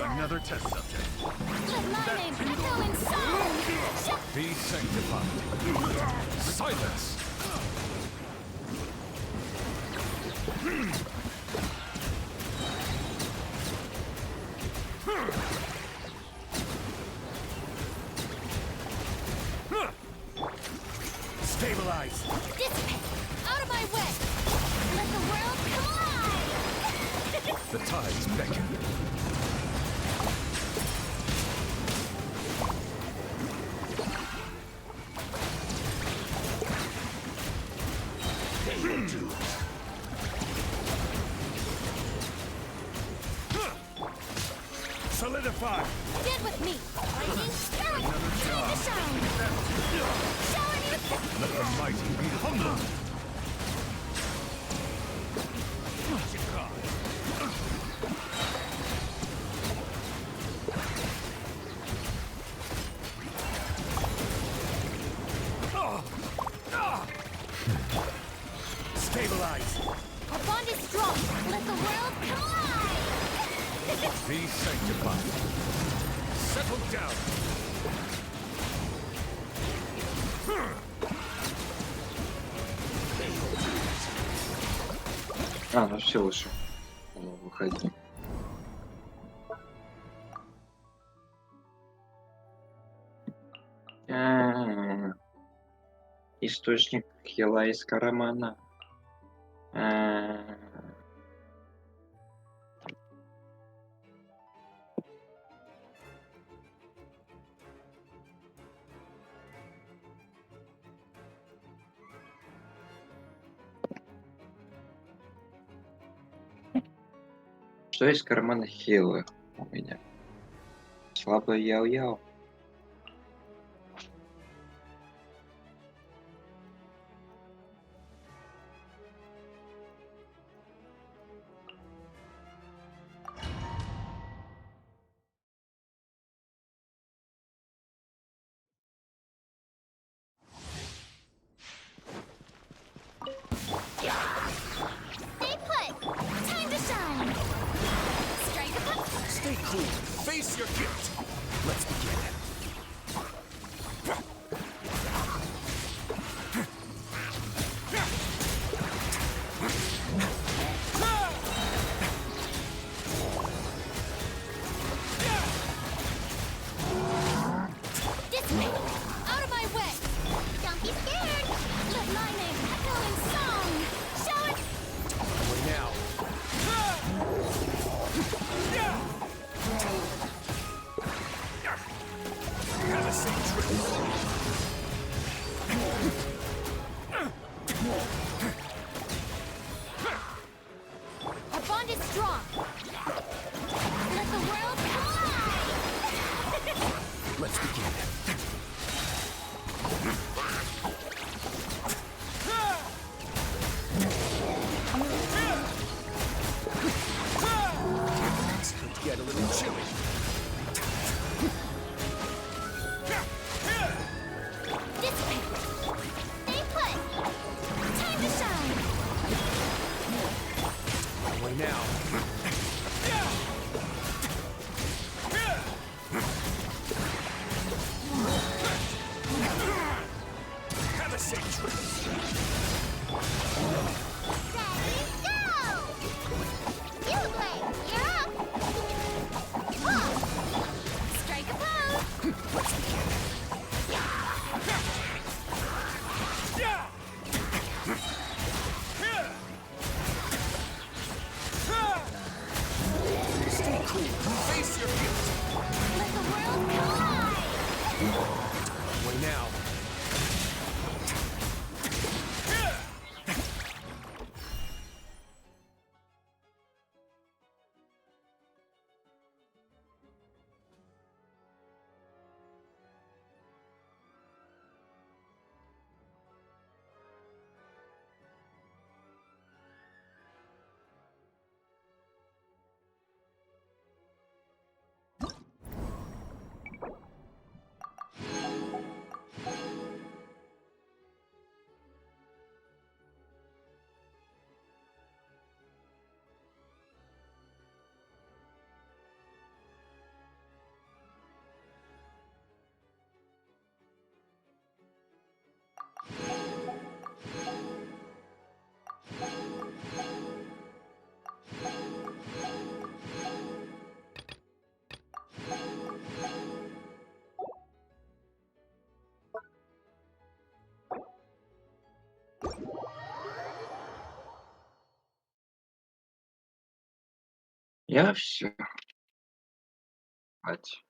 Another test subject. Let my name echo in song. Be sanctified. Silence. Stabilize. Dissipate. Out of my way. Let the world collide. The tides beckon. Solidify. Get with me. Lightning spirit. Time to shine. Shower me. Let the mighty be humble. Stabilize. Our bond is strong. Let the world collide. Be sanctified. Settle down. Ну все лучше. Выходи. Источник хила из кармана. Что из кармана Хилы у меня? Слабый яу-яу. Stay put. Time to shine. Strike a pop. Stay cool. Face your guilt. Let's begin. This way! Out of my way! Don't be scared. Let my name echo in song! Show it! Now. Have a safe trip. Our bond is strong! Let the world collide! Let's begin. It's going to get a little chilly. This way! Stay put. Time to shine! Away now. Have a safe trip. Ready, go! Bugler, you're up. Whoa. Strike a pose. Let's begin. Stay cool. Face your guilt. Let the world collide! Away now. Я все. Спать.